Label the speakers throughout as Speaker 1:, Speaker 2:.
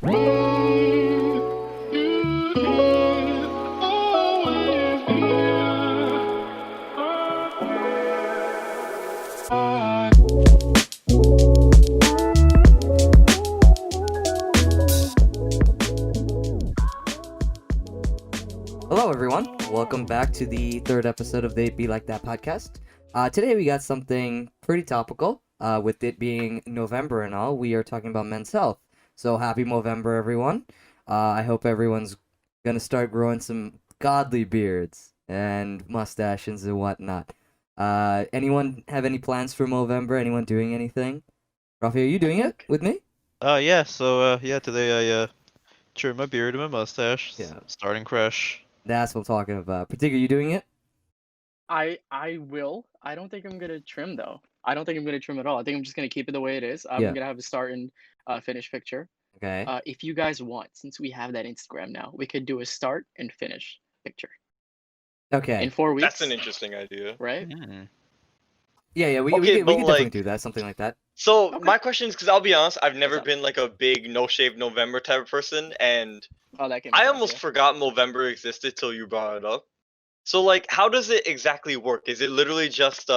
Speaker 1: Hello, everyone. Welcome back to the third episode of the Be Like That podcast. Today we got something pretty topical. With it being November and all, we are talking about men's health. So happy Movember, everyone. I hope everyone's gonna start growing some godly beards and mustaches and whatnot. Anyone have any plans for Movember? Anyone doing anything? Rafi, are you doing it with me?
Speaker 2: Yeah, so today I trimmed my beard and my mustache.
Speaker 1: Yeah.
Speaker 2: Starting fresh.
Speaker 1: That's what I'm talking about. Particular, you doing it?
Speaker 3: I will. I don't think I'm gonna trim though. I don't think I'm gonna trim at all. I think I'm just gonna keep it the way it is. I'm
Speaker 1: Yeah.
Speaker 3: gonna have a start and finish picture.
Speaker 1: Okay.
Speaker 3: If you guys want, since we have that Instagram now, we could do a start and finish picture
Speaker 1: Okay.
Speaker 3: in 4 weeks.
Speaker 4: That's an interesting idea.
Speaker 3: right?
Speaker 1: Yeah, we
Speaker 4: Okay,
Speaker 1: can
Speaker 4: but,
Speaker 1: definitely
Speaker 4: like-
Speaker 1: do that, something like that.
Speaker 4: So
Speaker 3: Okay.
Speaker 4: my question is, because I'll be honest, I've never
Speaker 3: up?
Speaker 4: been like a big no shave November type of person, and
Speaker 3: Oh, that came.
Speaker 4: I
Speaker 3: across,
Speaker 4: almost
Speaker 3: yeah.
Speaker 4: forgot Movember existed till you brought it up. So like, how does it exactly work? Is it literally just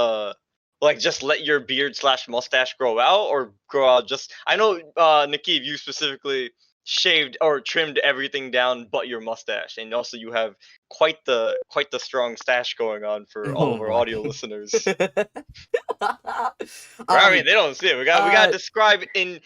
Speaker 4: just let your beard / mustache grow out, or grow out just? I know Nikki, you specifically shaved or trimmed everything down but your mustache, and also you have quite the strong stash going on for all of our
Speaker 1: Oh my.
Speaker 4: audio listeners. I
Speaker 1: Um,
Speaker 4: mean, they don't see it. We gotta describe in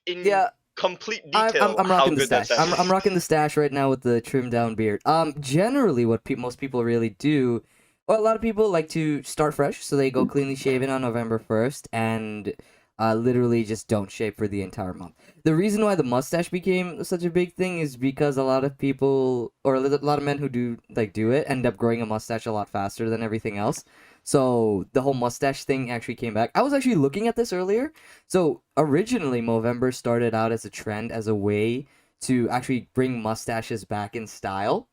Speaker 1: yeah,
Speaker 4: complete
Speaker 1: I'm
Speaker 4: detail
Speaker 1: I'm
Speaker 4: how
Speaker 1: rocking the
Speaker 4: good that
Speaker 1: stash.
Speaker 4: stash
Speaker 1: I'm
Speaker 4: is.
Speaker 1: rocking the stash right now with the trimmed down beard. Generally, what most people really do, well, a lot of people like to start fresh, so they go cleanly shaven on November 1st and literally just don't shave for the entire month. The reason why the mustache became such a big thing is because a lot of people, or a lot of men who do it, end up growing a mustache a lot faster than everything else. So the whole mustache thing actually came back. I was actually looking at this earlier. So originally, Movember started out as a trend, as a way to actually bring mustaches back in style.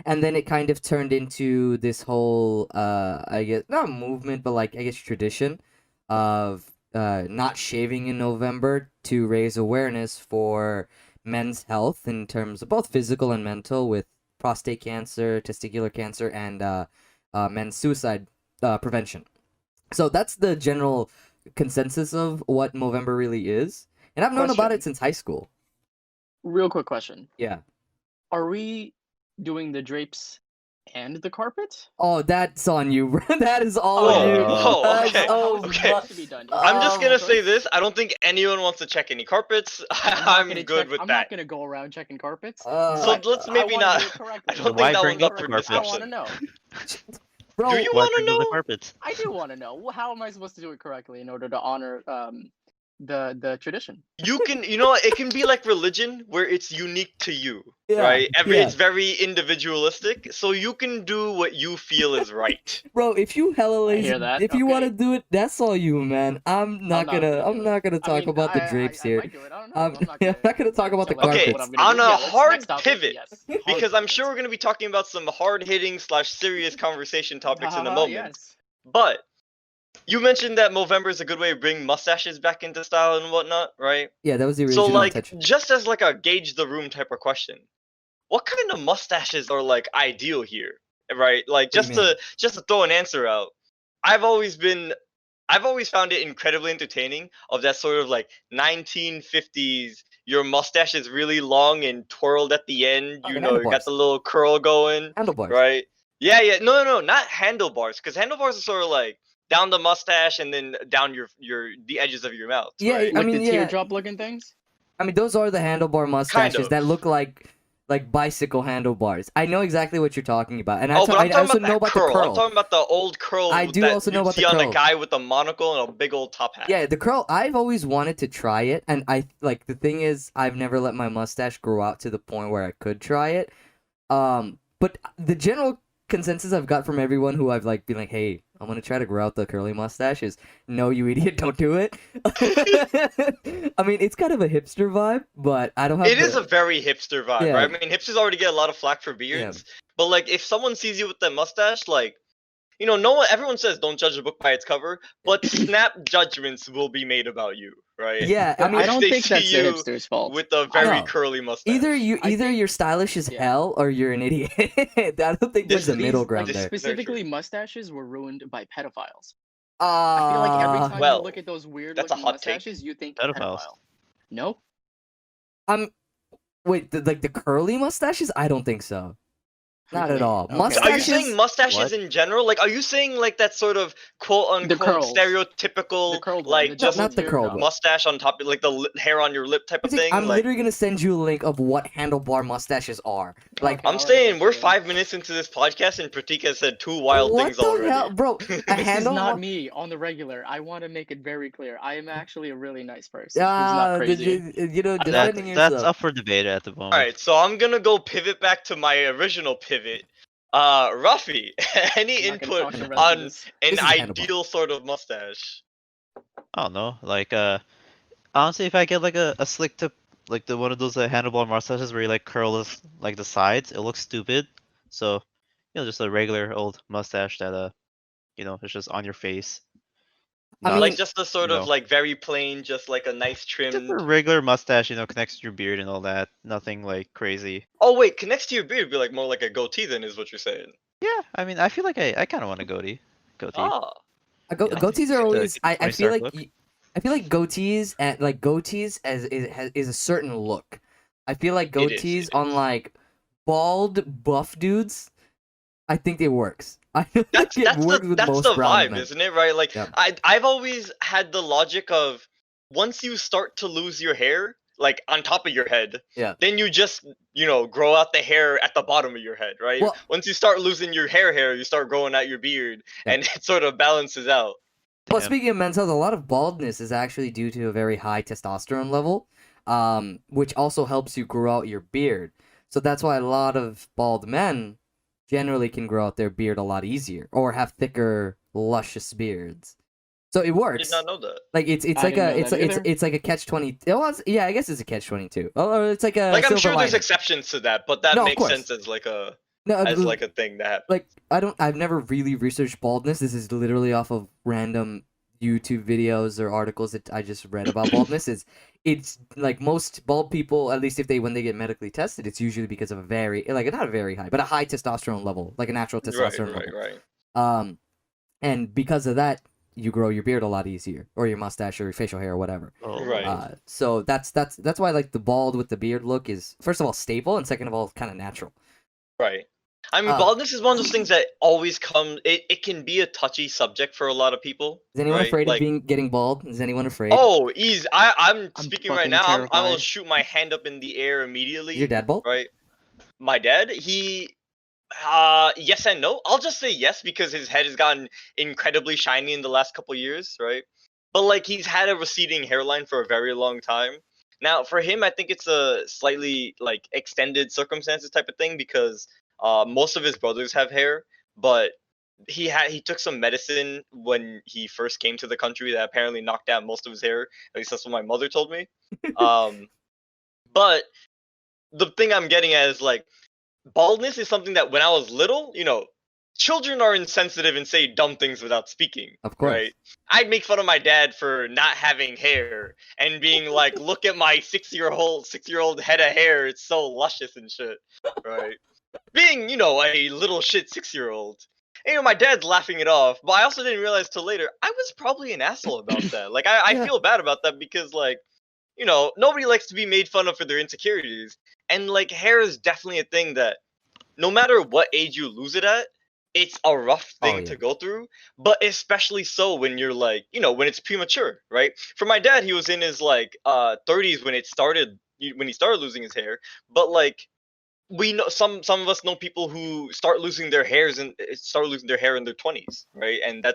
Speaker 1: And then it kind of turned into this whole, I guess, not movement, but like, I guess, tradition of not shaving in November to raise awareness for men's health in terms of both physical and mental, with prostate cancer, testicular cancer, and men's suicide prevention. So that's the general consensus of what Movember really is. And I've known about
Speaker 3: Question.
Speaker 1: it since high school.
Speaker 3: Real quick question:
Speaker 1: Yeah.
Speaker 3: Are we doing the drapes and the carpet?
Speaker 1: Oh, that's on you, bro. That is all
Speaker 4: Oh,
Speaker 1: on you.
Speaker 4: oh,
Speaker 1: That's-
Speaker 4: okay,
Speaker 1: oh,
Speaker 4: okay.
Speaker 3: Supposed to be done.
Speaker 4: I'm just gonna
Speaker 1: Oh,
Speaker 4: say this: I don't think anyone wants to check any carpets. I'm good with
Speaker 3: I'm
Speaker 4: that.
Speaker 3: not gonna go around checking carpets.
Speaker 1: Uh,
Speaker 4: So
Speaker 3: but
Speaker 4: let's
Speaker 3: I
Speaker 4: maybe
Speaker 3: wanna
Speaker 4: not.
Speaker 3: do it correctly.
Speaker 4: I don't
Speaker 2: Why
Speaker 4: think that
Speaker 2: bring
Speaker 4: was
Speaker 2: up
Speaker 4: up
Speaker 2: the
Speaker 4: for
Speaker 2: carpets?
Speaker 3: I want to
Speaker 4: discussion.
Speaker 3: know.
Speaker 1: bro,
Speaker 4: Do you
Speaker 2: Why
Speaker 4: want to
Speaker 2: bring up the
Speaker 4: know?
Speaker 2: carpets?
Speaker 3: I do want to know. How am I supposed to do it correctly in order to honor the tradition?
Speaker 4: You can, what, it can be like religion where it's unique to you,
Speaker 1: Yeah,
Speaker 4: right?
Speaker 1: yeah.
Speaker 4: It's very individualistic, so you can do what you feel is right.
Speaker 1: bro, if you hella lazy,
Speaker 3: hear that,
Speaker 1: if you want to
Speaker 3: okay.
Speaker 1: do it, that's all you, man. I'm not
Speaker 3: not
Speaker 1: gonna
Speaker 3: gonna do it.
Speaker 1: talk about the drapes here.
Speaker 3: I might do it. I don't know.
Speaker 1: I'm
Speaker 3: I'm not
Speaker 1: I'm not gonna talk about the
Speaker 3: tell everyone
Speaker 4: Okay,
Speaker 3: what I'm gonna
Speaker 4: on
Speaker 3: do.
Speaker 4: a
Speaker 3: Yeah, let's-
Speaker 4: hard
Speaker 3: next topic,
Speaker 4: pivot,
Speaker 3: yes.
Speaker 4: Because
Speaker 3: Hard
Speaker 4: I'm sure we're
Speaker 3: pivot.
Speaker 4: going to be talking about some hard-hitting / serious conversation topics in a moment.
Speaker 3: Yes.
Speaker 4: But you mentioned that Movember is a good way to bring mustaches back into style and whatnot, right?
Speaker 1: Yeah, that was the
Speaker 4: So
Speaker 1: original
Speaker 4: like,
Speaker 1: intention.
Speaker 4: just as like a gauge the room type of question, what kind of mustaches are like ideal here, right? Like
Speaker 1: What do you
Speaker 4: just to throw an answer out, I've always found it incredibly entertaining of that sort of like 1950s. Your mustache is really long and twirled at the end.
Speaker 1: Oh,
Speaker 4: You
Speaker 1: the
Speaker 4: know, you got
Speaker 1: handlebars.
Speaker 4: the little curl going,
Speaker 1: Handlebars.
Speaker 4: right? Yeah. No, not handlebars, because handlebars are sort of like down the mustache and then down the edges of your mouth.
Speaker 1: Yeah,
Speaker 4: right?
Speaker 1: I
Speaker 3: Like
Speaker 1: mean,
Speaker 3: the
Speaker 1: yeah.
Speaker 3: teardrop looking things.
Speaker 1: I mean, those are the handlebar mustaches
Speaker 4: of.
Speaker 1: that look like bicycle handlebars. I know exactly what you're talking about, and
Speaker 4: Oh, but I'm
Speaker 1: I
Speaker 4: talking
Speaker 1: also
Speaker 4: about
Speaker 1: know
Speaker 4: that
Speaker 1: about
Speaker 4: curl.
Speaker 1: the curl.
Speaker 4: I'm talking about the old curl.
Speaker 1: I do
Speaker 4: that
Speaker 1: also know
Speaker 4: you
Speaker 1: about the
Speaker 4: see on
Speaker 1: curl.
Speaker 4: a guy with a monocle and a big old top hat.
Speaker 1: Yeah, the curl. I've always wanted to try it, and the thing is, I've never let my mustache grow out to the point where I could try it. But the general consensus I've got from everyone who I've been like, hey, I'm gonna try to grow out the curly mustache is, no, you idiot, don't do it. I mean, it's kind of a hipster vibe, but I don't have.
Speaker 4: It is a very hipster vibe,
Speaker 1: Yeah.
Speaker 4: right? I mean, hipsters already get a lot of flack for beards, but like, if someone sees you with that mustache, like, no one, everyone says don't judge a book by its cover, but snap judgments will be made about you, right?
Speaker 1: Yeah, I
Speaker 3: But
Speaker 1: mean,
Speaker 3: I don't
Speaker 4: They
Speaker 3: think
Speaker 4: see
Speaker 3: that's the
Speaker 4: you
Speaker 3: hipster's fault.
Speaker 4: with a very
Speaker 1: No.
Speaker 4: curly mustache.
Speaker 1: either
Speaker 3: I think-
Speaker 1: you're stylish as
Speaker 3: yeah.
Speaker 1: hell or you're an idiot. I don't think there's
Speaker 4: This
Speaker 1: a
Speaker 4: is-
Speaker 1: middle
Speaker 3: These,
Speaker 1: ground
Speaker 3: like,
Speaker 1: there.
Speaker 4: Very true.
Speaker 3: specifically mustaches were ruined by pedophiles. I feel like every time you
Speaker 4: Well,
Speaker 3: look at those weird
Speaker 4: that's a
Speaker 3: looking
Speaker 4: hot take.
Speaker 3: mustaches, you think
Speaker 2: Pedophiles.
Speaker 3: pedophile. No?
Speaker 1: Wait, like the curly mustaches? I don't think so. Not at
Speaker 3: Really?
Speaker 1: all.
Speaker 3: Okay.
Speaker 4: Are you
Speaker 1: Mustaches?
Speaker 4: saying mustaches
Speaker 2: What?
Speaker 4: in general? Like, are you saying like that sort of quote unquote
Speaker 3: curls.
Speaker 4: stereotypical
Speaker 3: The curled one,
Speaker 4: like
Speaker 3: the
Speaker 4: just
Speaker 1: not the
Speaker 3: double
Speaker 1: curled
Speaker 3: teardrop.
Speaker 1: one.
Speaker 4: mustache on top, like the hair on your lip type of thing?
Speaker 1: I'm
Speaker 4: Like,
Speaker 1: literally gonna send you a link of what handlebar mustaches are. Like,
Speaker 3: Okay,
Speaker 4: I'm
Speaker 3: I'll write
Speaker 4: saying
Speaker 3: that
Speaker 4: we're
Speaker 3: shit in.
Speaker 4: 5 minutes into this podcast and Pratik has said two wild
Speaker 1: what
Speaker 4: things
Speaker 1: the
Speaker 4: already.
Speaker 1: hell, bro? A
Speaker 3: This is
Speaker 1: handle?
Speaker 3: not me on the regular. I want to make it very clear. I am actually a really nice person who's not crazy.
Speaker 1: Defending
Speaker 2: That's
Speaker 1: yourself.
Speaker 2: up for debate at the moment.
Speaker 4: All right, so I'm gonna go pivot back to my original pivot. Ruffy, any
Speaker 3: I'm not gonna
Speaker 4: input
Speaker 3: talk the rest of
Speaker 4: on
Speaker 3: this.
Speaker 4: an
Speaker 1: This is Hannibal.
Speaker 4: ideal sort of mustache?
Speaker 2: I don't know. Like, honestly, if I get like a slick tip, like the one of those handlebar mustaches where you like curl this, like the sides, it looks stupid. So, just a regular old mustache that it's just on your face.
Speaker 1: I
Speaker 2: Not-
Speaker 1: mean,
Speaker 4: Like just a sort of
Speaker 2: no.
Speaker 4: like very plain, just like a nice
Speaker 2: just
Speaker 4: trimmed.
Speaker 2: a regular mustache, connects to your beard and all that. Nothing like crazy.
Speaker 4: Oh wait, connects to your beard, be like more like a goatee then, is what you're saying?
Speaker 2: Yeah, I mean, I feel like I kind of want a goatee.
Speaker 4: Ah,
Speaker 2: Yeah.
Speaker 1: goatees are
Speaker 2: Get the-
Speaker 1: always.
Speaker 2: get the
Speaker 1: I
Speaker 2: Tony
Speaker 1: feel
Speaker 2: Stark
Speaker 1: like
Speaker 2: look.
Speaker 1: I feel like goatees and like goatees is a certain look. I feel like
Speaker 4: It is,
Speaker 1: goatees
Speaker 4: it
Speaker 1: on
Speaker 4: is.
Speaker 1: like bald buff dudes. I think it works. I feel
Speaker 4: that's
Speaker 1: like it works
Speaker 4: the
Speaker 1: with
Speaker 4: that's
Speaker 1: most
Speaker 4: the
Speaker 1: brown
Speaker 4: vibe,
Speaker 1: men.
Speaker 4: isn't it? Right? Like
Speaker 1: Yeah.
Speaker 4: I've always had the logic of once you start to lose your hair, like on top of your head,
Speaker 1: Yeah.
Speaker 4: then you just grow out the hair at the bottom of your head, right?
Speaker 1: Well-
Speaker 4: Once you start losing your hair, you start growing out your beard,
Speaker 1: Yeah.
Speaker 4: and it sort of balances out.
Speaker 1: Well,
Speaker 2: Yeah.
Speaker 1: speaking of men's health, a lot of baldness is actually due to a very high testosterone level, which also helps you grow out your beard. So that's why a lot of bald men generally can grow out their beard a lot easier or have thicker, luscious beards. So it
Speaker 4: I
Speaker 1: works.
Speaker 4: did not know that.
Speaker 1: Like it's
Speaker 3: I
Speaker 1: like
Speaker 3: didn't
Speaker 1: a
Speaker 3: know
Speaker 1: it's
Speaker 3: that
Speaker 1: it's
Speaker 3: either.
Speaker 1: it's like a catch 20. Yeah, I guess it's a catch 22. Or it's like a
Speaker 4: Like I'm
Speaker 1: silver
Speaker 4: sure there's
Speaker 1: lining.
Speaker 4: exceptions to that, but that
Speaker 1: No, of
Speaker 4: makes
Speaker 1: course.
Speaker 4: sense as like a
Speaker 1: No,
Speaker 4: thing that happens.
Speaker 1: like I've never really researched baldness. This is literally off of random YouTube videos or articles that I just read about baldness. It's like most bald people, at least when they get medically tested, it's usually because of a very like not a very high, but a high testosterone level, like a natural testosterone level.
Speaker 4: Right.
Speaker 1: And because of that, you grow your beard a lot easier, or your mustache, or your facial hair, or whatever.
Speaker 2: Oh,
Speaker 4: Right.
Speaker 1: So that's why like the bald with the beard look is first of all stable, and second of all kind of natural.
Speaker 4: Right. I mean,
Speaker 1: Uh,
Speaker 4: baldness is one of those things that always comes. It can be a touchy subject for a lot of people.
Speaker 1: Is anyone
Speaker 4: right?
Speaker 1: afraid
Speaker 4: Like,
Speaker 1: of getting bald? Is anyone afraid?
Speaker 4: oh, easy. I'm
Speaker 3: I'm
Speaker 4: speaking right
Speaker 3: fucking
Speaker 4: now. I will
Speaker 3: terrified.
Speaker 4: shoot my hand up in the air
Speaker 1: Is
Speaker 4: immediately.
Speaker 1: your dad bald?
Speaker 4: Right. My dad, he. Yes and no. I'll just say yes because his head has gotten incredibly shiny in the last couple years, right? But like he's had a receding hairline for a very long time. Now, for him, I think it's a slightly like extended circumstances type of thing because most of his brothers have hair, but he took some medicine when he first came to the country that apparently knocked out most of his hair. At least that's what my mother told me. But the thing I'm getting at is like baldness is something that when I was little, children are insensitive and say dumb things without speaking.
Speaker 1: Of course.
Speaker 4: Right? I'd make fun of my dad for not having hair and being like, "Look at my 6-year-old head of hair. It's so luscious and shit." Right? Being, a little shit 6-year-old. And, my dad's laughing it off, but I also didn't realize till later I was probably an asshole about that. Like, I
Speaker 1: Yeah.
Speaker 4: feel bad about that because, like, nobody likes to be made fun of for their insecurities, and like hair is definitely a thing that no matter what age you lose it at, it's a rough thing
Speaker 1: yeah.
Speaker 4: to go through, but especially so when you're like, when it's premature, right? For my dad, he was in his like 30s when when he started losing his hair, but like we know some of us know people who start losing their hair in their 20s, right? And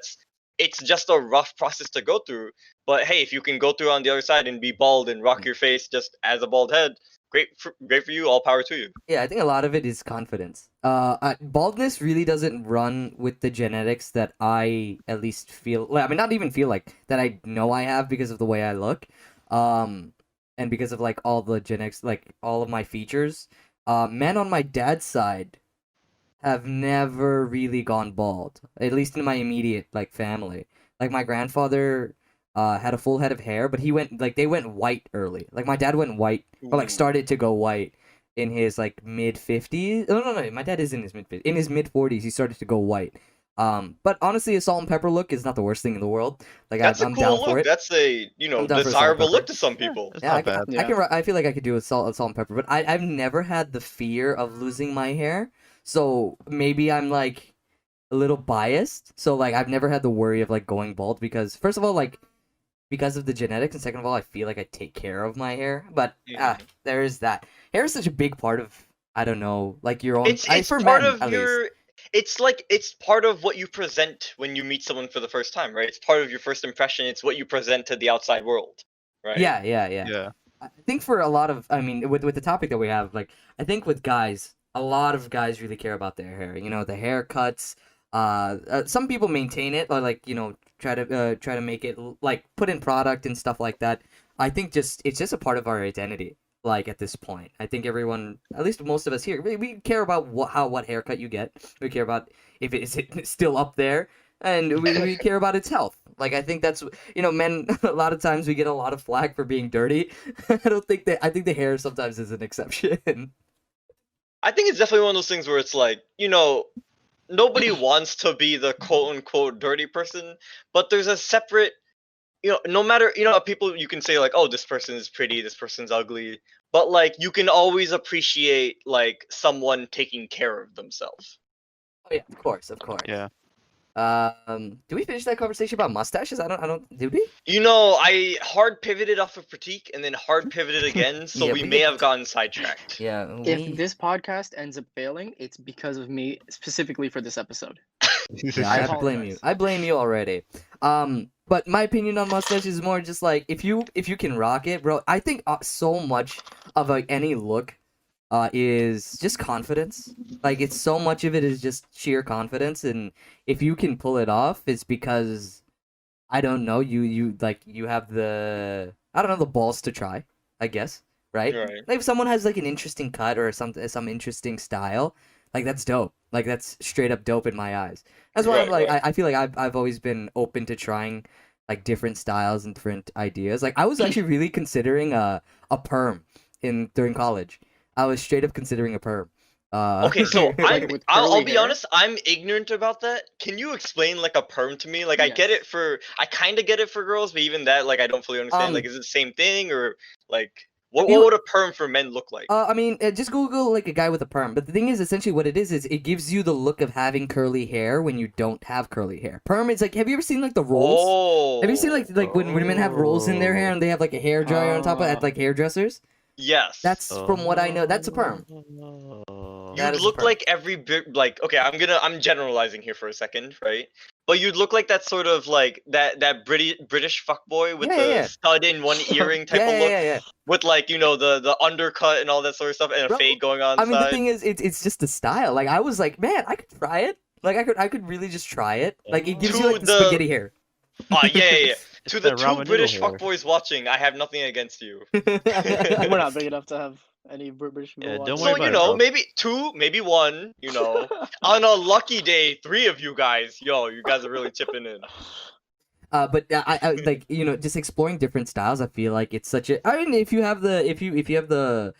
Speaker 4: it's just a rough process to go through. But hey, if you can go through on the other side and be bald and rock your face just as a bald head, great for you. All power to you.
Speaker 1: Yeah, I think a lot of it is confidence. Baldness really doesn't run with the genetics that I at least feel. I mean, not even feel like that. I know I have because of the way I look, and because of like all the genetics, like all of my features. Men on my dad's side have never really gone bald. At least in my immediate like family. Like my grandfather had a full head of hair, but they went white early. Like my dad went white or like
Speaker 4: Ooh.
Speaker 1: started to go white in his like mid 50s. No. My dad is in his mid 50s. In his mid 40s, he started to go white. But honestly, a salt and pepper look is not the worst thing in the world. Like
Speaker 4: That's a
Speaker 1: I'm down
Speaker 4: cool
Speaker 1: for
Speaker 4: look.
Speaker 1: it.
Speaker 4: That's a
Speaker 1: I'm down for a salt and
Speaker 4: desirable
Speaker 1: pepper.
Speaker 4: look to some
Speaker 2: Yeah,
Speaker 4: people.
Speaker 2: it's
Speaker 1: Yeah,
Speaker 2: not bad.
Speaker 3: Yeah.
Speaker 1: I feel like I could do a salt and pepper, but I've never had the fear of losing my hair. So maybe I'm like a little biased. So like I've never had the worry of like going bald because first of all, like because of the genetics, and second of all, I feel like I take care of my hair. But
Speaker 4: Mhm.
Speaker 1: there is that. Hair is such a big part of I don't know, like your own.
Speaker 4: It's
Speaker 1: For
Speaker 4: part
Speaker 1: men
Speaker 4: of
Speaker 1: at least.
Speaker 4: your. It's like it's part of what you present when you meet someone for the first time, right? It's part of your first impression. It's what you present to the outside world, right?
Speaker 1: Yeah.
Speaker 2: Yeah.
Speaker 1: I think for a lot of, I mean, with the topic that we have, like, I think with guys, a lot of guys really care about their hair. You know, the haircuts. Some people maintain it, or like try to make it like put in product and stuff like that. I think it's just a part of our identity. Like at this point, I think everyone, at least most of us here, we care about what haircut you get. We care about if it is it still up there, and we care about its health. Like I think that's men. A lot of times we get a lot of flack for being dirty. I don't think that. I think the hair sometimes is an exception.
Speaker 4: I think it's definitely one of those things where it's like, nobody wants to be the quote unquote dirty person, but there's a separate, no matter, people you can say like, oh, this person is pretty, this person's ugly, but like you can always appreciate like someone taking care of themselves.
Speaker 1: Oh yeah, of course, of course.
Speaker 2: Yeah.
Speaker 1: Do we finish that conversation about mustaches? I don't. Did we?
Speaker 4: I hard pivoted off of critique and then hard pivoted again, so
Speaker 1: Yeah,
Speaker 4: we
Speaker 1: we
Speaker 4: may
Speaker 1: get-
Speaker 4: have gotten sidetracked.
Speaker 1: Yeah,
Speaker 3: If this podcast ends up failing, it's because of me specifically for this episode.
Speaker 1: Yeah,
Speaker 3: I
Speaker 1: I blame
Speaker 3: apologize.
Speaker 1: you. I blame you already. But my opinion on mustache is more just like if you can rock it, bro. I think so much of like any look, is just confidence. Like it's so much of it is just sheer confidence, and if you can pull it off, it's because I don't know you have the I don't know the balls to try. I guess right.
Speaker 4: Right.
Speaker 1: Like if someone has like an interesting cut or some interesting style, like that's dope. Like that's straight up dope in my eyes. That's why I'm
Speaker 4: Right,
Speaker 1: like
Speaker 4: right.
Speaker 1: I feel like I've always been open to trying like different styles and different ideas. Like I was actually really considering a perm in during college. I was straight up considering a perm.
Speaker 4: Okay, so
Speaker 3: Like with
Speaker 4: I'll
Speaker 3: curly
Speaker 4: be
Speaker 3: hair?
Speaker 4: honest, I'm ignorant about that. Can you explain like a perm to me? Like I get
Speaker 3: Yes.
Speaker 4: it I kind of get it for girls, but even that, like I don't fully understand. Like,
Speaker 1: Um,
Speaker 4: is it the same thing or like
Speaker 1: have
Speaker 4: what
Speaker 1: you
Speaker 4: would a perm for men look like?
Speaker 1: I mean, just Google like a guy with a perm. But the thing is, essentially, what it is it gives you the look of having curly hair when you don't have curly hair. Perm is like, have you ever seen like the rolls?
Speaker 4: Oh,
Speaker 1: Have you seen like when women have rolls in their hair and they have like a hair dryer on top of it at like hairdressers?
Speaker 4: yes.
Speaker 1: That's from what I know. That's a perm.
Speaker 2: Oh.
Speaker 1: That
Speaker 4: You'd
Speaker 1: is a
Speaker 4: look
Speaker 1: perm.
Speaker 4: like every bit like okay, I'm generalizing here for a second, right? But you'd look like that sort of like that British fuckboy with
Speaker 1: Yeah,
Speaker 4: the
Speaker 1: yeah.
Speaker 4: stud in one earring type
Speaker 1: Yeah,
Speaker 4: of look,
Speaker 1: yeah.
Speaker 4: with like the undercut and all that sort of stuff and a
Speaker 1: Bro,
Speaker 4: fade going on
Speaker 1: I mean, the
Speaker 4: side.
Speaker 1: thing is, it's just the style. Like I was like, man, I could try it. Like I could really just try it. Like it gives you
Speaker 4: To
Speaker 1: like the
Speaker 4: the
Speaker 1: spaghetti hair.
Speaker 4: yeah.
Speaker 2: It's
Speaker 4: To the
Speaker 2: that
Speaker 4: two
Speaker 2: ramen
Speaker 4: British
Speaker 2: noodle hair.
Speaker 4: fuckboys watching, I have nothing against you.
Speaker 3: We're not big enough to have any British people
Speaker 2: Yeah, don't
Speaker 3: watching.
Speaker 2: worry
Speaker 4: So
Speaker 2: about it, bro.
Speaker 4: maybe two, maybe one. On a lucky day, three of you guys, you guys are really chipping in.
Speaker 1: But I like just exploring different styles. I feel like it's such a. I mean, if you have if you have the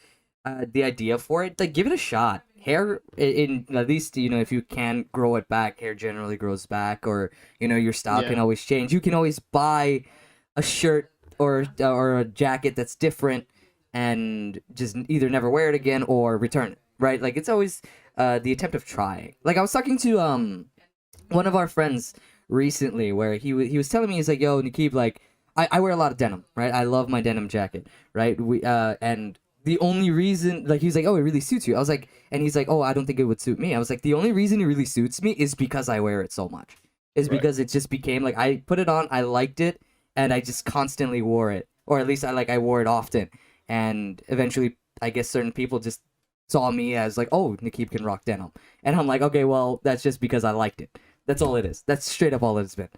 Speaker 1: idea for it, like give it a shot. Hair in at least if you can grow it back, hair generally grows back, or your style can
Speaker 3: Yeah.
Speaker 1: always change. You can always buy a shirt or a jacket that's different and just either never wear it again or return it. Right? Like it's always the attempt of trying. Like I was talking to one of our friends recently where he was telling me he's like, yo, Nikib, like I wear a lot of denim, right? I love my denim jacket, right? We and the only reason like he's like, oh, it really suits you. I was like, and he's like, oh, I don't think it would suit me. I was like, the only reason it really suits me is because I wear it so much. Is
Speaker 4: Right.
Speaker 1: because it just became like I put it on, I liked it, and I just constantly wore it, or at least I wore it often, and eventually I guess certain people just saw me as like, oh, Nikib can rock denim, and I'm like, okay, well, that's just because I liked it. That's all it is. That's straight up all it's been.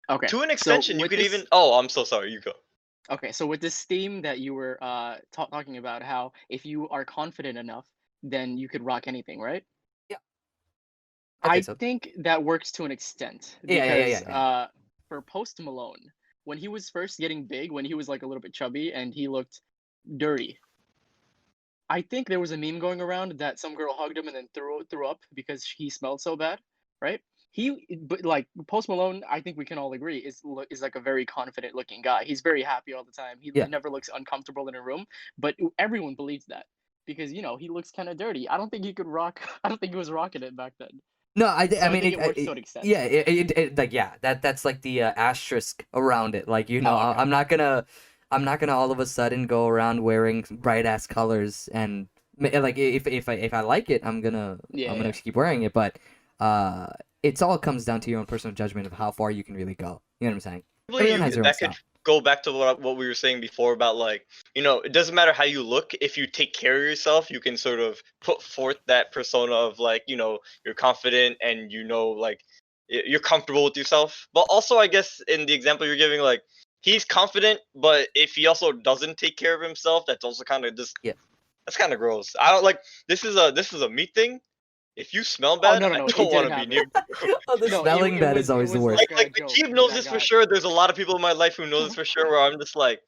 Speaker 3: Okay.
Speaker 4: To an
Speaker 3: so
Speaker 4: extension, you
Speaker 3: with
Speaker 4: could
Speaker 3: this-
Speaker 4: even. Oh, I'm so sorry. You go.
Speaker 3: Okay, so with this theme that you were talking about, how if you are confident enough, then you could rock anything, right?
Speaker 1: Yeah. I
Speaker 3: I
Speaker 1: think so.
Speaker 3: think that works to an extent
Speaker 1: Yeah.
Speaker 3: because for Post Malone, when he was first getting big, when he was like a little bit chubby and he looked dirty, I think there was a meme going around that some girl hugged him and then threw up because he smelled so bad, right? But like Post Malone, I think we can all agree is like a very confident looking guy. He's very happy all the time. He
Speaker 1: Yeah.
Speaker 3: never looks uncomfortable in a room, but everyone believes that because he looks kind of dirty. I don't think he could rock. I don't think he was rocking it back then.
Speaker 1: No, I
Speaker 3: So I
Speaker 1: mean,
Speaker 3: think it works to an extent.
Speaker 1: yeah, like yeah, that's like the asterisk around it. Like
Speaker 3: Oh, okay.
Speaker 1: I'm not gonna all of a sudden go around wearing bright ass colors and like if I like it, I'm gonna
Speaker 3: Yeah.
Speaker 1: keep wearing it. But it's all comes down to your own personal judgment of how far you can really go. You know what I'm saying? Everyone has their own
Speaker 4: That could
Speaker 1: style.
Speaker 4: go back to what we were saying before about like, it doesn't matter how you look. If you take care of yourself, you can sort of put forth that persona of like, you're confident and like you're comfortable with yourself. But also, I guess in the example you're giving, like he's confident, but if he also doesn't take care of himself, that's also kind of just
Speaker 1: Yeah.
Speaker 4: that's kind of gross. I don't like this is a me thing. If you smell
Speaker 3: Oh
Speaker 4: bad,
Speaker 3: no,
Speaker 4: I
Speaker 3: it
Speaker 4: don't want
Speaker 3: didn't
Speaker 4: to be near
Speaker 3: happen.
Speaker 1: Oh, the
Speaker 3: No,
Speaker 1: smelling bad is
Speaker 3: it
Speaker 1: always the
Speaker 3: was
Speaker 1: worst.
Speaker 3: like a
Speaker 4: like
Speaker 3: joke
Speaker 4: Keith knows
Speaker 3: that
Speaker 4: this for
Speaker 3: got.
Speaker 4: sure. There's a lot of people in my life who know this for sure. Where I'm just like,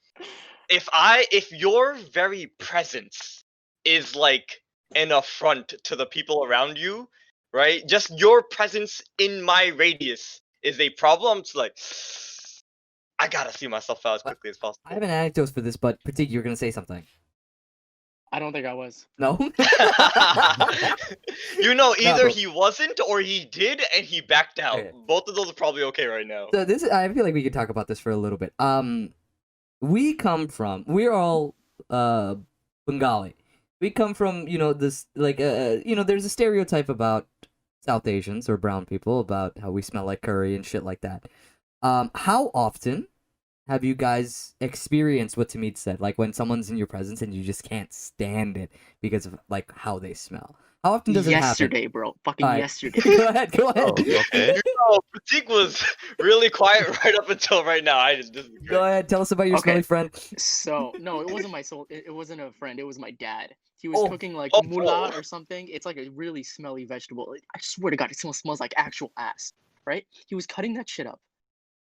Speaker 4: if your very presence is like an affront to the people around you, right? Just your presence in my radius is a problem. It's like I gotta see myself out as quickly as
Speaker 1: I
Speaker 4: possible.
Speaker 1: have an anecdote for this, but Pratik, you're gonna say something.
Speaker 3: I don't think I was.
Speaker 1: No.
Speaker 4: Either
Speaker 1: bro.
Speaker 4: he wasn't or he did and he backed out.
Speaker 1: Okay.
Speaker 4: Both of those are probably okay right now.
Speaker 1: So I feel like we could talk about this for a little bit. We're all Bengali. We come from, this like there's a stereotype about South Asians or brown people about how we smell like curry and shit like that. How often have you guys experienced what Tamid said? Like when someone's in your presence and you just can't stand it because of like how they smell. How often does it happen?
Speaker 3: Yesterday, bro. Fucking
Speaker 1: Alright.
Speaker 3: yesterday.
Speaker 1: Go ahead.
Speaker 2: Oh, okay.
Speaker 4: Pratik was really quiet right up until right now. This is
Speaker 1: Go
Speaker 4: great.
Speaker 1: ahead. Tell us about your
Speaker 3: Okay.
Speaker 1: smelly friend.
Speaker 3: So no, it wasn't my soul. It wasn't a friend. It was my dad. He was
Speaker 1: Oh.
Speaker 3: cooking like
Speaker 4: Oh,
Speaker 3: mullah
Speaker 4: oh.
Speaker 3: or something. It's like a really smelly vegetable. I swear to God, it smells like actual ass. Right? He was cutting that shit up,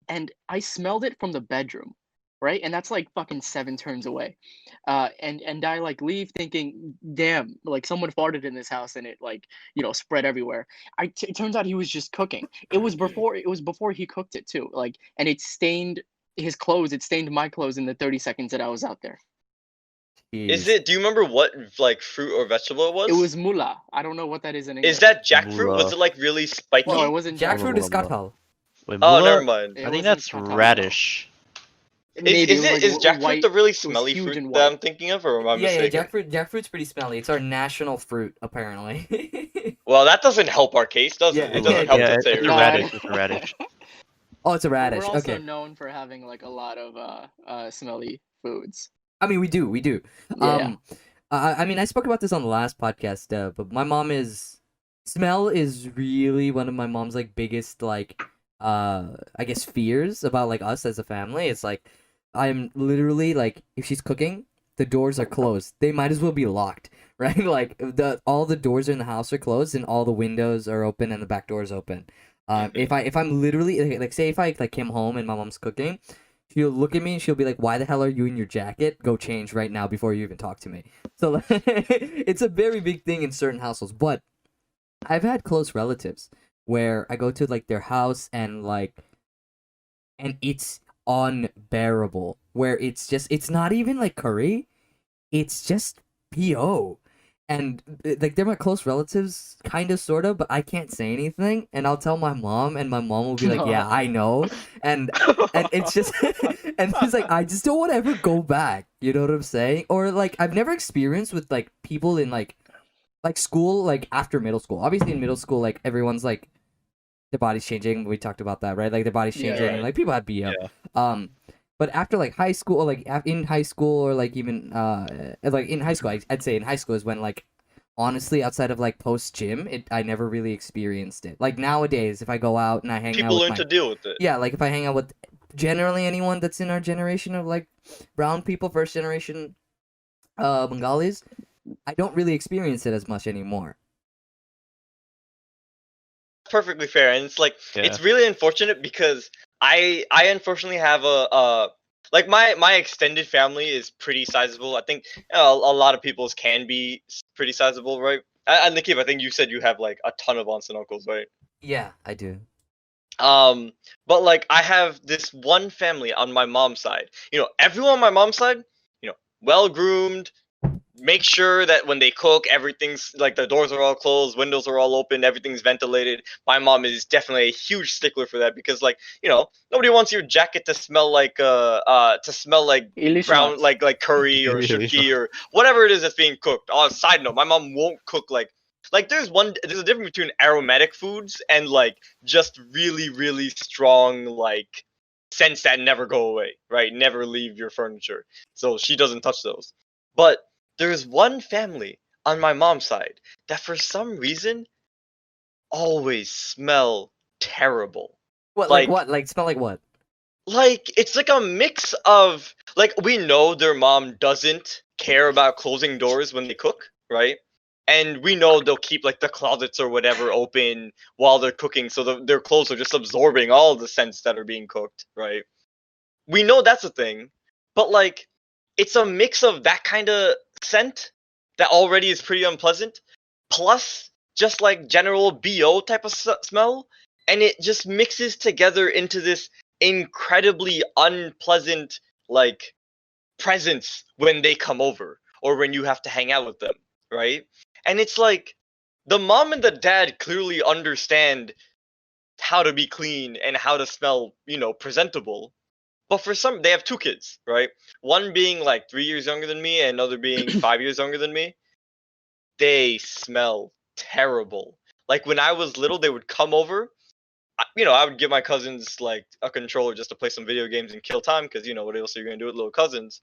Speaker 3: and I smelled it from the bedroom. Right? And that's like fucking 7 turns away. And I like leave thinking, damn, like someone farted in this house and it like spread everywhere. It turns out he was just cooking. It was before he cooked it too. Like, and it stained his clothes. It stained my clothes in the 30 seconds that I was out there.
Speaker 1: Jeez.
Speaker 4: Do you remember what like fruit or vegetable it was?
Speaker 3: It was mullah. I don't know what that is in English.
Speaker 4: Is that jackfruit?
Speaker 2: Mullah.
Speaker 4: Was it like really spiky?
Speaker 3: No, it wasn't
Speaker 1: Jackfruit is
Speaker 2: Blah, blah,
Speaker 1: kathal.
Speaker 2: Wait,
Speaker 4: Oh,
Speaker 2: mullah?
Speaker 4: never mind.
Speaker 3: It
Speaker 2: I think
Speaker 3: wasn't
Speaker 2: that's
Speaker 3: katal, no.
Speaker 2: radish.
Speaker 3: Maybe
Speaker 4: Is
Speaker 3: it was, like,
Speaker 4: jackfruit
Speaker 3: white.
Speaker 4: the really
Speaker 3: was
Speaker 4: smelly
Speaker 3: huge
Speaker 4: fruit
Speaker 3: and
Speaker 4: that
Speaker 3: white.
Speaker 4: I'm thinking of, or am I
Speaker 1: Yeah,
Speaker 4: mistaken?
Speaker 1: jackfruit's pretty smelly. It's our national fruit, apparently.
Speaker 4: Well, that doesn't help our case, does
Speaker 1: Yeah,
Speaker 4: it? It
Speaker 1: yeah,
Speaker 4: doesn't help
Speaker 2: Yeah,
Speaker 4: to say
Speaker 2: it's a
Speaker 3: No,
Speaker 2: radish. It's a radish.
Speaker 1: Oh, it's a
Speaker 3: But
Speaker 1: radish.
Speaker 3: we're also
Speaker 1: Okay.
Speaker 3: known for having like a lot of smelly foods.
Speaker 1: I mean, we do.
Speaker 3: Yeah.
Speaker 1: I mean, I spoke about this on the last podcast, but my mom smell is really one of my mom's like biggest like I guess fears about like us as a family. It's like I'm literally like if she's cooking, the doors are closed. They might as well be locked, right? Like all the doors in the house are closed and all the windows are open and the back door is open. If I'm literally like say if I like came home and my mom's cooking, she'll look at me and she'll be like, "Why the hell are you in your jacket? Go change right now before you even talk to me." So like, it's a very big thing in certain households. But I've had close relatives where I go to like their house and it's unbearable. Where it's not even like curry, it's just po. And like they're my close relatives, kind of, sort of, but I can't say anything. And I'll tell my mom, and my mom will be like, "Yeah, I know." And it's just and it's like I just don't want to ever go back. You know what I'm saying? Or like I've never experienced with like people in like school, like after middle school. Obviously in middle school, like everyone's like their body's changing. We talked about that, right? Like their body's
Speaker 3: Yeah,
Speaker 1: changing,
Speaker 4: right.
Speaker 1: and like people have BO.
Speaker 2: Yeah.
Speaker 1: But after like high school, or like in high school, or like even like in high school, I'd say in high school is when like honestly outside of like post gym, I never really experienced it. Like nowadays, if I go out and I hang out
Speaker 4: People
Speaker 1: with
Speaker 4: learn to deal with it.
Speaker 1: yeah, like if I hang out with generally anyone that's in our generation of like brown people, first generation Bengalis, I don't really experience it as much anymore.
Speaker 4: perfectly fair, and it's like
Speaker 2: Yeah.
Speaker 4: it's really unfortunate because I unfortunately have a like my extended family is pretty sizable. I think a lot of people's can be pretty sizable, right? And Nikki, I think you said you have like a ton of aunts and uncles, right?
Speaker 1: Yeah, I do.
Speaker 4: But like I have this one family on my mom's side. You know, everyone on my mom's side, you know, well groomed, make sure that when they cook, everything's like the doors are all closed, windows are all open, everything's ventilated. My mom is definitely a huge stickler for that because, like, you know, nobody wants your jacket to smell like brown,
Speaker 3: Illusions.
Speaker 4: like curry or
Speaker 2: Really?
Speaker 4: shuki or whatever it is that's being cooked. On a side note, my mom won't cook like there's a difference between aromatic foods and like just really strong like scents that never go away, right? Never leave your furniture. So she doesn't touch those. But there's one family on my mom's side that for some reason always smell terrible.
Speaker 1: What? Like
Speaker 4: Like
Speaker 1: what? Like smell like what?
Speaker 4: like it's like a mix of like we know their mom doesn't care about closing doors when they cook, right? And we know they'll keep like the closets or whatever open while they're cooking, so their clothes are just absorbing all the scents that are being cooked, right? We know that's a thing, but like it's a mix of that kind of scent that already is pretty unpleasant, plus just like general BO type of smell, and it just mixes together into this incredibly unpleasant like presence when they come over or when you have to hang out with them, right? And it's like the mom and the dad clearly understand how to be clean and how to smell, you know, presentable. But for some, they have two kids, right? One being like 3 years younger than me, and another being 5 years younger than me. They smell terrible. Like when I was little, they would come over. You know, I would give my cousins like a controller just to play some video games and kill time, because you know what else are you gonna do with little cousins?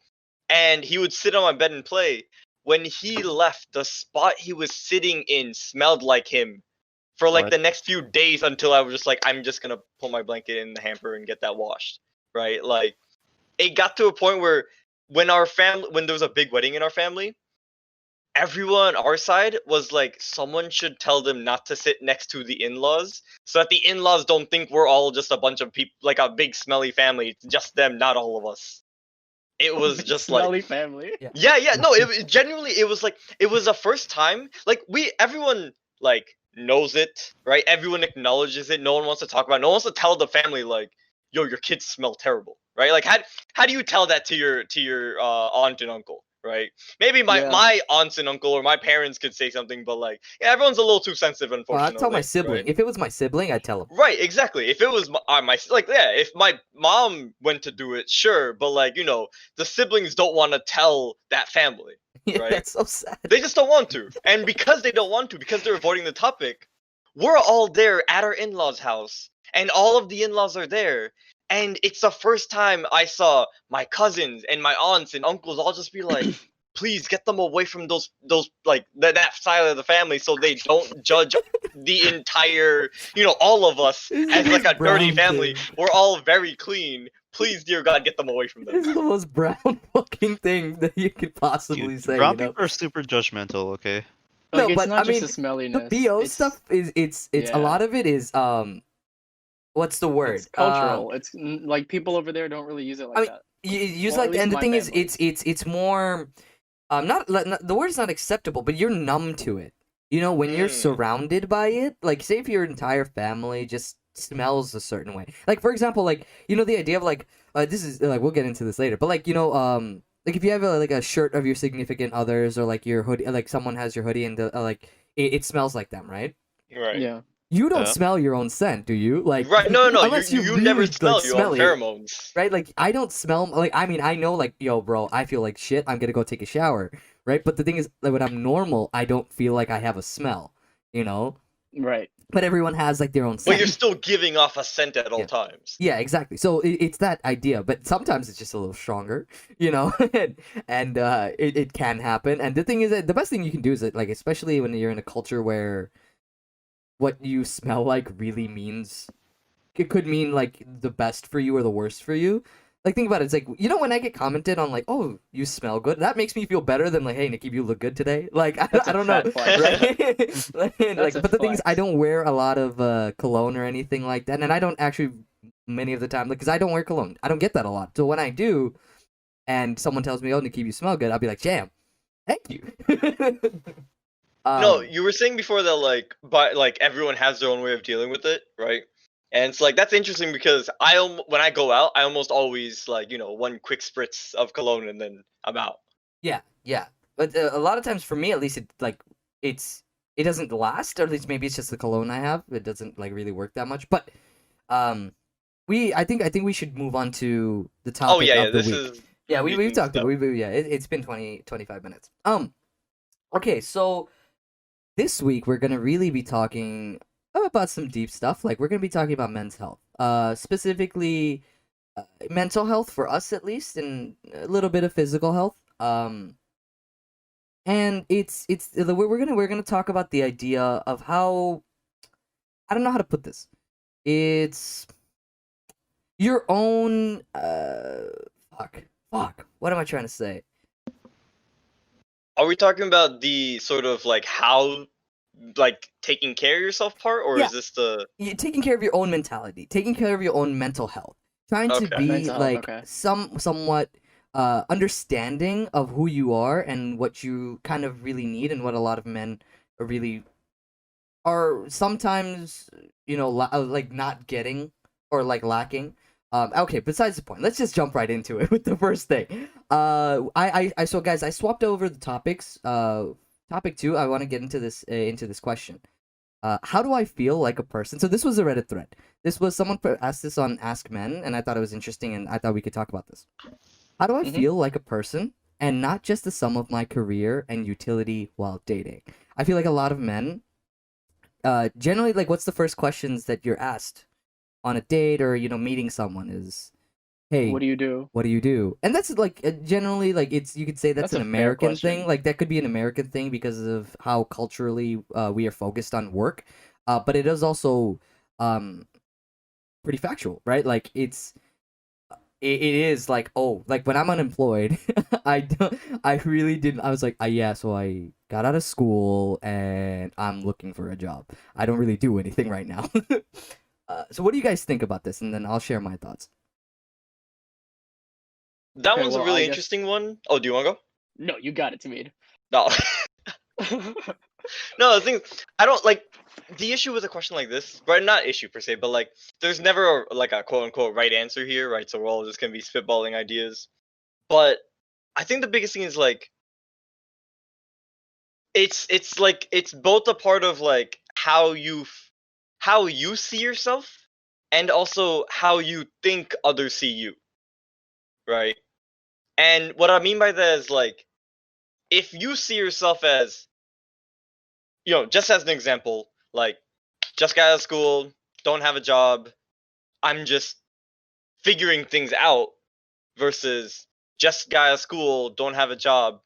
Speaker 4: And he would sit on my bed and play. When he left, the spot he was sitting in smelled like him for like
Speaker 2: What?
Speaker 4: the next few days until I was just like, I'm just gonna put my blanket in the hamper and get that washed, right? Like it got to a point where when there was a big wedding in our family, everyone on our side was like someone should tell them not to sit next to the in-laws so that the in-laws don't think we're all just a bunch of people, like a big smelly family. It's just them, not all of us. It was just like
Speaker 3: Smelly family.
Speaker 4: yeah, no, it genuinely, it was like it was the first time like everyone like knows it, right? Everyone acknowledges it. No one wants to talk about it. No one wants to tell the family like, yo, your kids smell terrible, right? Like how do you tell that to your aunt and uncle, right? Maybe
Speaker 3: Yeah.
Speaker 4: my aunts and uncle or my parents could say something, but like yeah, everyone's a little too sensitive,
Speaker 1: Well,
Speaker 4: unfortunately.
Speaker 1: I'd tell my sibling.
Speaker 4: right?
Speaker 1: If it was my sibling, I'd tell him.
Speaker 4: Right, exactly. If it was my like yeah, if my mom went to do it, sure, but like you know, the siblings don't want to tell that family.
Speaker 1: Yeah,
Speaker 4: Right.
Speaker 1: that's so sad.
Speaker 4: They just don't want to, and because they don't want to, because they're avoiding the topic, we're all there at our in-laws' house, and all of the in-laws are there, and it's the first time I saw my cousins and my aunts and uncles all just be like, please get them away from those like that side of the family so they don't judge the entire, you know, all of us as like a dirty
Speaker 1: Brown
Speaker 4: family.
Speaker 1: thing.
Speaker 4: We're all very clean. Please, dear God, get them away from
Speaker 1: This
Speaker 4: them.
Speaker 1: is the most brown fucking thing that you could possibly say.
Speaker 2: Brown
Speaker 1: You know?
Speaker 2: people are super judgmental. Okay.
Speaker 3: Like
Speaker 1: No,
Speaker 3: it's
Speaker 1: but
Speaker 3: not
Speaker 1: I mean,
Speaker 3: just the smelliness.
Speaker 1: The BO
Speaker 3: it's,
Speaker 1: stuff is it's a
Speaker 3: yeah.
Speaker 1: lot of it is what's the word?
Speaker 3: It's cultural. Like people over there don't really use it like
Speaker 1: I mean,
Speaker 3: that.
Speaker 1: You use
Speaker 3: Well, at
Speaker 1: like,
Speaker 3: least
Speaker 1: and the
Speaker 3: my
Speaker 1: thing is,
Speaker 3: family.
Speaker 1: it's more, not the word is not acceptable, but you're numb to it. You know, when you're
Speaker 4: Mm.
Speaker 1: surrounded by it, like say if your entire family just smells a certain way. Like for example, like you know the idea of like this is like we'll get into this later, but like you know like if you have like a shirt of your significant others or like your hoodie, like someone has your hoodie and like it smells like them, right?
Speaker 4: Right.
Speaker 3: Yeah.
Speaker 1: You don't
Speaker 2: Yeah.
Speaker 1: smell your own scent, do you? Like
Speaker 4: Right. No.
Speaker 1: unless
Speaker 4: You
Speaker 1: really,
Speaker 4: never
Speaker 1: like,
Speaker 4: smell your own
Speaker 1: smell it.
Speaker 4: pheromones.
Speaker 1: Right, like I don't smell like I mean I know like yo bro I feel like shit I'm gonna go take a shower, right? But the thing is like when I'm normal I don't feel like I have a smell, you know.
Speaker 3: Right.
Speaker 1: But everyone has like their own
Speaker 4: But
Speaker 1: scent.
Speaker 4: you're still giving off a scent at all
Speaker 1: Yeah.
Speaker 4: times.
Speaker 1: Yeah, exactly. So it's that idea, but sometimes it's just a little stronger, you know, and it can happen. And the thing is that the best thing you can do is that like especially when you're in a culture where what you smell like really means it could mean like the best for you or the worst for you. Like, think about it. It's like, you know, when I get commented on, like, oh, you smell good, that makes me feel better than, like, hey, Nikki, you look good today. Like,
Speaker 3: That's
Speaker 1: I
Speaker 3: a
Speaker 1: don't know,
Speaker 3: fat flex.
Speaker 1: right?
Speaker 3: That's
Speaker 1: Like,
Speaker 3: a
Speaker 1: but the thing is, I
Speaker 3: flex.
Speaker 1: don't wear a lot of cologne or anything like that. And I don't actually, many of the time, because I don't wear cologne. I don't get that a lot. So when I do, and someone tells me, oh, Nikki, you smell good, I'll be like, jam, thank you.
Speaker 4: No,
Speaker 1: um,
Speaker 4: you were saying before that like everyone has their own way of dealing with it, right? And it's like that's interesting because when I go out, I almost always like one quick spritz of cologne and then I'm out.
Speaker 1: yeah, yeah. But a lot of times, for me at least, it's it doesn't last, or at least maybe it's just the cologne I have. It doesn't like really work that much. But um, I think we should move on to the
Speaker 4: Oh
Speaker 1: topic
Speaker 4: yeah, yeah.
Speaker 1: of the
Speaker 4: This
Speaker 1: week.
Speaker 4: is
Speaker 1: Yeah, we've
Speaker 4: vegan
Speaker 1: talked about
Speaker 4: stuff.
Speaker 1: yeah, it's been 25 minutes. Okay, so this week we're gonna really be talking about some deep stuff. Like, we're gonna be talking about men's health, specifically mental health for us at least, and a little bit of physical health. And we're gonna talk about the idea of how, I don't know how to put this. It's your own fuck. What am I trying to say?
Speaker 4: Are we talking about the sort of like how like taking care of yourself part, or
Speaker 1: Yeah,
Speaker 4: is this the
Speaker 1: taking care of your own mentality, taking care of your own mental health, trying to
Speaker 4: okay?
Speaker 1: be
Speaker 3: Mental health.
Speaker 1: like
Speaker 3: Okay.
Speaker 1: somewhat understanding of who you are and what you kind of really need, and what a lot of men are really are sometimes, like not getting, or like lacking. Okay, besides the point, let's just jump right into it with the first thing. So guys, I swapped over the topics. Topic two, I want to get into this question. How do I feel like a person? So this was a Reddit thread. This was someone asked this on Ask Men, and I thought it was interesting, and I thought we could talk about this. How do I
Speaker 3: Mhm.
Speaker 1: feel like a person, and not just the sum of my career and utility while dating? I feel like a lot of men, generally, like, what's the first questions that you're asked on a date, or meeting someone is,
Speaker 3: What
Speaker 1: hey,
Speaker 3: do you do?
Speaker 1: what do you do? And that's like generally, like, it's, you could say that's
Speaker 3: That's
Speaker 1: an
Speaker 3: a fair
Speaker 1: American thing.
Speaker 3: question.
Speaker 1: Like, that could be an American thing because of how culturally we are focused on work. But it is also um pretty factual, right? Like, it is like, oh, like when I'm unemployed, I really didn't. I was like, yeah, so I got out of school and I'm looking for a job. I don't really do anything right now. So what do you guys think about this? And then I'll share my thoughts.
Speaker 4: That
Speaker 3: Okay.
Speaker 4: one's a
Speaker 3: Well, I
Speaker 4: really
Speaker 3: guess
Speaker 4: interesting one. Oh, do you want to go?
Speaker 3: no. You got it, Tamid.
Speaker 4: No. No, the thing I don't like the issue with a question like this, right? Not issue per se, but like there's never like a quote unquote right answer here, right? So we're all just gonna be spitballing ideas. But I think the biggest thing is like it's like it's both a part of like how you see yourself and also how you think others see you, right? And what I mean by that is like if you see yourself as just as an example, like just got out of school, don't have a job, I'm just figuring things out versus just got out of school, don't have a job,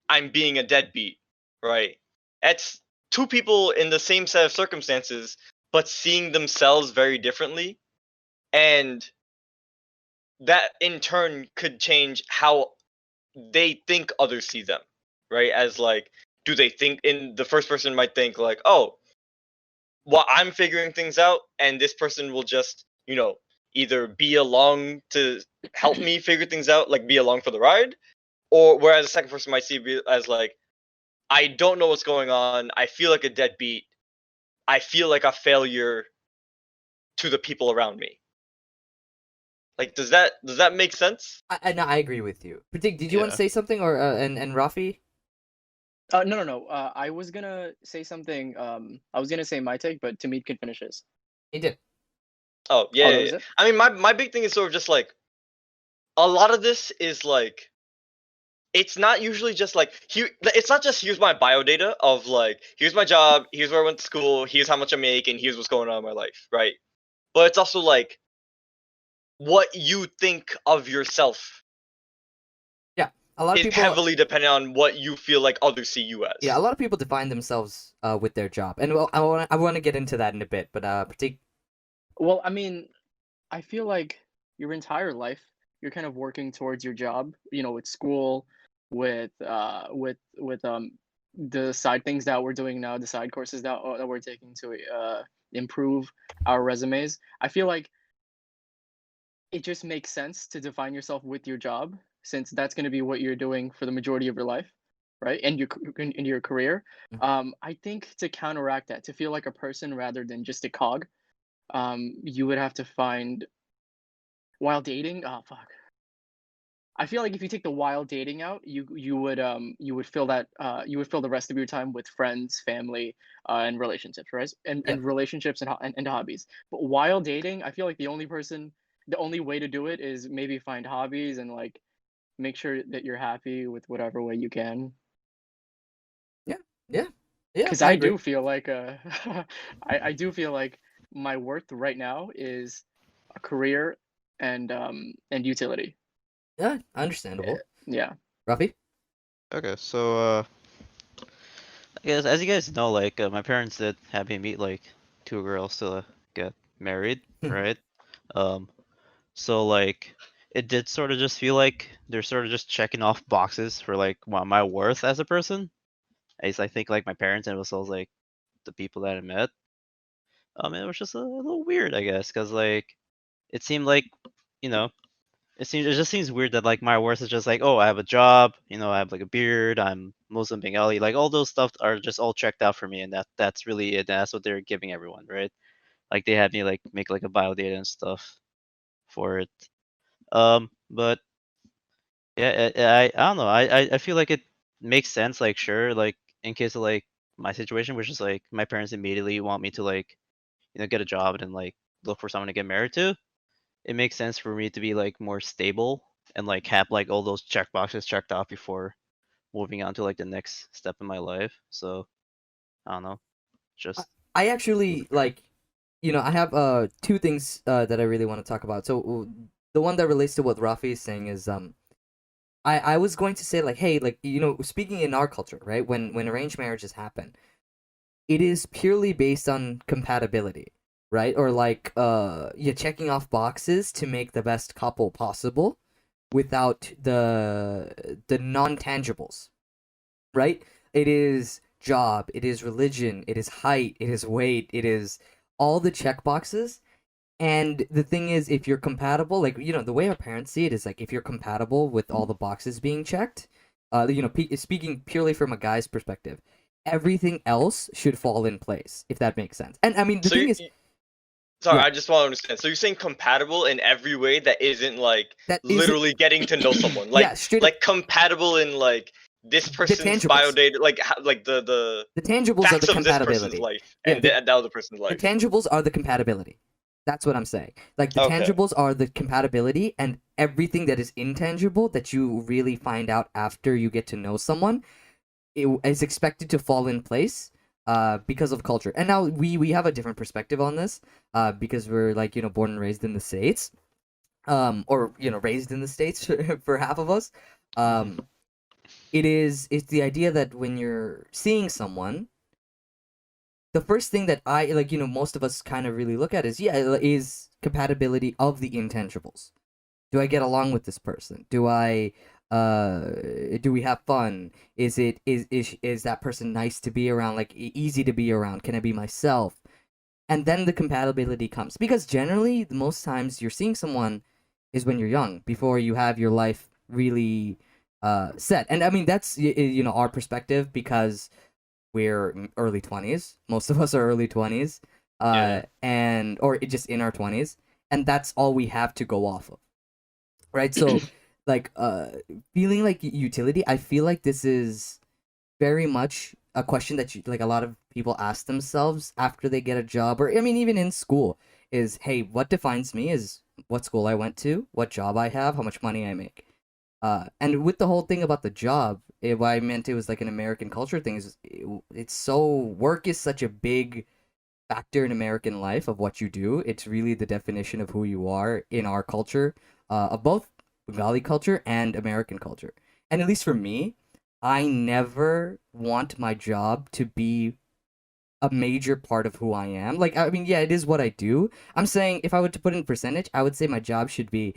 Speaker 4: I'm being a deadbeat, right? That's two people in the same set of circumstances, but seeing themselves very differently. And that in turn could change how they think others see them, right? As like, do they think in the first person might think like, oh, well, I'm figuring things out, and this person will just, either be along to help me figure things out, like be along for the ride, or whereas the second person might see it as like, I don't know what's going on. I feel like a deadbeat. I feel like a failure to the people around me. Like, does that make sense?
Speaker 1: No, I agree with you. Pratik, did you want to
Speaker 2: Yeah.
Speaker 1: say something, or and Rafi?
Speaker 3: No, no, no. I was gonna say something. I was gonna say my take, but Tamid can finish his.
Speaker 1: He did.
Speaker 4: Oh yeah,
Speaker 3: Oh,
Speaker 4: yeah,
Speaker 3: that
Speaker 4: yeah.
Speaker 3: was it.
Speaker 4: I mean, my big thing is sort of just like a lot of this is like it's not usually just like here. It's not just here's my bio data of like here's my job, here's where I went to school, here's how much I make, and here's what's going on in my life, right? But it's also like what you think of yourself
Speaker 1: Yeah, a lot of
Speaker 4: is
Speaker 1: people.
Speaker 4: heavily dependent on what you feel like others see you
Speaker 1: Yeah, a
Speaker 4: as.
Speaker 1: lot of people define themselves with their job, and well, I want to get into that in a bit. But Pratik,
Speaker 3: Well, I mean, I feel like your entire life you're kind of working towards your job, you know, with school, with the side things that we're doing now, the side courses that we're taking to improve our resumes. I feel like it just makes sense to define yourself with your job, since that's going to be what you're doing for the majority of your life, right? And in your career.
Speaker 1: Mhm.
Speaker 3: I think to counteract that, to feel like a person rather than just a cog, you would have to find, while dating. Oh fuck. I feel like if you take the wild dating out, you would fill that you would fill the rest of your time with friends, family, and relationships, right?
Speaker 1: Yeah.
Speaker 3: And relationships and hobbies. But while dating, I feel like the only way to do it is maybe find hobbies and like make sure that you're happy with whatever way you can.
Speaker 1: Yeah. Yeah. Yeah.
Speaker 3: Because
Speaker 1: I
Speaker 3: I
Speaker 1: agree.
Speaker 3: do feel like I do feel like my worth right now is a career and utility.
Speaker 1: Yeah. Understandable.
Speaker 3: Yeah.
Speaker 1: Rafi.
Speaker 2: Okay, so I guess as you guys know, like my parents did have me meet like two girls to get married, right? Um, so like it did sort of just feel like they're sort of just checking off boxes for like my worth as a person. At least I think like my parents and it was also like the people that I met. It was just a little weird, I guess, because like it seemed like, you know, it just seems weird that like my worth is just like, oh, I have a job, I have like a beard, I'm Muslim Bengali, like all those stuff are just all checked out for me, and that's really it. That's what they're giving everyone, right? Like they had me like make like a bio data and stuff for it. But yeah, I don't know. I feel like it makes sense. Like sure, like in case of like my situation, which is like my parents immediately want me to like get a job and like look for someone to get married to. It makes sense for me to be like more stable and like have like all those check boxes checked off before moving on to like the next step in my life. So I don't know,
Speaker 1: I
Speaker 2: just
Speaker 1: I actually like, I have two things that I really want to talk about. So the one that relates to what Rafi is saying is I was going to say like, hey, like, speaking in our culture, right? When arranged marriages happen, it is purely based on compatibility, right? Or like yeah, checking off boxes to make the best couple possible without the non-tangibles, right? It is job, it is religion, it is height, it is weight, it is all the check boxes. And the thing is, if you're compatible, like, the way our parents see it is like, if you're compatible with all the boxes being checked, speaking purely from a guy's perspective, everything else should fall in place, if that makes sense. And I mean, the
Speaker 4: So
Speaker 1: thing is,
Speaker 4: sorry,
Speaker 1: yeah,
Speaker 4: I just want to understand. So you're saying compatible in every way that isn't like
Speaker 1: that is it.
Speaker 4: literally getting to know someone,
Speaker 1: Yeah, straight up,
Speaker 4: like compatible in like this
Speaker 1: the
Speaker 4: person's bio
Speaker 1: tangibles.
Speaker 4: data, like like the
Speaker 1: The tangibles are the
Speaker 4: facts of this person's
Speaker 1: compatibility.
Speaker 4: life
Speaker 1: Yeah,
Speaker 4: and the other person's
Speaker 1: the
Speaker 4: life.
Speaker 1: tangibles are the compatibility. That's what I'm saying. Like the
Speaker 4: Okay.
Speaker 1: tangibles are the compatibility, and everything that is intangible that you really find out after you get to know someone, it is expected to fall in place because of culture. And now we have a different perspective on this because we're like, born and raised in the States, or raised in the States for half of us. Um, it's the idea that when you're seeing someone, the first thing that I like, most of us kind of really look at is compatibility of the intangibles. Do I get along with this person? Do we have fun? Is that person nice to be around, like easy to be around? Can I be myself? And then the compatibility comes, because generally the most times you're seeing someone is when you're young, before you have your life really set. And I mean, that's our perspective, because we're early 20s. Most of us are early 20s,
Speaker 4: Yeah.
Speaker 1: and or just in our 20s, and that's all we have to go off of, right? So like feeling like utility, I feel like this is very much a question that like a lot of people ask themselves after they get a job, or I mean even in school, is, hey, what defines me is what school I went to, what job I have, how much money I make. And with the whole thing about the job, what I meant, it was like an American culture thing. It's so, work is such a big factor in American life of what you do. It's really the definition of who you are in our culture, of both Bengali culture and American culture. And at least for me, I never want my job to be a major part of who I am. Like, I mean, yeah, it is what I do. I'm saying, if I were to put in percentage, I would say my job should be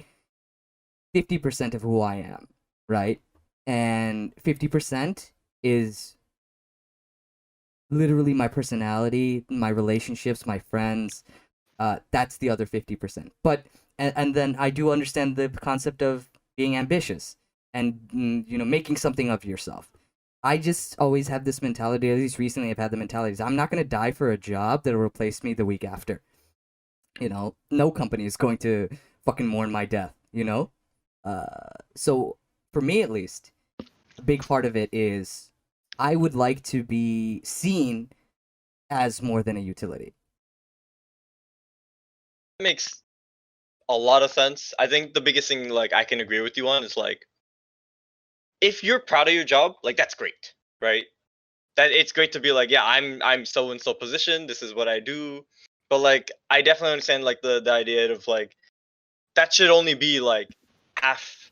Speaker 1: 50% of who I am, right? And 50% is literally my personality, my relationships, my friends. That's the other 50%. But and then I do understand the concept of being ambitious and making something of yourself. I just always have this mentality. At least recently, I've had the mentality: is I'm not gonna die for a job that'll replace me the week after. No company is going to fucking mourn my death. So for me at least, a big part of it is I would like to be seen as more than a utility.
Speaker 4: Makes a lot of sense. I think the biggest thing like I can agree with you on is like if you're proud of your job, like that's great, right? That it's great to be like, yeah, I'm so and so position. This is what I do. But like, I definitely understand like the idea of like that should only be like half.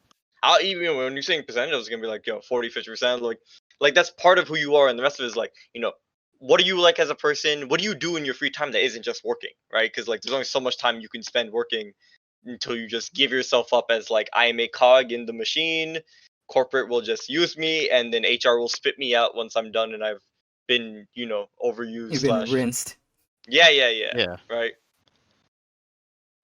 Speaker 4: Even when you're saying percentage, it's gonna be like 40, 50%. Like that's part of who you are, and the rest of it is like what do you like as a person? What do you do in your free time that isn't just working, right? Because like there's only so much time you can spend working until you just give yourself up as like I am a cog in the machine. Corporate will just use me, and then HR will spit me out once I'm done and I've been overused
Speaker 1: You've been
Speaker 4: slash
Speaker 1: rinsed.
Speaker 4: yeah,
Speaker 2: Yeah.
Speaker 4: right.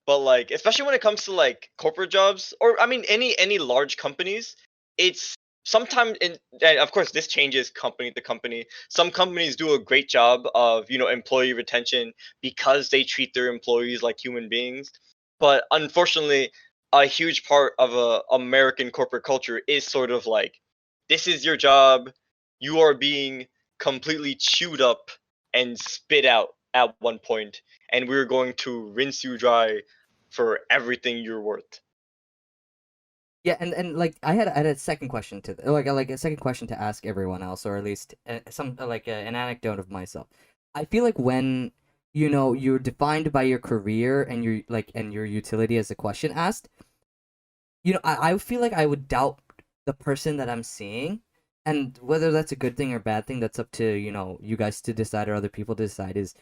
Speaker 4: But like especially when it comes to like corporate jobs or I mean any large companies, it's sometimes and of course this changes company to company. Some companies do a great job of employee retention because they treat their employees like human beings. But unfortunately, a huge part of a American corporate culture is sort of like this is your job, you are being completely chewed up and spit out at one point, and we're going to rinse you dry for everything you're worth.
Speaker 1: Yeah, and like I had a second question like a second question to ask everyone else, or at least an anecdote of myself. I feel like when you're defined by your career and your utility as a question asked, I feel like I would doubt the person that I'm seeing, and whether that's a good thing or bad thing, that's up to you guys to decide or other people to decide. Is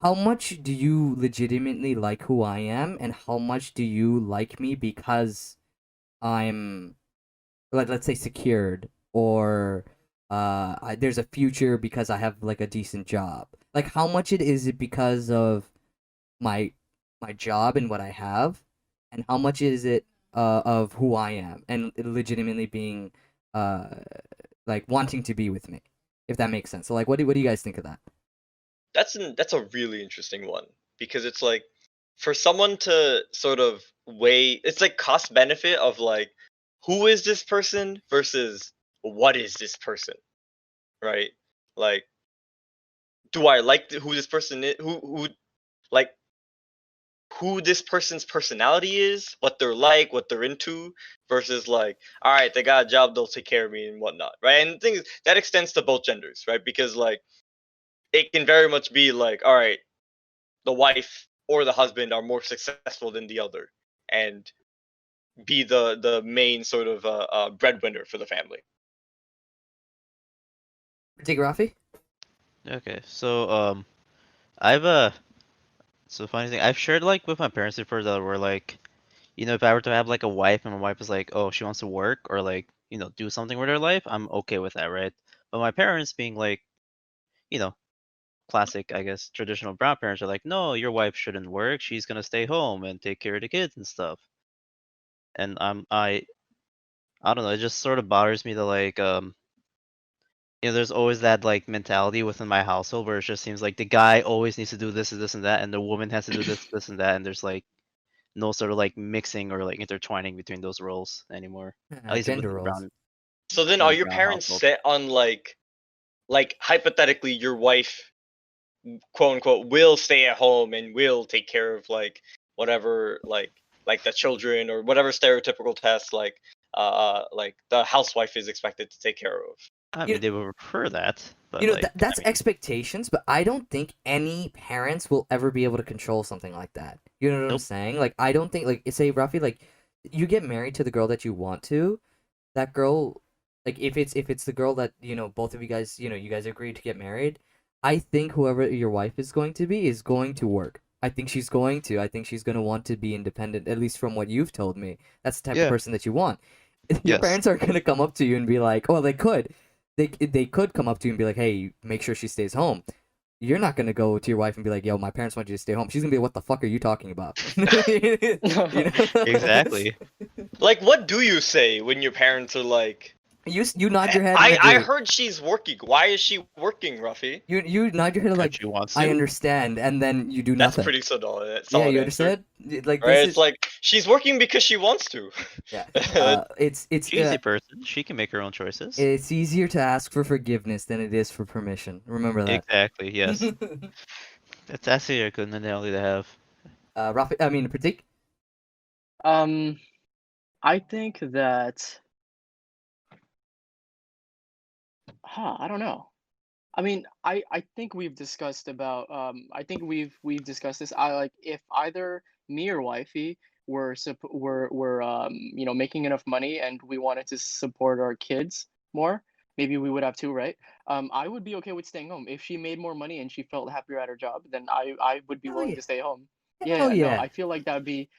Speaker 1: how much do you legitimately like who I am, and how much do you like me because I'm let's say secured, or there's a future because I have like a decent job. Like how much it because of my my job and what I have, and how much is it of who I am and legitimately being uh like wanting to be with me, if that makes sense. So like what do you guys think of that?
Speaker 4: That's a really interesting one because it's like for someone to sort of weigh it's like cost benefit of like who is this person versus what is this person, right? Like do I like who this person is, who like who this person's personality is, what they're like, what they're into, versus like, all right, they got a job, they'll take care of me and whatnot, right? And the thing is, that extends to both genders, right? Because like, it can very much be like, all right, the wife or the husband are more successful than the other, and be the main sort of breadwinner for the family.
Speaker 1: Take Rafi?
Speaker 2: Okay. So I've so funny thing, I've shared like with my parents before that were like, if I were to have like a wife and my wife is like, oh, she wants to work or like, do something with her life, I'm okay with that, right? But my parents being like, you know, classic, I guess, traditional brown parents are like, no, your wife shouldn't work. She's gonna stay home and take care of the kids and stuff. And I don't know, it just sort of bothers me that like there's always that like mentality within my household where it just seems like the guy always needs to do this and this and that, and the woman has to do this, this and that, and there's like no sort of like mixing or like intertwining between those roles anymore. At least
Speaker 1: Gender
Speaker 2: within the
Speaker 1: roles.
Speaker 4: So then,
Speaker 2: in
Speaker 4: are
Speaker 2: the
Speaker 4: your
Speaker 2: brown
Speaker 4: parents
Speaker 2: household.
Speaker 4: set on like hypothetically, your wife, quote unquote, will stay at home and will take care of like whatever, like the children or whatever stereotypical tasks like the housewife is expected to take care of.
Speaker 2: I
Speaker 1: You
Speaker 2: mean, they would prefer that, but
Speaker 1: that's expectations, but I don't think any parents will ever be able to control something like that. You know what I'm
Speaker 2: nope.
Speaker 1: saying? Like, I don't think, like, say, Rafi, like, you get married to the girl that you want to, that girl, like, if it's the girl that, both of you guys, you guys agreed to get married, I think whoever your wife is going to be is going to work. I think she's going to. I think she's going to want to be independent, at least from what you've told me. That's the type of
Speaker 2: Yeah.
Speaker 1: person that you want. Your
Speaker 2: Yes.
Speaker 1: parents are going to come up to you and be like, "Oh, they could. They could come up to you and be like, "Hey, make sure she stays home." You're not going to go to your wife and be like, "Yo, my parents want you to stay home." She's going to be like, "What the fuck are you talking about?" You know?
Speaker 2: Exactly.
Speaker 4: Like, what do you say when your parents are like,
Speaker 1: You nod your head and
Speaker 4: I
Speaker 1: agree.
Speaker 4: heard she's working. Why is she working, Ruffy?
Speaker 1: You nod your head like,
Speaker 2: She wants
Speaker 1: "I
Speaker 2: to.
Speaker 1: understand," and then you do
Speaker 4: That's
Speaker 1: nothing.
Speaker 4: pretty solid.
Speaker 1: Yeah, you
Speaker 4: Answer.
Speaker 1: understand? Like
Speaker 4: Right?
Speaker 1: this
Speaker 4: It's
Speaker 1: is
Speaker 4: like she's working because she wants to.
Speaker 1: yeah.
Speaker 4: That's
Speaker 1: It's
Speaker 2: She's a person. She can make her own choices.
Speaker 1: it's easier to ask for forgiveness than it is for permission. Remember that.
Speaker 2: Exactly. Yes. That's actually a good analogy to have.
Speaker 1: Rafi, I mean, Pratik.
Speaker 3: I think that, I don't know. I mean, I think we've discussed about I think we've discussed this. I like if either me or wifey were you know, making enough money and we wanted to support our kids more, maybe we would have two, right? I would be okay with staying home. If she made more money and she felt happier at her job, then I would be
Speaker 1: Hell
Speaker 3: willing
Speaker 1: yeah.
Speaker 3: to stay home.
Speaker 1: Hell
Speaker 3: No,
Speaker 1: yeah.
Speaker 3: I feel like that would be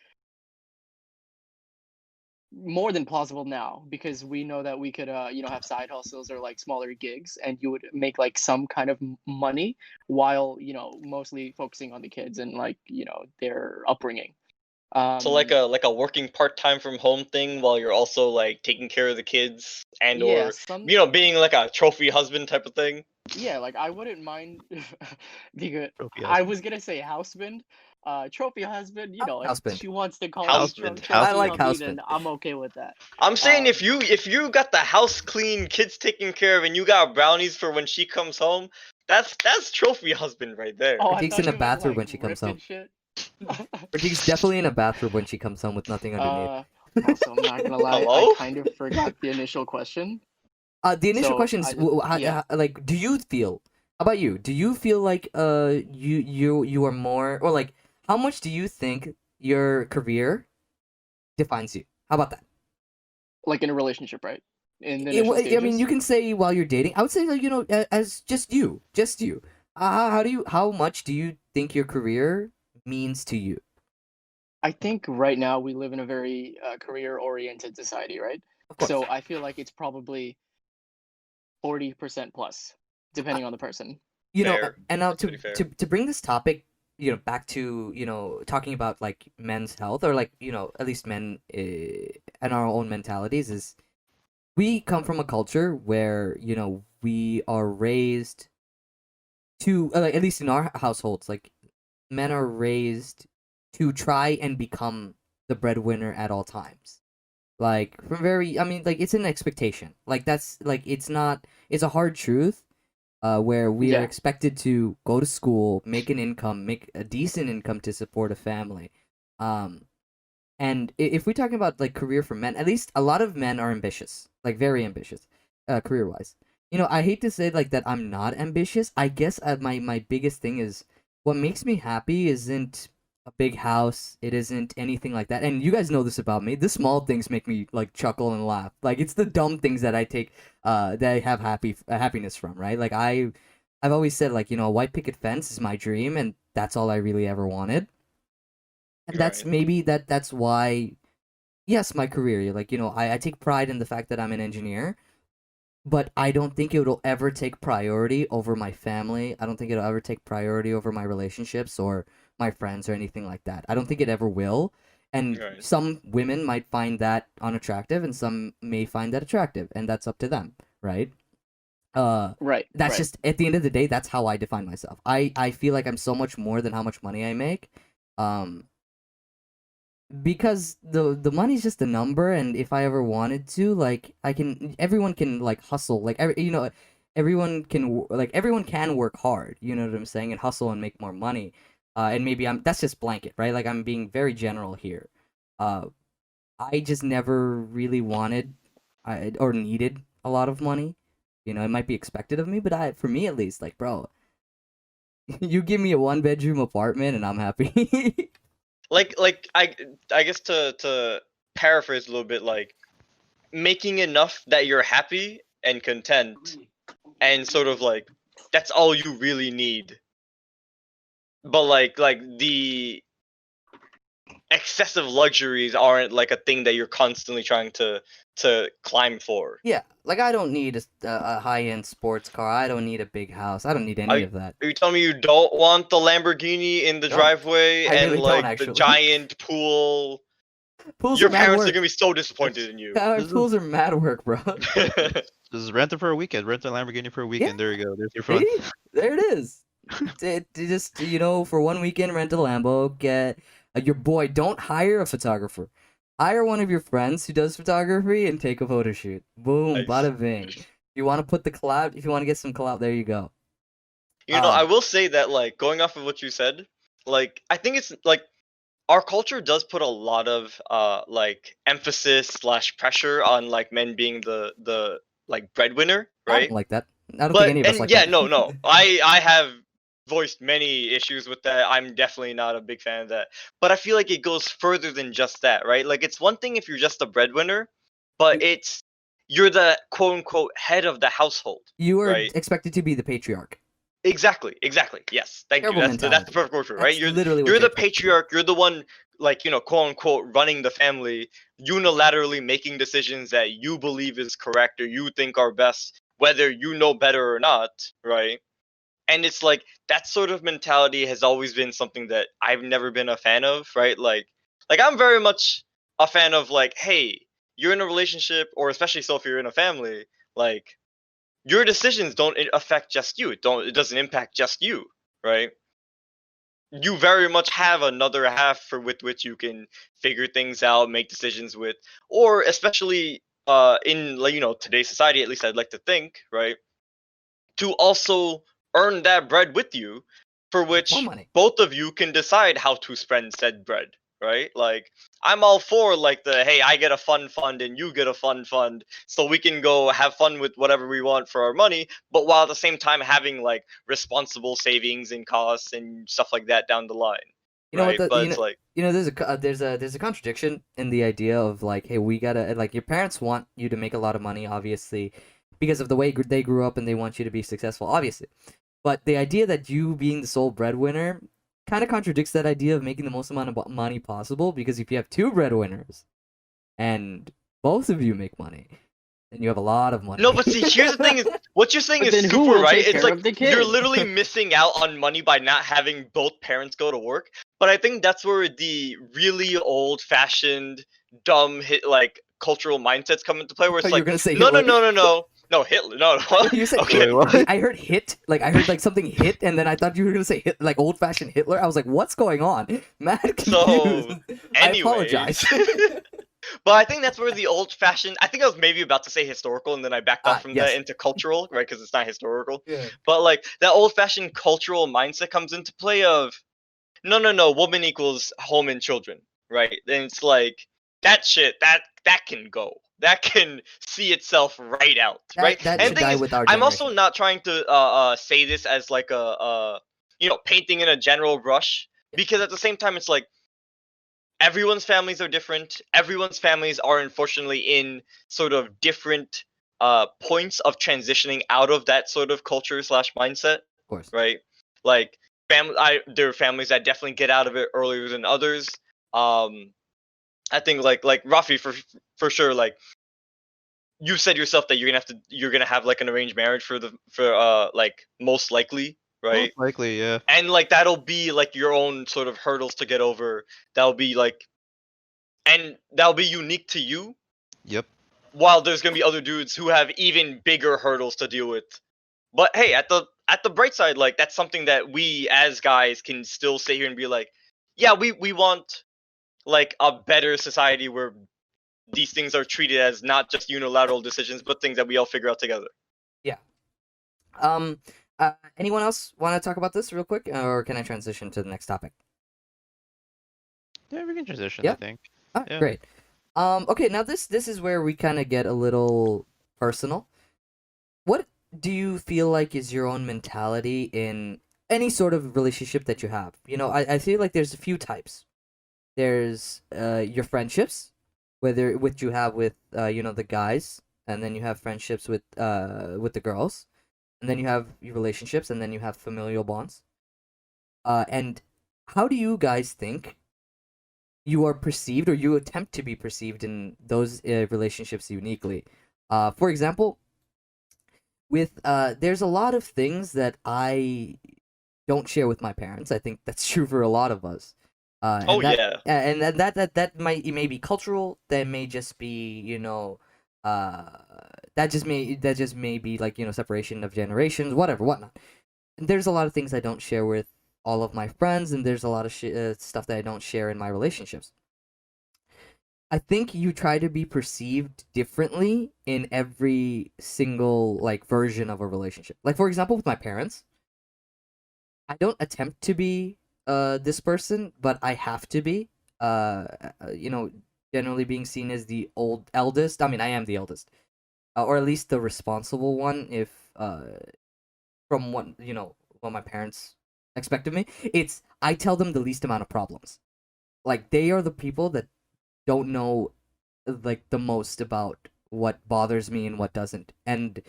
Speaker 3: more than plausible now because we know that we could you know, have side hustles or like smaller gigs and you would make like some kind of money while, you know, mostly focusing on the kids and like, you know, their upbringing.
Speaker 4: so like a working part time from home thing while you're also like taking care of the kids and
Speaker 3: Yeah,
Speaker 4: or
Speaker 3: some
Speaker 4: being like a trophy husband type of thing.
Speaker 3: yeah, like I wouldn't mind because
Speaker 2: Trophy
Speaker 3: I
Speaker 2: husband.
Speaker 3: was gonna say husband, trophy husband, you know, if
Speaker 1: Houseband.
Speaker 3: she wants to call me
Speaker 2: Husband.
Speaker 1: I
Speaker 3: trophy
Speaker 1: like
Speaker 2: Husband.
Speaker 3: hubby,
Speaker 1: houseband.
Speaker 3: then I'm okay with that.
Speaker 4: I'm saying
Speaker 3: Um,
Speaker 4: if you got the house clean, kids taken care of, and you got brownies for when she comes home, that's trophy husband right there.
Speaker 3: oh, I
Speaker 1: Pratik's in
Speaker 3: thought
Speaker 1: a
Speaker 3: you meant
Speaker 1: bathrobe
Speaker 3: like
Speaker 1: when she comes
Speaker 3: ripped
Speaker 1: home.
Speaker 3: and shit.
Speaker 1: Pratik's definitely in a bathrobe when she comes home with nothing underneath.
Speaker 3: Uh, Also, I'm not gonna lie, I
Speaker 4: Hello?
Speaker 3: kind of forgot the initial question.
Speaker 1: The initial
Speaker 3: So
Speaker 1: question is,
Speaker 3: yeah,
Speaker 1: like, do you feel? How about you? Do you feel like you are more, or like, how much do you think your career defines you? How about that?
Speaker 3: like in a relationship, right? In the initial
Speaker 1: I mean, you
Speaker 3: stages,
Speaker 1: can say while you're dating. I would say, like, as just you, just you. How much do you think your career means to you?
Speaker 3: I think right now we live in a very career-oriented society, right?
Speaker 1: Of course.
Speaker 3: So I feel like it's probably 40% plus, depending on the person.
Speaker 4: Fair.
Speaker 1: And now
Speaker 4: That's pretty fair.
Speaker 1: to bring this topic, back to, talking about like men's health, or like, at least men, and our own mentalities, is we come from a culture where, we are raised to, like, at least in our households, like, men are raised to try and become the breadwinner at all times. Like, from very, I mean, like, it's an expectation. Like, that's like, it's a hard truth, where we are
Speaker 3: Yeah,
Speaker 1: expected to go to school, make an income, make a decent income to support a family. Um, and if we're talking about like career for men, at least a lot of men are ambitious, like very ambitious, career wise. I hate to say like that I'm not ambitious. I guess my biggest thing is what makes me happy isn't a big house. It isn't anything like that. And you guys know this about me. The small things make me like chuckle and laugh. Like, it's the dumb things that I take, that I have happiness from. Right? Like, I've always said, like, a white picket fence is my dream, and that's all I really ever wanted. And that's
Speaker 4: Right.
Speaker 1: maybe that's why, yes, my career, like, I take pride in the fact that I'm an engineer, but I don't think it'll ever take priority over my family. I don't think it'll ever take priority over my relationships or my friends or anything like that. I don't think it ever will. And
Speaker 4: Right.
Speaker 1: some women might find that unattractive, and some may find that attractive, and that's up to them, right?
Speaker 3: right,
Speaker 1: That's
Speaker 3: right.
Speaker 1: just, at the end of the day, that's how I define myself. I feel like I'm so much more than how much money I make. Um, because the money's just a number, and if I ever wanted to, like, everyone can, like, hustle, like, everyone can work hard, you know what I'm saying, and hustle and make more money. And maybe that's just blanket, right? Like, I'm being very general here. uh I just never really wanted, or needed a lot of money. It might be expected of me, but for me at least, like, bro, you give me a 1 bedroom apartment and I'm happy.
Speaker 4: Like I guess to paraphrase a little bit, like making enough that you're happy and content and sort of like that's all you really need. like the excessive luxuries aren't like a thing that you're constantly trying to climb for.
Speaker 1: Yeah, like I don't need a high-end sports car. I don't need a big house. I don't need
Speaker 4: Are,
Speaker 1: any of that.
Speaker 4: are you telling me you don't want the Lamborghini in the
Speaker 1: No,
Speaker 4: driveway
Speaker 1: I
Speaker 4: and
Speaker 1: really don't,
Speaker 4: like the
Speaker 1: actually.
Speaker 4: giant pool?
Speaker 1: Pools
Speaker 4: Your
Speaker 1: are mad
Speaker 4: parents are
Speaker 1: work.
Speaker 4: gonna be so disappointed in you.
Speaker 1: Our
Speaker 2: This is-
Speaker 1: pools are mad work, bro.
Speaker 2: Just rent it for a weekend. Rent a Lamborghini for a weekend. There you go. There's your fun.
Speaker 1: See? There it is. Just for one weekend, rent a Lambo. Get your boy. Don't hire a photographer. Hire one of your friends who does photography and take a photo shoot. Boom,
Speaker 4: Nice.
Speaker 1: bada bing. If you want to put the collab, if you want to get some collab, there you go.
Speaker 4: You know, I will say that like going off of what you said, like I think it's like our culture does put a lot of like emphasis slash pressure on like men being the like breadwinner,
Speaker 1: I
Speaker 4: right?
Speaker 1: don't like that. I don't
Speaker 4: But
Speaker 1: think any of us
Speaker 4: and
Speaker 1: like
Speaker 4: yeah,
Speaker 1: that.
Speaker 4: no. I have voiced many issues with that. I'm definitely not a big fan of that. But I feel like it goes further than just that, right? Like it's one thing if you're just a breadwinner, but you're the quote unquote head of the household.
Speaker 1: You are
Speaker 4: right?
Speaker 1: expected to be the patriarch.
Speaker 4: Exactly. Yes. Thank
Speaker 1: Terrible
Speaker 4: you. That's the
Speaker 1: mentality.
Speaker 4: perfect word for it, right?
Speaker 1: That's literally what
Speaker 4: You're the
Speaker 1: you're expected to do.
Speaker 4: patriarch. You're the one, like quote unquote, running the family, unilaterally making decisions that you believe is correct or you think are best, whether you know better or not, right? And it's like that sort of mentality has always been something that I've never been a fan of, right? Like I'm very much a fan of like, hey, you're in a relationship, or especially so if you're in a family, like your decisions don't affect just you. It doesn't impact just you, right? You very much have another half for with which you can figure things out, make decisions with, or especially in like today's society, at least I'd like to think, right? To also earn that bread with you, for
Speaker 1: More
Speaker 4: which
Speaker 1: money.
Speaker 4: both of you can decide how to spend said bread, right? Like I'm all for like the hey, I get a fun fund and you get a fun fund, so we can go have fun with whatever we want for our money, but while at the same time having like responsible savings and costs and stuff like that down the line,
Speaker 1: You know what?
Speaker 4: right? But it's like
Speaker 1: There's a contradiction in the idea of like, hey, we gotta like your parents want you to make a lot of money, obviously, because of the way they grew up and they want you to be successful, obviously. But the idea that you being the sole breadwinner kind of contradicts that idea of making the most amount of money possible. Because if you have two breadwinners and both of you make money, then you have a lot of money.
Speaker 4: no, but see, here's the thing: is what you're saying
Speaker 3: But
Speaker 4: is
Speaker 3: then who
Speaker 4: super
Speaker 3: will
Speaker 4: right.
Speaker 3: take
Speaker 4: It's
Speaker 3: care
Speaker 4: like
Speaker 3: of the
Speaker 4: you're
Speaker 3: kid?
Speaker 4: literally missing out on money by not having both parents go to work. But I think that's where the really old-fashioned, dumb like cultural mindsets come into play. Where it's
Speaker 1: You were
Speaker 4: like,
Speaker 1: gonna say
Speaker 4: no, no,
Speaker 1: Hitler.
Speaker 4: no, no, no, no, Hitler, no, no.
Speaker 1: You said
Speaker 4: Okay.
Speaker 2: Wait, what?
Speaker 1: I heard hit, like I heard like something hit, and then I thought you were gonna say hit, like old fashioned Hitler. I was like, what's going on? Mad confused.
Speaker 4: So,
Speaker 1: I
Speaker 4: anyways.
Speaker 1: apologize.
Speaker 4: But I think that's where the old-fashioned. I think I was maybe about to say historical, and then I backed off from
Speaker 1: yes.
Speaker 4: that into cultural, right? Because it's not historical.
Speaker 1: Yeah.
Speaker 4: But like that old-fashioned cultural mindset comes into play of no, woman equals home and children, right? And it's like that shit that can go. That can see itself right out, right?
Speaker 1: That
Speaker 4: And
Speaker 1: should
Speaker 4: the thing
Speaker 1: die
Speaker 4: is,
Speaker 1: with our
Speaker 4: I'm also
Speaker 1: generation.
Speaker 4: not trying to say this as like a painting in a general brush, because at the same time it's like everyone's families are different. Everyone's families are unfortunately in sort of different points of transitioning out of that sort of culture slash mindset,
Speaker 1: Of course.
Speaker 4: right? Like there are families that definitely get out of it earlier than others. I think like Rafi for sure. Like you said yourself that you're gonna have like an arranged marriage for like most likely, right?
Speaker 2: Most likely, yeah.
Speaker 4: And like that'll be like your own sort of hurdles to get over. That'll be like, and that'll be unique to you.
Speaker 2: Yep.
Speaker 4: While there's gonna be other dudes who have even bigger hurdles to deal with. But hey, at the bright side, like that's something that we as guys can still sit here and be like, yeah, we want like a better society where these things are treated as not just unilateral decisions, but things that we all figure out together.
Speaker 1: Yeah. Anyone else want to talk about this real quick, or can I transition to the next topic?
Speaker 2: Yeah, we can transition,
Speaker 1: Yeah?
Speaker 2: I think. Yeah.
Speaker 1: Great. Okay, now this is where we kind of get a little personal. What do you feel like is your own mentality in any sort of relationship that you have? I feel like there's a few types. There's your friendships, whether which you have with the guys, and then you have friendships with the girls, and then you have your relationships, and then you have familial bonds. And how do you guys think you are perceived, or you attempt to be perceived in those relationships uniquely? For example, with there's a lot of things that I don't share with my parents. I think that's true for a lot of us.
Speaker 4: Oh
Speaker 1: And that
Speaker 4: yeah.
Speaker 1: and that might, it may be cultural. That may just be, uh, that just may be like, separation of generations, whatever, whatnot. There's a lot of things I don't share with all of my friends, and there's a lot of stuff that I don't share in my relationships. I think you try to be perceived differently in every single like version of a relationship. Like for example, with my parents, I don't attempt to be this person, but I have to be. Uh, you know, generally being seen as the eldest. I mean, I am the eldest, or at least the responsible one. If from what what my parents expect of me, it's I tell them the least amount of problems. Like they are the people that don't know like the most about what bothers me and what doesn't. And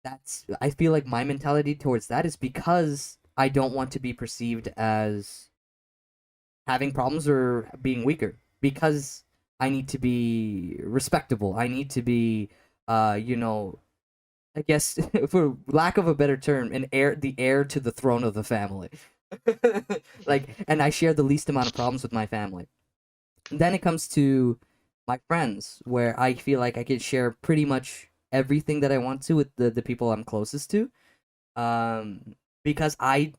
Speaker 1: that's I feel like my mentality towards that is because I don't want to be perceived as having problems or being weaker, because I need to be respectable. I need to be I guess for lack of a better term, the heir to the throne of the family. Like, and I share the least amount of problems with my family. Then it comes to my friends, where I feel like I can share pretty much everything that I want to with the people I'm closest to. Because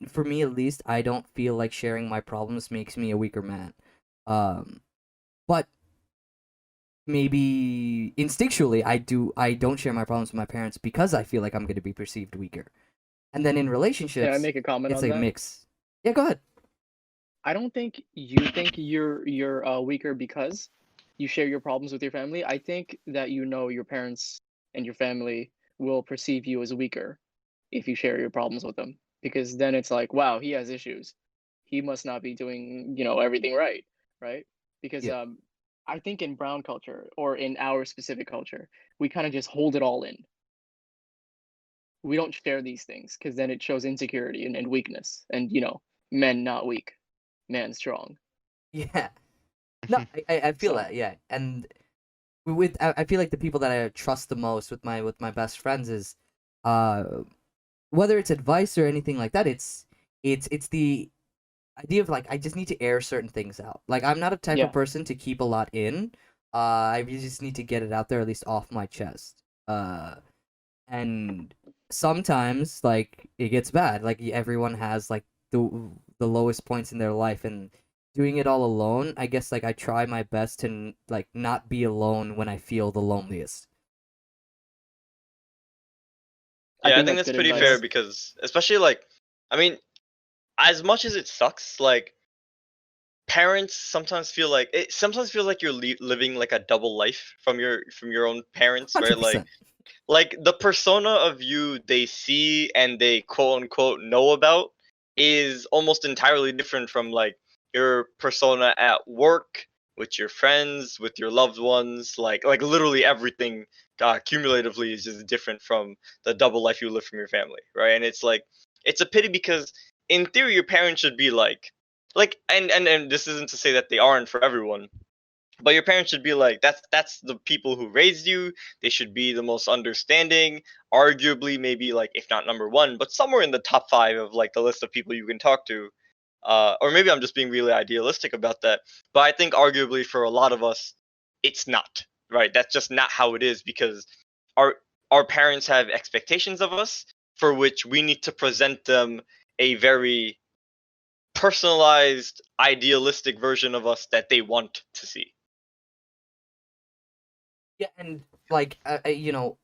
Speaker 1: for me at least, I don't feel like sharing my problems makes me a weaker man. But maybe instinctually, I don't share my problems with my parents because I feel like I'm going to be perceived weaker. And then in
Speaker 3: Can I
Speaker 1: relationships,
Speaker 3: make a comment
Speaker 1: it's
Speaker 3: on
Speaker 1: like a
Speaker 3: that?
Speaker 1: mix. Yeah, go ahead.
Speaker 3: I don't think you think you're weaker because you share your problems with your family. I think that your parents and your family will perceive you as weaker if you share your problems with them, because then it's like, wow, he has issues. He must not be doing, everything right, right? Because
Speaker 1: Yeah.
Speaker 3: I think in brown culture, or in our specific culture, we kind of just hold it all in. We don't share these things because then it shows insecurity and weakness, and men not weak, man strong.
Speaker 1: Yeah. No, I feel
Speaker 3: So
Speaker 1: that, yeah. And I feel like the people that I trust the most with my best friends is uh whether it's advice or anything like that, it's the idea of like I just need to air certain things out. Like I'm not a type of
Speaker 3: yeah,
Speaker 1: person to keep a lot in. I really just need to get it out there, at least off my chest. And sometimes like it gets bad. Like everyone has like the lowest points in their life, and doing it all alone, I guess like I try my best to like not be alone when I feel the loneliest.
Speaker 3: I
Speaker 4: Yeah, I
Speaker 3: think
Speaker 4: think
Speaker 3: that's
Speaker 4: that's
Speaker 3: good
Speaker 4: pretty fair
Speaker 3: advice.
Speaker 4: because especially like I mean, as much as it sucks, like parents sometimes feel like it sometimes feels like you're living like a double life from your own parents, right?
Speaker 1: 100%.
Speaker 4: Like the persona of you they see and they quote unquote know about is almost entirely different from like your persona at work, with your friends, with your loved ones, like literally everything cumulatively is just different from the double life you live from your family, right? And it's like it's a pity because in theory your parents should be like and this isn't to say that they aren't for everyone, but your parents should be like that's the people who raised you. They should be the most understanding, arguably maybe like if not number one but somewhere in the top five of like the list of people you can talk to. Or maybe I'm just being really idealistic about that, but I think arguably for a lot of us it's not, right? That's just not how it is because our our parents have expectations of us for which we need to present them a very personalized idealistic version of us that they want to see.
Speaker 1: Yeah, and like I know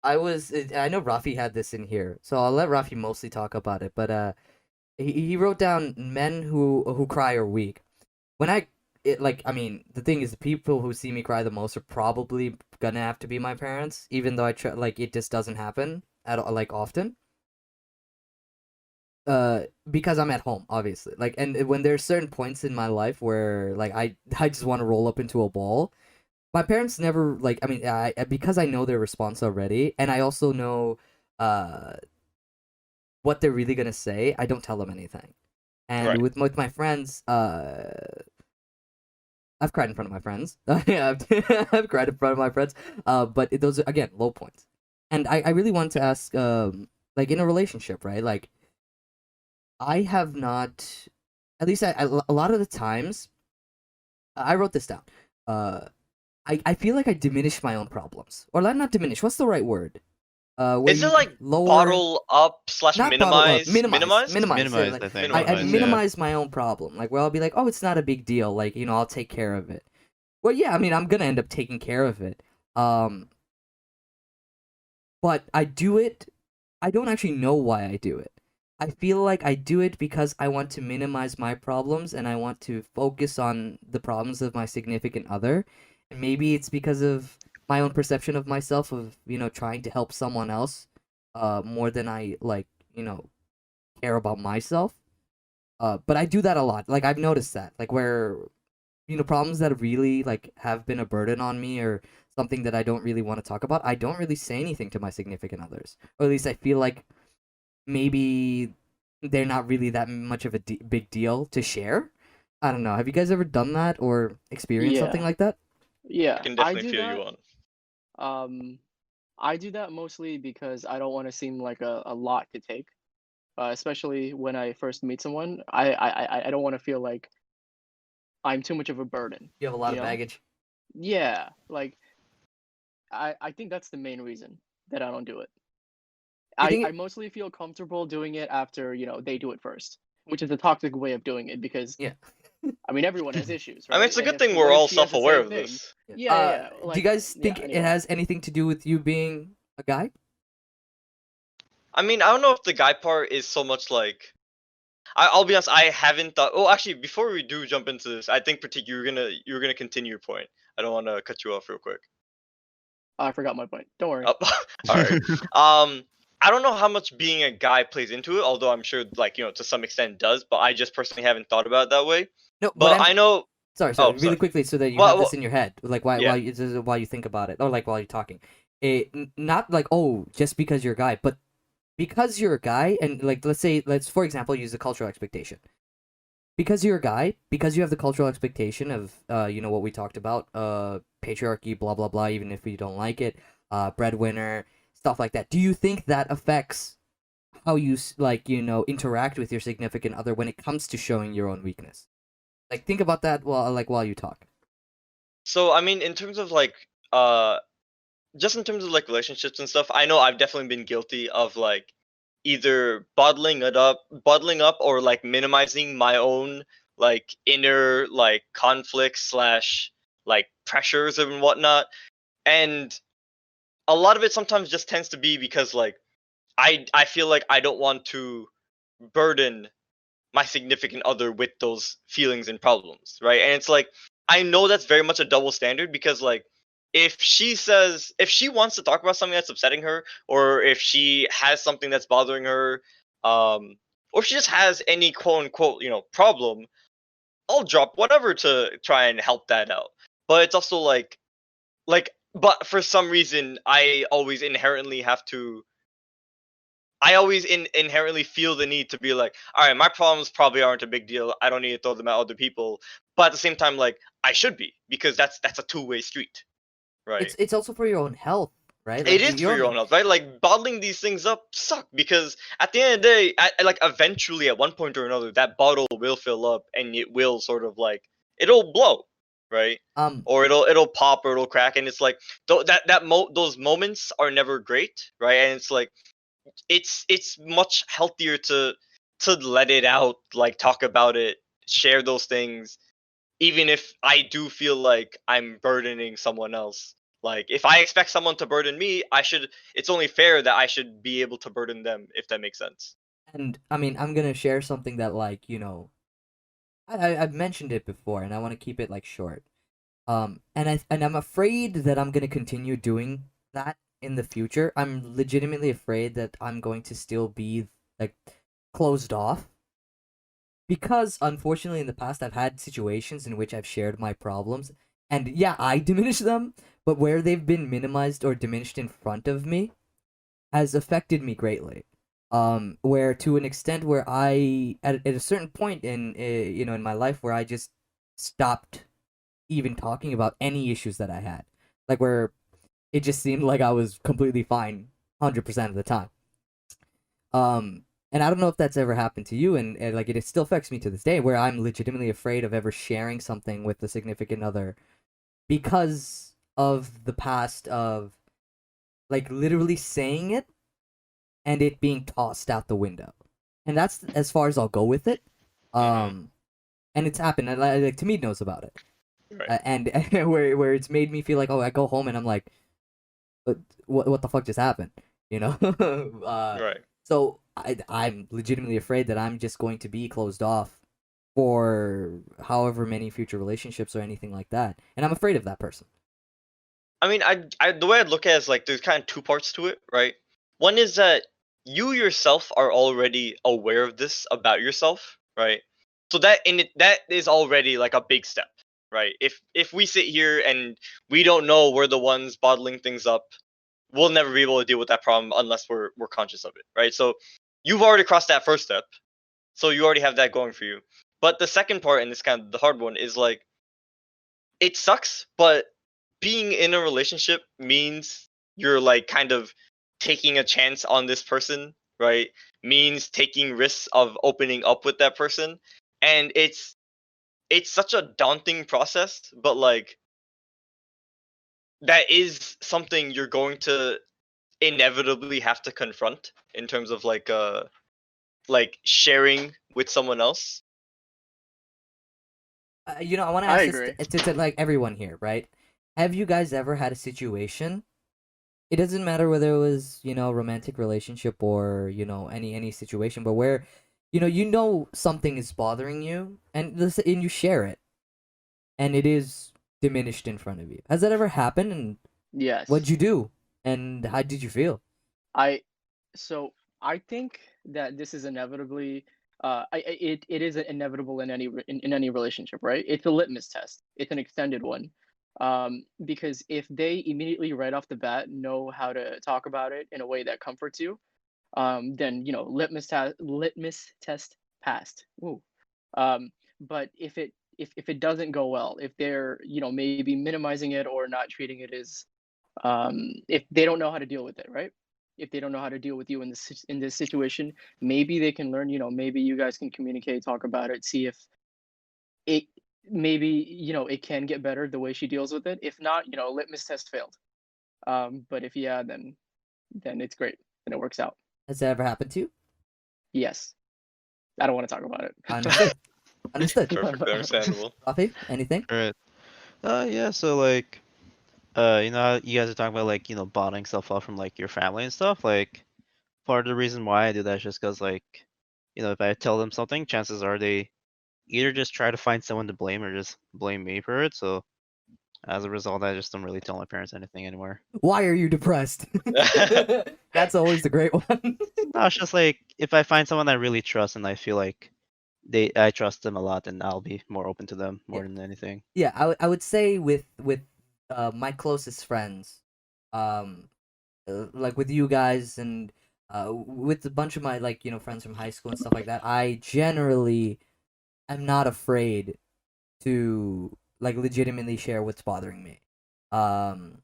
Speaker 1: Rafi had this in here, so I'll let Rafi mostly talk about it. But he wrote down men who cry are weak. When I mean, the thing is, the people who see me cry the most are probably gonna have to be my parents, even though I try, like, it just doesn't happen at all, like, often. Because I'm at home, obviously. Like, and when there's certain points in my life where like I just want to roll up into a ball. My parents never like. I mean, because I know their response already, and I also know uh what they're really gonna say. I don't tell them anything. And
Speaker 4: Right.
Speaker 1: with my friends, I've cried in front of my friends. Yeah, I've cried in front of my friends. But those are, again, low points. And I really want to ask, like in a relationship, right? Like I have not, at least a lot of the times, I wrote this down. Uh, I feel like I diminish my own problems, or not diminish. What's the right word? Where
Speaker 4: Is it
Speaker 1: you
Speaker 4: like
Speaker 1: lower,
Speaker 4: bottle up slash
Speaker 1: not bottle up,
Speaker 4: minimize?
Speaker 1: minimize,
Speaker 4: Minimize?
Speaker 1: minimize. Yeah,
Speaker 2: Minimized,
Speaker 1: like,
Speaker 2: I think.
Speaker 1: I
Speaker 4: Minimize,
Speaker 1: minimize my own problem. Like where I'll be like, oh, it's not a big deal. Like I'll take care of it. Well, yeah, I mean, I'm gonna end up taking care of it. Um, but I do it. I don't actually know why I do it. I feel like I do it because I want to minimize my problems and I want to focus on the problems of my significant other. And maybe it's because of my own perception of myself of, trying to help someone else more than I like, care about myself. But I do that a lot. Like I've noticed that. Like where problems that really like have been a burden on me or something that I don't really want to talk about, I don't really say anything to my significant others. Or at least I feel like maybe they're not really that much of a big deal to share. I don't know. Have you guys ever done that or experienced something
Speaker 3: Yeah,
Speaker 1: like that?
Speaker 4: I
Speaker 3: yeah,
Speaker 4: can
Speaker 3: I
Speaker 4: definitely
Speaker 3: do
Speaker 4: feel you
Speaker 3: that.
Speaker 4: on.
Speaker 3: Um, I do that mostly because I don't want to seem like a lot to take. Especially when I first meet someone, I don't want to feel like I'm too much of a burden.
Speaker 1: You have a lot
Speaker 3: You
Speaker 1: of
Speaker 3: know?
Speaker 1: baggage.
Speaker 3: Yeah, like I think that's the main reason that I don't do it.
Speaker 1: You
Speaker 3: I
Speaker 1: think
Speaker 3: mostly feel comfortable doing it after, they do it first, which is a toxic way of doing it because
Speaker 1: yeah.
Speaker 3: I mean everyone has issues,
Speaker 4: I mean,
Speaker 3: right?
Speaker 4: it's a
Speaker 3: And
Speaker 4: good thing we're
Speaker 3: what if
Speaker 4: all
Speaker 3: she has the
Speaker 4: self-aware
Speaker 3: same
Speaker 4: of
Speaker 3: thing?
Speaker 4: this.
Speaker 1: Yeah.
Speaker 3: Yeah, yeah, yeah.
Speaker 1: Do you
Speaker 3: Like
Speaker 1: guys
Speaker 3: yeah,
Speaker 1: think it
Speaker 3: anyway.
Speaker 1: has anything to do with you being a guy?
Speaker 4: I mean, I don't know if the guy part is so much like. I'll be honest. I haven't thought. Oh, actually, before we do jump into this, I think Pratik, you're gonna continue your point. I don't want to cut you off real quick.
Speaker 3: I forgot my point. Don't worry.
Speaker 4: Oh, all right. I don't know how much being a guy plays into it, although I'm sure, like to some extent does. But I just personally haven't thought about it that way.
Speaker 1: No, what
Speaker 4: But
Speaker 1: I'm
Speaker 4: I know.
Speaker 1: sorry,
Speaker 4: Oh,
Speaker 1: really
Speaker 4: sorry.
Speaker 1: quickly so that you have
Speaker 4: Well,
Speaker 1: this in your head, like why
Speaker 4: yeah.
Speaker 1: while you this is while you think about it or like while you're talking. Not like oh, just because you're a guy, but because you're a guy and like let's for example use the cultural expectation. Because you're a guy, because you have the cultural expectation of what we talked about, patriarchy, blah blah blah, even if you don't like it, breadwinner, stuff like that. Do you think that affects how you like interact with your significant other when it comes to showing your own weakness? Like think about that while you talk.
Speaker 4: So I mean, in terms of like, just in terms of like relationships and stuff, I know I've definitely been guilty of like either bottling up, or like minimizing my own like inner like conflicts slash like pressures and whatnot. And a lot of it sometimes just tends to be because like I feel like I don't want to burden my significant other with those feelings and problems, right? And it's like I know that's very much a double standard because like if she wants to talk about something that's upsetting her, or if she has something that's bothering her, or if she just has any quote unquote problem, I'll drop whatever to try and help that out. But it's also but for some reason I always inherently feel the need to be like, all right, my problems probably aren't a big deal. I don't need to throw them at other people. But at the same time, like I should be, because that's a two-way street, right?
Speaker 1: It's also for your own health, right?
Speaker 4: It
Speaker 1: Like
Speaker 4: is for
Speaker 1: you're
Speaker 4: your own health, right? Like bottling these things up suck because at the end of the day, like eventually at one point or another, that bottle will fill up and it will sort of like it'll blow, right?
Speaker 1: um
Speaker 4: Or it'll pop or it'll crack, and it's like those moments are never great, right? And it's like it's much healthier to let it out, like talk about it, share those things, even if I do feel like I'm burdening someone else. Like if I expect someone to burden me, it's only fair that I should be able to burden them, if that makes sense.
Speaker 1: and I mean I'm gonna share something that like I've mentioned it before and I want to keep it like short. And I'm afraid that I'm gonna continue doing that in the future. I'm legitimately afraid that I'm going to still be like closed off because unfortunately in the past I've had situations in which I've shared my problems and yeah, I diminish them, but where they've been minimized or diminished in front of me has affected me greatly. Where to an extent where I at a certain point in in my life where I just stopped even talking about any issues that I had, like where it just seemed like I was completely fine 100% of the time. And I don't know if that's ever happened to you, and like it still affects me to this day, where I'm legitimately afraid of ever sharing something with a significant other because of the past of like literally saying it and it being tossed out the window. And that's as far as I'll go with it.
Speaker 4: Mhm.
Speaker 1: And it's happened. And like Tamid knows about it,
Speaker 4: Right.
Speaker 1: and where it's made me feel like, oh, I go home and I'm like, what the fuck just happened? You know.
Speaker 4: Right.
Speaker 1: So I'm legitimately afraid that I'm just going to be closed off for however many future relationships or anything like that, and I'm afraid of that person.
Speaker 4: I mean, the way I'd look at it is like there's kind of two parts to it, right? One is that you yourself are already aware of this about yourself, right? So that is already like a big step, right? If we sit here and we don't know we're the ones bottling things up, we'll never be able to deal with that problem unless we're conscious of it, right? So you've already crossed that first step, so you already have that going for you. But the second part, and it's kind of the hard one, is like it sucks, but being in a relationship means you're like kind of taking a chance on this person, right? Means taking risks of opening up with that person. And it's such a daunting process, but like that is something you're going to inevitably have to confront in terms of like sharing with someone else.
Speaker 1: I want to
Speaker 3: I
Speaker 1: ask this
Speaker 3: agree.
Speaker 1: to like everyone here, right? Have you guys ever had a situation? It doesn't matter whether it was romantic relationship or any situation, but where something is bothering you and you share it and it is diminished in front of you. Has that ever happened? And
Speaker 3: Yes.
Speaker 1: what'd you do? And how did you feel?
Speaker 3: I so I think that this is inevitably it is inevitable in in any relationship, right? It's a litmus test. It's an extended one. Because if they immediately right off the bat know how to talk about it in a way that comforts you, then litmus test passed. Ooh. But if it doesn't go well, if they're maybe minimizing it or not treating it as if they don't know how to deal with it, right? If they don't know how to deal with you in this situation, maybe they can learn. Maybe you guys can communicate, talk about it, see if it maybe it can get better the way she deals with it. If not, litmus test failed. But if yeah, then it's great. Then it works out.
Speaker 1: Has that ever happened to you?
Speaker 3: Yes, I don't want to talk about
Speaker 1: Understood. Understood.
Speaker 4: Perfectly
Speaker 3: it.
Speaker 4: understandable.
Speaker 1: Coffee? Anything?
Speaker 2: Right. Yeah. So like, you know, how you guys are talking about like, bonding stuff off from like your family and stuff. Like, part of the reason why I do that is just because like, if I tell them something, chances are they either just try to find someone to blame or just blame me for it. So as a result, I just don't really tell my parents anything anymore.
Speaker 1: Why are you depressed? That's always the great one.
Speaker 2: No, it's just like if I find someone I really trust and I feel like I trust them a lot, then I'll be more open to them
Speaker 1: Yeah.
Speaker 2: more than anything.
Speaker 1: Yeah, I would say with my closest friends, um, like with you guys and with a bunch of my like friends from high school and stuff like that, I generally am not afraid to like legitimately share what's bothering me. Um,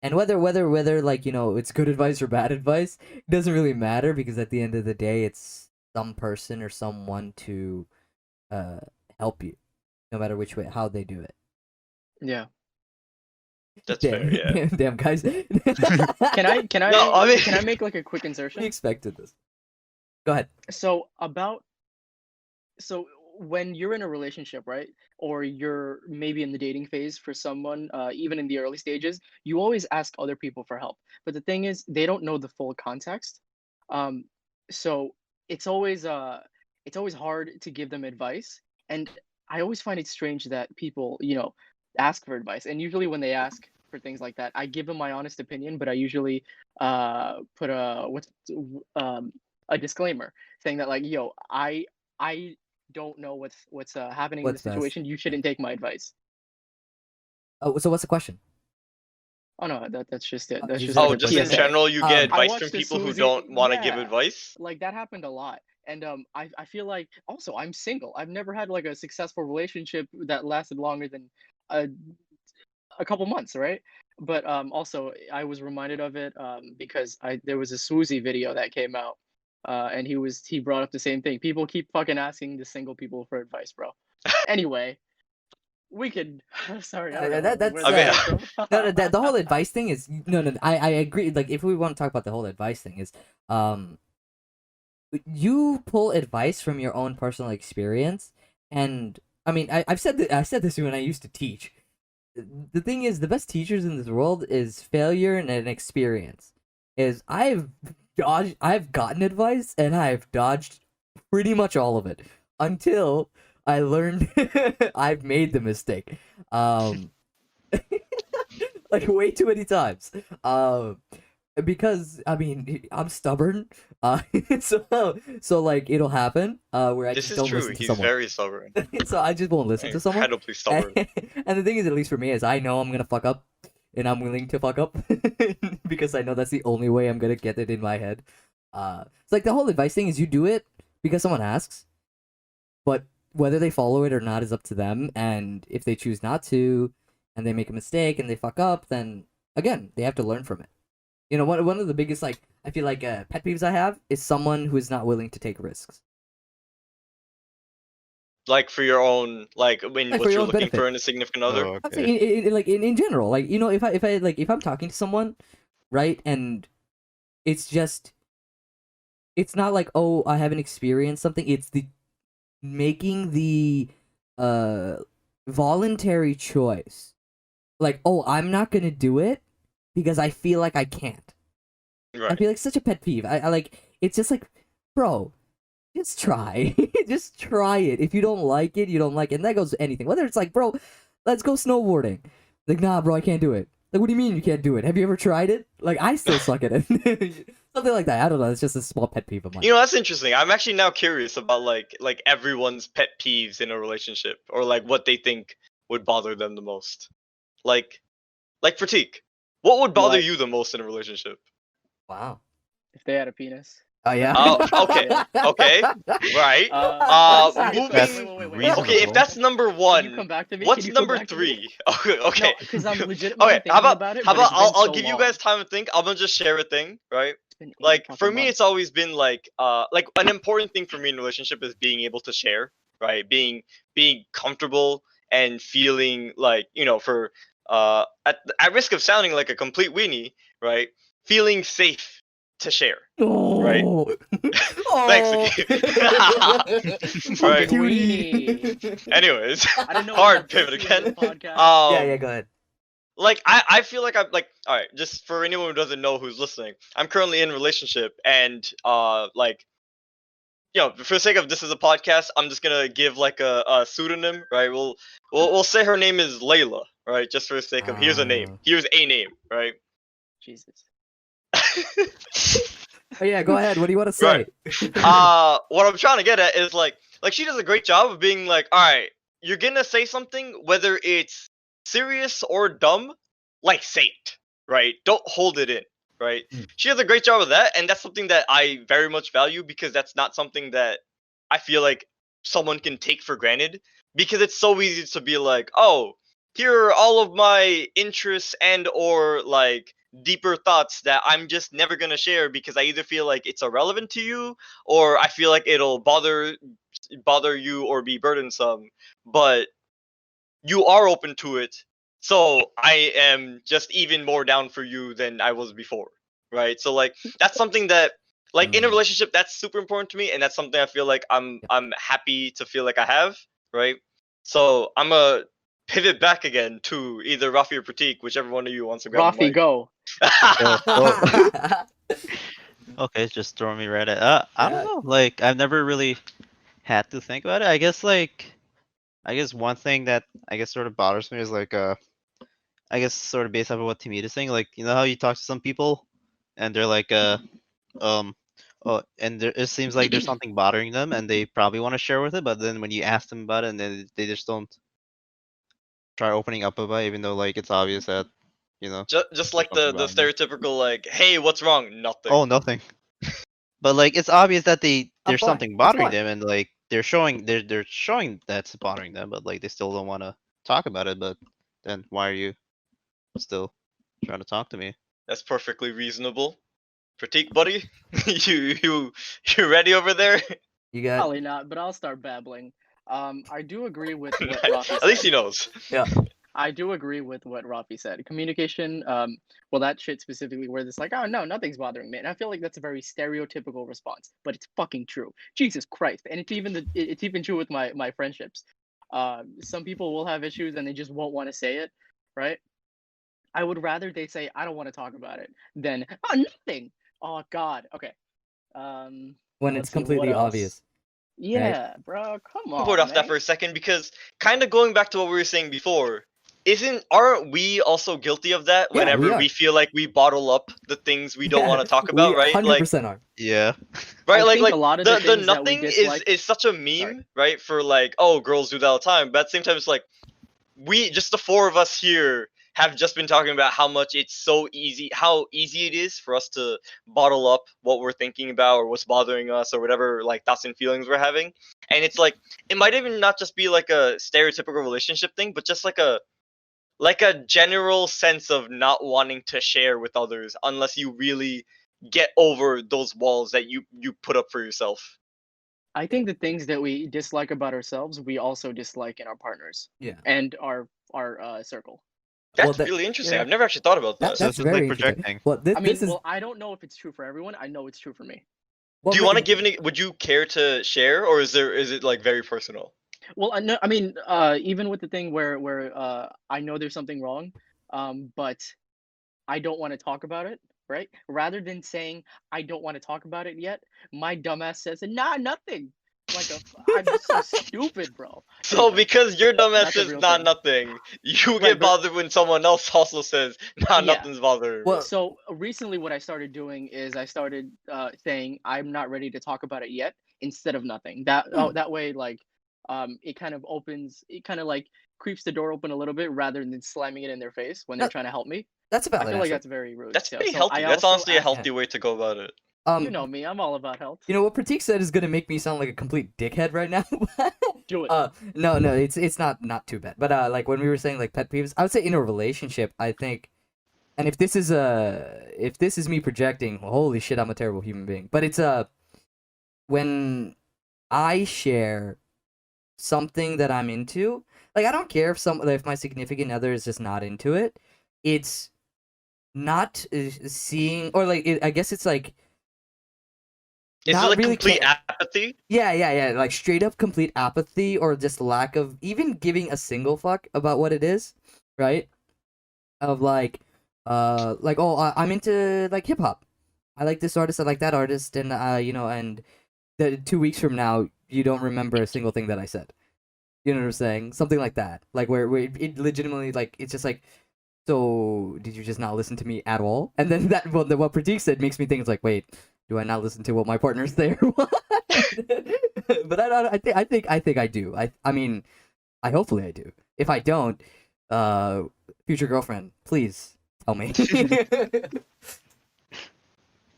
Speaker 1: and whether like it's good advice or bad advice, it doesn't really matter because at the end of the day, it's some person or someone to uh help you, no matter which way how they do it.
Speaker 3: Yeah.
Speaker 4: That's fair,
Speaker 1: Damn,
Speaker 4: yeah.
Speaker 1: damn guys.
Speaker 3: Can I can
Speaker 4: No, I
Speaker 3: I
Speaker 4: mean
Speaker 3: can I make like a quick
Speaker 1: We
Speaker 3: insertion?
Speaker 1: expected this. Go ahead.
Speaker 3: So about so when you're in a relationship, right? Or you're maybe in the dating phase for someone, even in the early stages, you always ask other people for help. But the thing is, they don't know the full context. Um, so it's always it's always hard to give them advice. And I always find it strange that people, ask for advice. And usually when they ask for things like that, I give them my honest opinion, but I usually put um a disclaimer saying that like, yo, I don't know what's happening in the
Speaker 1: What's best?
Speaker 3: situation. You shouldn't take my advice.
Speaker 1: Oh, so what's the question?
Speaker 3: Oh no, that's just it. That's
Speaker 1: Is
Speaker 3: just
Speaker 1: that
Speaker 3: like
Speaker 4: Oh,
Speaker 3: a
Speaker 1: the
Speaker 4: just in
Speaker 1: PSA?
Speaker 4: general, you get
Speaker 1: Um,
Speaker 3: I
Speaker 4: advice from
Speaker 3: watched a
Speaker 4: people who
Speaker 3: Susie.
Speaker 4: don't want to give
Speaker 3: Yeah,
Speaker 4: advice.
Speaker 3: like that happened a lot. And I feel like also I'm single. I've never had like a successful relationship that lasted longer than a a couple months, right? But also I was reminded of it because I there was a Swoozy video that came out, and he brought up the same thing. People keep fucking asking the single people for advice, bro. Anyway, we could. Sorry, I don't know where
Speaker 4: I
Speaker 3: that
Speaker 4: mean,
Speaker 3: came from.
Speaker 1: no, the whole advice thing is no. I agree. Like, if we want to talk about the whole advice thing, is um, you pull advice from your own personal experience, and I mean, I said this when I used to teach. The thing is, the best teachers in this world is failure and an experience. Is I've gotten advice and I've dodged pretty much all of it until I learned I've made the mistake. Um, like way too many times. Because I mean I'm stubborn. Uh, so like it'll happen. Where I
Speaker 4: this
Speaker 1: just
Speaker 4: is
Speaker 1: don't
Speaker 4: true.
Speaker 1: listen to
Speaker 4: He's
Speaker 1: someone.
Speaker 4: very stubborn.
Speaker 1: So I just won't listen to someone.
Speaker 4: Incredibly stubborn.
Speaker 1: And the thing is, at least for me, is I know I'm gonna fuck up, and I'm willing to fuck up because I know that's the only way I'm gonna get it in my head. It's like the whole advice thing is you do it because someone asks, but whether they follow it or not is up to them. And if they choose not to, and they make a mistake and they fuck up, then again they have to learn from it. You know, one of the biggest like I feel like pet peeves I have is someone who is not willing to take risks.
Speaker 4: Like for your own, like when
Speaker 1: Like, for
Speaker 4: what
Speaker 1: your
Speaker 4: you're
Speaker 1: own
Speaker 4: looking
Speaker 1: benefit.
Speaker 4: for in a significant other.
Speaker 2: Oh,
Speaker 1: I'm
Speaker 2: okay.
Speaker 1: saying like in general, like you know, if I'm talking to someone, right, and it's just it's not like, oh, I haven't experienced something. It's the making the uh voluntary choice. Like, oh, I'm not gonna do it because I feel like I can't. I
Speaker 4: Right.
Speaker 1: feel like such a pet peeve. I like it's just like, bro, just try. Just try it. If you don't like it, you don't like it. And that goes to anything. Whether it's like, bro, let's go snowboarding. Like, nah, bro, I can't do it. Like, what do you mean you can't do it? Have you ever tried it? Like, I still suck at it. Something like that. I don't know. It's just a small pet peeve of mine.
Speaker 4: You know, that's interesting. I'm actually now curious about like everyone's pet peeves in a relationship, or like what they think would bother them the most. Like Pratik, what would bother
Speaker 3: What?
Speaker 4: you the most in a relationship?
Speaker 1: Wow.
Speaker 3: If they had a penis.
Speaker 1: Oh, yeah?
Speaker 4: Oh, okay. Okay. Right.
Speaker 3: Sorry,
Speaker 4: Moving.
Speaker 3: wait.
Speaker 4: Okay, if that's number
Speaker 3: Can you
Speaker 4: one,
Speaker 3: come back to me?
Speaker 4: what's
Speaker 3: Can you come
Speaker 4: number
Speaker 3: back to me?
Speaker 4: three? Okay. Okay.
Speaker 3: No, because I'm legitimately
Speaker 4: Okay.
Speaker 3: thinking
Speaker 4: How about
Speaker 3: about it.
Speaker 4: how
Speaker 3: but
Speaker 4: about
Speaker 3: it's been
Speaker 4: I'll
Speaker 3: so
Speaker 4: give you
Speaker 3: long.
Speaker 4: guys time to think. I'm gonna just share a thing, right?
Speaker 3: It's been 8
Speaker 4: Like for
Speaker 3: fucking
Speaker 4: me,
Speaker 3: months.
Speaker 4: it's always been like an important thing for me in a relationship is being able to share, right? Being comfortable and feeling like, you know, for at risk of sounding like a complete weenie, right? Feeling safe to share. Right.
Speaker 1: Oh.
Speaker 4: Thanks,
Speaker 1: Oh.
Speaker 4: Nikki. Right.
Speaker 3: Weenie.
Speaker 4: Anyways,
Speaker 3: I didn't know
Speaker 4: hard
Speaker 3: we got
Speaker 4: pivot
Speaker 3: pussy on
Speaker 4: again.
Speaker 3: this podcast.
Speaker 1: Yeah, go ahead.
Speaker 4: Like I feel like I'm like, all right, just for anyone who doesn't know who's listening, I'm currently in a relationship, and like, you know, for the sake of this is a podcast, I'm just gonna give like a pseudonym, right? We'll say her name is Layla, right? Just for the sake of here's a name, here's a name, right?
Speaker 3: Jesus.
Speaker 1: Oh, yeah, go ahead. What do you want to say?
Speaker 4: What I'm trying to get at is like she does a great job of being like, all right, you're gonna say something, whether it's serious or dumb, like say it, right? Don't hold it in, right? She does a great job of that, and that's something that I very much value because that's not something that I feel like someone can take for granted because it's so easy to be like, oh, here are all of my interests and or like deeper thoughts that I'm just never gonna share because I either feel like it's irrelevant to you or I feel like it'll bother you or be burdensome. But you are open to it, so I am just even more down for you than I was before, right? So like that's something that like in a relationship that's super important to me, and that's something I feel like I'm happy to feel like I have, right? So I'm a pivot back again to either Rafi or Pratik, whichever one of you wants to grab the
Speaker 3: Rafi,
Speaker 4: mic.
Speaker 3: go.
Speaker 2: Okay, just throw me right at. I don't know. Like I've never really had to think about it. I guess one thing that I guess sort of bothers me is like I guess sort of based off of what Timid is saying. Like you know how you talk to some people, and they're like um and it seems like there's something bothering them, and they probably want to share with it, but then when you ask them about it, and then they just don't try opening up about it, even though like it's obvious that you know.
Speaker 4: Just like
Speaker 2: something
Speaker 4: the
Speaker 2: wrong there.
Speaker 4: stereotypical like, hey, what's wrong? Nothing.
Speaker 2: Oh, nothing. But like it's obvious that
Speaker 1: I'm
Speaker 2: there's
Speaker 1: fine.
Speaker 2: something
Speaker 1: It's
Speaker 2: bothering
Speaker 1: fine.
Speaker 2: them, and like they're showing that's bothering them, but like they still don't want to talk about it. But then why are you still trying to talk to me?
Speaker 4: That's perfectly reasonable. Pratik, buddy, you ready over there?
Speaker 1: You got
Speaker 3: Probably not, but I'll start babbling. I do agree with what
Speaker 4: Nice.
Speaker 3: Rafi
Speaker 4: At least
Speaker 3: said.
Speaker 4: he knows.
Speaker 3: I do agree with what Rafi said. Communication, well, that shit specifically, where it's like, oh no, nothing's bothering me, and I feel like that's a very stereotypical response, but it's fucking true. Jesus Christ, and it's even true with my friendships. Some people will have issues and they just won't want to say it, right? I would rather they say I don't want to talk about it than oh nothing. Oh God, okay.
Speaker 1: when
Speaker 3: Let's
Speaker 1: it's
Speaker 3: see what
Speaker 1: completely
Speaker 3: else.
Speaker 1: obvious.
Speaker 3: Yeah, bro, come on,
Speaker 4: Put off that
Speaker 3: man.
Speaker 4: for a second because kind of going back to what we were saying before, aren't we also guilty of that
Speaker 1: Yeah,
Speaker 4: whenever
Speaker 1: we are.
Speaker 4: we feel like we bottle up the things we don't want to talk
Speaker 1: We
Speaker 4: about, right? Like
Speaker 1: 100% are.
Speaker 2: Yeah.
Speaker 4: right,
Speaker 3: I
Speaker 4: like
Speaker 3: think a lot of the
Speaker 4: the
Speaker 3: things that we
Speaker 4: nothing
Speaker 3: dislike.
Speaker 4: is such a meme, right? For like, oh, girls do that all the time, but at the same time, it's like we just the four of us here have just been talking about how much it's so easy, how easy it is for us to bottle up what we're thinking about or what's bothering us or whatever like thoughts and feelings we're having. And it's like it might even not just be like a stereotypical relationship thing, but just like a general sense of not wanting to share with others unless you really get over those walls that you put up for yourself.
Speaker 3: I think the things that we dislike about ourselves, we also dislike in our partners
Speaker 1: Yeah.
Speaker 3: and our circle.
Speaker 1: Well,
Speaker 4: That's really interesting.
Speaker 3: yeah.
Speaker 4: I've never actually thought about that.
Speaker 2: So
Speaker 1: that's
Speaker 2: this is like
Speaker 1: very interesting.
Speaker 2: projecting.
Speaker 1: Well,
Speaker 3: I mean,
Speaker 1: this is
Speaker 3: well, I don't know if it's true for everyone. I know it's true for me.
Speaker 1: well,
Speaker 4: Do you want to give any? Would you care to share, or is it like very personal?
Speaker 3: Well, I know. I mean, even with the thing where I know there's something wrong, but I don't want to talk about it, right? Rather than saying I don't want to talk about it yet, my dumbass says, "Nah, nothing." Like I'm just so stupid, bro.
Speaker 4: So
Speaker 3: Anyway,
Speaker 4: because your dumbass
Speaker 3: that's a
Speaker 4: says
Speaker 3: real
Speaker 4: not
Speaker 3: thing.
Speaker 4: nothing, you
Speaker 3: Right,
Speaker 4: get
Speaker 3: but
Speaker 4: bothered when someone else also says nah,
Speaker 3: yeah.
Speaker 4: nothing's bothering me.
Speaker 1: Well,
Speaker 3: So recently, what I started doing is I started saying I'm not ready to talk about it yet instead of nothing. That way, like, it kind of opens, it kind of like creeps the door open a little bit rather than slamming it in their face when they're
Speaker 1: that,
Speaker 3: trying to help me.
Speaker 1: that's a
Speaker 3: I
Speaker 1: valid
Speaker 3: feel like
Speaker 1: answer.
Speaker 3: that's very rude.
Speaker 4: That's
Speaker 3: Yeah.
Speaker 4: pretty
Speaker 3: So
Speaker 4: healthy.
Speaker 3: I
Speaker 4: That's
Speaker 3: also
Speaker 4: honestly a
Speaker 3: asked,
Speaker 4: healthy way to go about it.
Speaker 3: you know me, I'm all about health.
Speaker 1: You know what Pratik said is gonna make me sound like a complete dickhead right now.
Speaker 3: Do it.
Speaker 1: No, it's not too bad. But like when we were saying like pet peeves, I would say in a relationship, I think, and if this is me projecting, holy shit, I'm a terrible human being. But it's when I share something that I'm into, like I don't care if my significant other is just not into it. It's not seeing or like I guess it's like
Speaker 4: Is
Speaker 1: not
Speaker 4: it like
Speaker 1: really
Speaker 4: complete
Speaker 1: care.
Speaker 4: apathy?
Speaker 1: Yeah. Like straight up complete apathy or just lack of even giving a single fuck about what it is, right? Of like oh, I'm into like hip hop. I like this artist, I like that artist, and and the 2 weeks from now, you don't remember a single thing that I said. You know what I'm saying? Something like that. Like where it legitimately like it's just like, so did you just not listen to me at all? And then what Pratik said makes me think it's like, wait, do I not listen to what my partner's there? But I don't. I think I do. I mean, I hopefully I do. If I don't, future girlfriend, please tell me.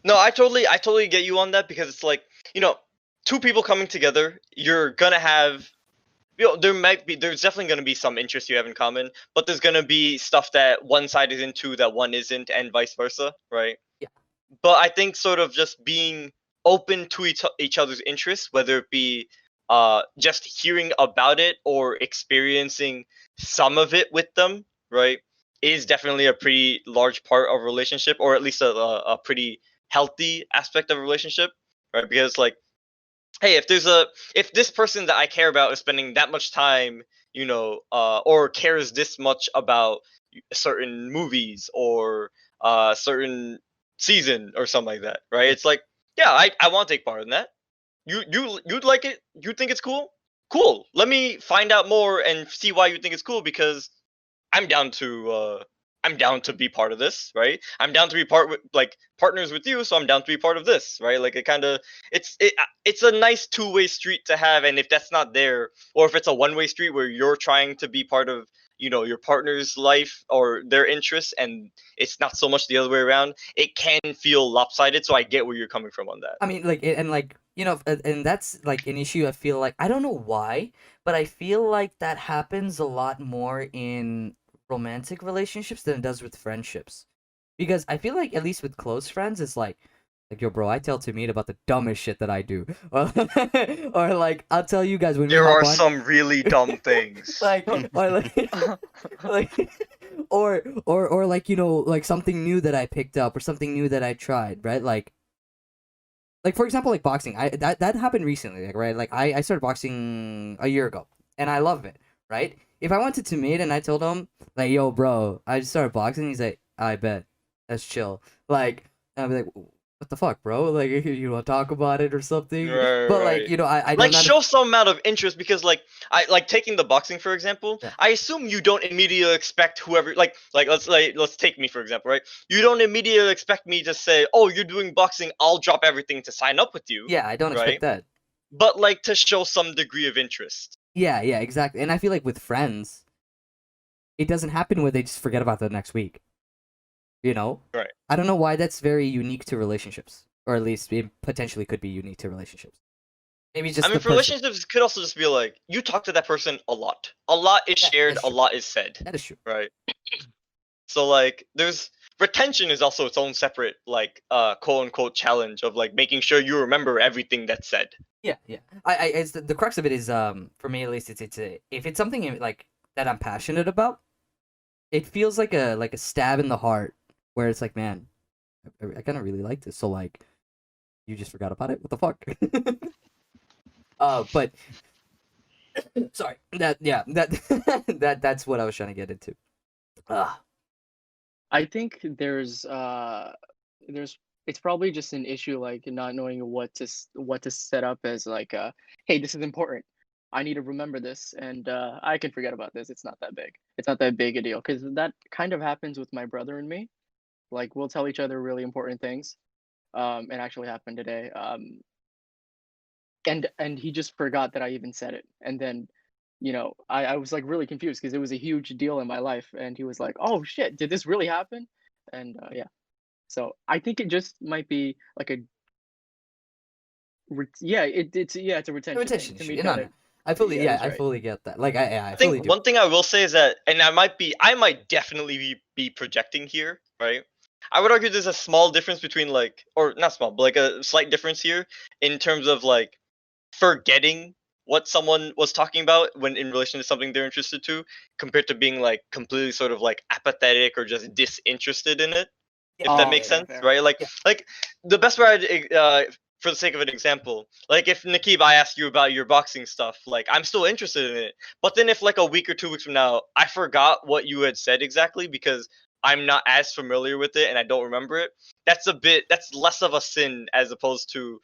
Speaker 4: No, I totally get you on that because it's like, two people coming together, you're gonna have, there's definitely gonna be some interest you have in common, but there's gonna be stuff that one side is into that one isn't, and vice versa, right?
Speaker 1: Yeah.
Speaker 4: But I think sort of just being open to each other's interests, whether it be just hearing about it or experiencing some of it with them, right, is definitely a pretty large part of a relationship, or at least a pretty healthy aspect of a relationship, right? Because like, hey, if this person that I care about is spending that much time, or cares this much about certain movies or certain season or something like that, right? It's like, yeah, I want to take part in that. You'd like it? You think it's cool? Cool. Let me find out more and see why you think it's cool, because I'm down to be part of this, right? I'm down to be partners with you, so I'm down to be part of this, right? Like it kind of it's a nice two-way street to have, and if that's not there, or if it's a one-way street where you're trying to be part of, your partner's life or their interests, and it's not so much the other way around, it can feel lopsided. So I get where you're coming from on that.
Speaker 1: I mean, like, and like, and that's like an issue. I feel like I don't know why, but I feel like that happens a lot more in romantic relationships than it does with friendships, because I feel like at least with close friends, it's like yo, bro, I tell Timid about the dumbest shit that I do, or like I'll tell you guys when we
Speaker 4: There
Speaker 1: hop
Speaker 4: are
Speaker 1: on,
Speaker 4: some really dumb things.
Speaker 1: like, or like, like, or like like something new that I picked up or something new that I tried, right? Like for example, like boxing. That happened recently, like right. Like I started boxing a year ago, and I love it, right? If I went to Timid and I told him like, "Yo, bro, I just started boxing," he's like, "I bet, that's chill." Like I'd be like, "What the fuck, bro? Like you want to talk about it or something?"
Speaker 4: Right,
Speaker 1: But like
Speaker 4: right.
Speaker 1: I
Speaker 4: Like
Speaker 1: don't know.
Speaker 4: show some amount of interest, because like I like taking the boxing for example.
Speaker 1: Yeah.
Speaker 4: I assume you don't immediately expect whoever let's take me for example, right? You don't immediately expect me to say, "Oh, you're doing boxing, I'll drop everything to sign up with you,"
Speaker 1: Yeah, I don't expect
Speaker 4: right?
Speaker 1: that.
Speaker 4: But like to show some degree of interest.
Speaker 1: Yeah, yeah, exactly. And I feel like with friends, it doesn't happen where they just forget about the next week. You know?
Speaker 4: Right.
Speaker 1: I don't know why that's very unique to relationships, or at least it potentially could be unique to relationships. Maybe just
Speaker 4: I mean,
Speaker 1: the
Speaker 4: for
Speaker 1: person.
Speaker 4: relationships, it could also just be like you talk to that person a lot. A lot is
Speaker 1: Yeah,
Speaker 4: shared,
Speaker 1: that's
Speaker 4: a
Speaker 1: true.
Speaker 4: lot is said,
Speaker 1: That is true.
Speaker 4: right? So like there's retention is also its own separate like quote unquote challenge of like making sure you remember everything that's said.
Speaker 1: Yeah, yeah. It's the crux of it is for me at least it's a, if it's something like that I'm passionate about, it feels like a stab in the heart where it's like, man, I kind of really like this. So like, you just forgot about it? What the fuck? But sorry. That yeah, that that's what I was trying to get into. Ah,
Speaker 3: I think there's it's probably just an issue like not knowing what to set up as like hey, this is important. I need to remember this, and I can forget about this. It's not that big. It's not that big a deal because that kind of happens with my brother and me. Like we'll tell each other really important things. It actually happened today. And he just forgot that I even said it. And then, I was like really confused because it was a huge deal in my life. And he was like, "Oh shit, did this really happen?" And yeah, so I think it just might be like yeah, it's a
Speaker 1: the
Speaker 3: retention thing.
Speaker 1: retention
Speaker 3: To
Speaker 1: issue.
Speaker 3: me,
Speaker 1: No,
Speaker 3: got
Speaker 1: no.
Speaker 3: it.
Speaker 1: I fully
Speaker 3: Yeah,
Speaker 1: yeah,
Speaker 3: he's
Speaker 1: I
Speaker 3: right.
Speaker 1: fully get that. Like I
Speaker 4: I
Speaker 1: fully
Speaker 4: think
Speaker 1: do.
Speaker 4: one thing I will say is that, and I might definitely be projecting here, right? I would argue there's a small difference between like, or not small, but like a slight difference here in terms of like forgetting what someone was talking about when in relation to something they're interested to, compared to being like completely sort of like apathetic or just disinterested in it, if that
Speaker 3: Oh,
Speaker 4: makes
Speaker 3: fair,
Speaker 4: sense,
Speaker 3: fair.
Speaker 4: right?
Speaker 1: Yeah.
Speaker 4: Like the best way for the sake of an example, like if Nikib, I ask you about your boxing stuff, like I'm still interested in it, but then if like a week or 2 weeks from now, I forgot what you had said exactly because I'm not as familiar with it and I don't remember it, that's less of a sin as opposed to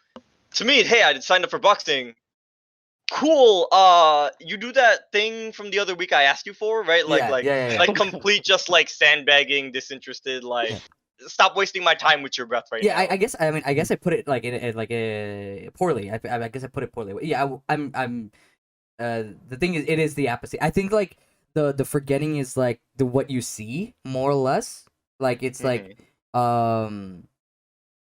Speaker 4: me. Hey, I signed up for boxing. Cool. You do that thing from the other week I asked you for, right? Like
Speaker 1: Yeah,
Speaker 4: like
Speaker 1: yeah, yeah, yeah.
Speaker 4: like complete just like sandbagging, disinterested, like
Speaker 1: Yeah.
Speaker 4: stop wasting my time with your breath right
Speaker 1: Yeah,
Speaker 4: now.
Speaker 1: I guess I put it like in like poorly. I guess I put it poorly. Yeah, I'm the thing is it is the apathy. I think like the forgetting is like the what you see more or less. Like it's like
Speaker 4: Mhm.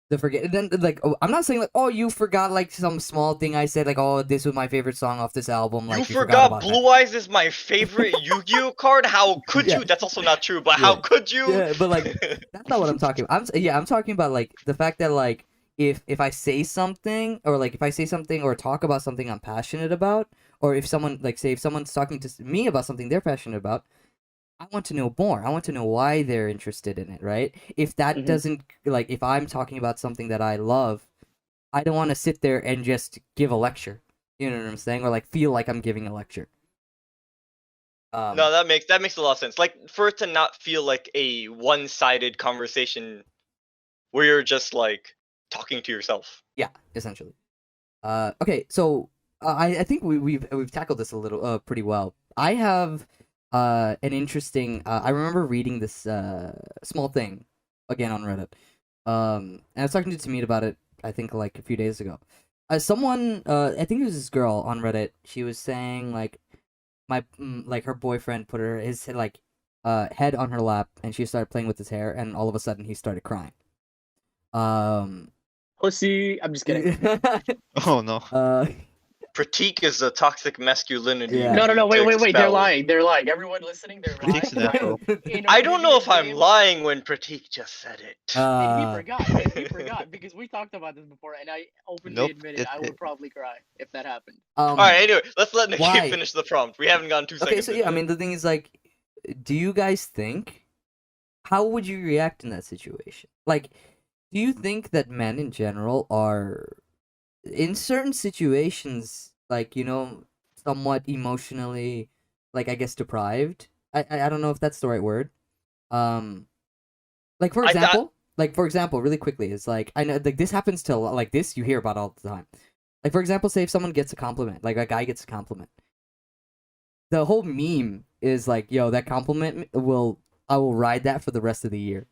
Speaker 1: the forget, and then like, oh, I'm not saying like, oh, you forgot like some small thing I said, like, oh, this was my favorite song off this album,
Speaker 4: You
Speaker 1: like you forgot
Speaker 4: forgot
Speaker 1: about that.
Speaker 4: Blue Eyes is my favorite Yu-Gi-Oh card? How could
Speaker 1: Yeah,
Speaker 4: you? That's also not true, but how
Speaker 1: yeah,
Speaker 4: could you?
Speaker 1: yeah, but like that's not what I'm talking about. I'm talking about like the fact that like if I say something, or like if I say something or talk about something I'm passionate about, or if someone like say if someone's talking to me about something they're passionate about, I want to know more. I want to know why they're interested in it, right? If that
Speaker 3: Hmm.
Speaker 1: doesn't, like, if I'm talking about something that I love, I don't want to sit there and just give a lecture. You know what I'm saying? Or like feel like I'm giving a lecture.
Speaker 4: No,
Speaker 1: Um,
Speaker 4: that makes a lot of sense. Like for it to not feel like a one-sided conversation where you're just like talking to yourself.
Speaker 1: yeah, essentially. Okay, so I think we've tackled this a little pretty well. I have an interesting. I remember reading this small thing again on Reddit. And I was talking to Tamid about it. I think like a few days ago. Someone, I think it was this girl on Reddit. She was saying like, like her boyfriend put his like head on her lap, and she started playing with his hair, and all of a sudden he started crying. Um,
Speaker 3: Pussy. I'm just kidding.
Speaker 2: Oh no.
Speaker 4: Pratik is the toxic masculinity.
Speaker 1: Yeah.
Speaker 4: we
Speaker 3: No,
Speaker 4: need to
Speaker 3: wait. They're
Speaker 4: expel.
Speaker 3: lying. They're lying. Everyone listening, they're lying.
Speaker 2: Pratik's natural.
Speaker 3: In a
Speaker 4: I don't know
Speaker 3: previous
Speaker 4: if I'm
Speaker 3: game-
Speaker 4: lying when Pratik just said it.
Speaker 3: Maybe he
Speaker 1: uh,
Speaker 3: forgot. Maybe he forgot because we talked about this before, and I openly
Speaker 2: Nope,
Speaker 3: admitted I would probably cry if that happened.
Speaker 4: All right, anyway, let's let Nikki
Speaker 1: why?
Speaker 4: finish the prompt. We haven't gone 2
Speaker 1: Okay,
Speaker 4: seconds.
Speaker 1: so
Speaker 4: into
Speaker 1: yeah, I
Speaker 4: it.
Speaker 1: mean, the thing is, like, do you guys think, how would you react in that situation? Like, do you think that men in general are, in certain situations, like, somewhat emotionally, like, I guess, deprived? I don't know if that's the right word. Like, for
Speaker 4: I thought-
Speaker 1: example, really quickly, is like, I know, like, this happens to, like, this you hear about all the time. Like, for example, say if someone gets a compliment, like, a guy gets a compliment. The whole meme is like, yo, that compliment I will ride that for the rest of the year.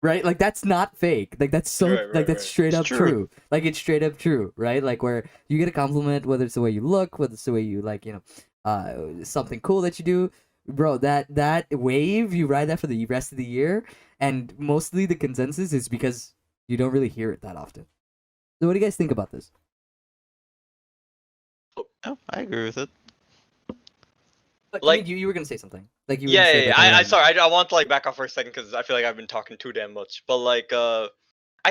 Speaker 1: Right? Like, that's not fake. Like, that's so,
Speaker 4: Right,
Speaker 1: like, that's
Speaker 4: right.
Speaker 1: straight
Speaker 2: It's
Speaker 1: up
Speaker 2: true.
Speaker 1: true. Like, it's straight up true, right? Like, where you get a compliment, whether it's the way you look, whether it's the way you, like, something cool that you do. Bro, that wave, you ride that for the rest of the year, and mostly the consensus is because you don't really hear it that often. So what do you guys think about this?
Speaker 2: Oh, I agree with it.
Speaker 1: Like,
Speaker 4: Like-
Speaker 1: you were gonna say something. Like, you were gonna
Speaker 4: Yeah,
Speaker 1: say,
Speaker 4: yeah,
Speaker 1: like,
Speaker 4: yeah. I
Speaker 1: around-
Speaker 4: sorry, I want to like back off for a second because I feel like I've been talking too damn much. But like, I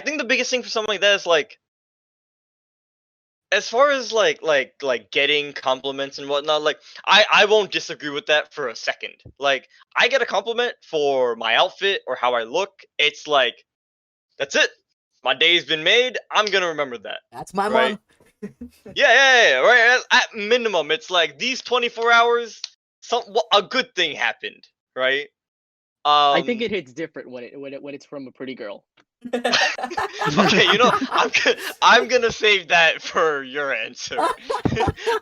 Speaker 4: think the biggest thing for something like that is like, as far as like getting compliments and whatnot, like I won't disagree with that for a second. Like, I get a compliment for my outfit or how I look, it's like, that's it. My day's been made. I'm gonna remember that.
Speaker 1: That's my
Speaker 4: Right.
Speaker 1: mom.
Speaker 4: Yeah, right. At minimum, it's like these 24 hours, a good thing happened, right?
Speaker 3: I think it hits different when it's from a pretty girl.
Speaker 4: Okay, I'm gonna save that for your answer.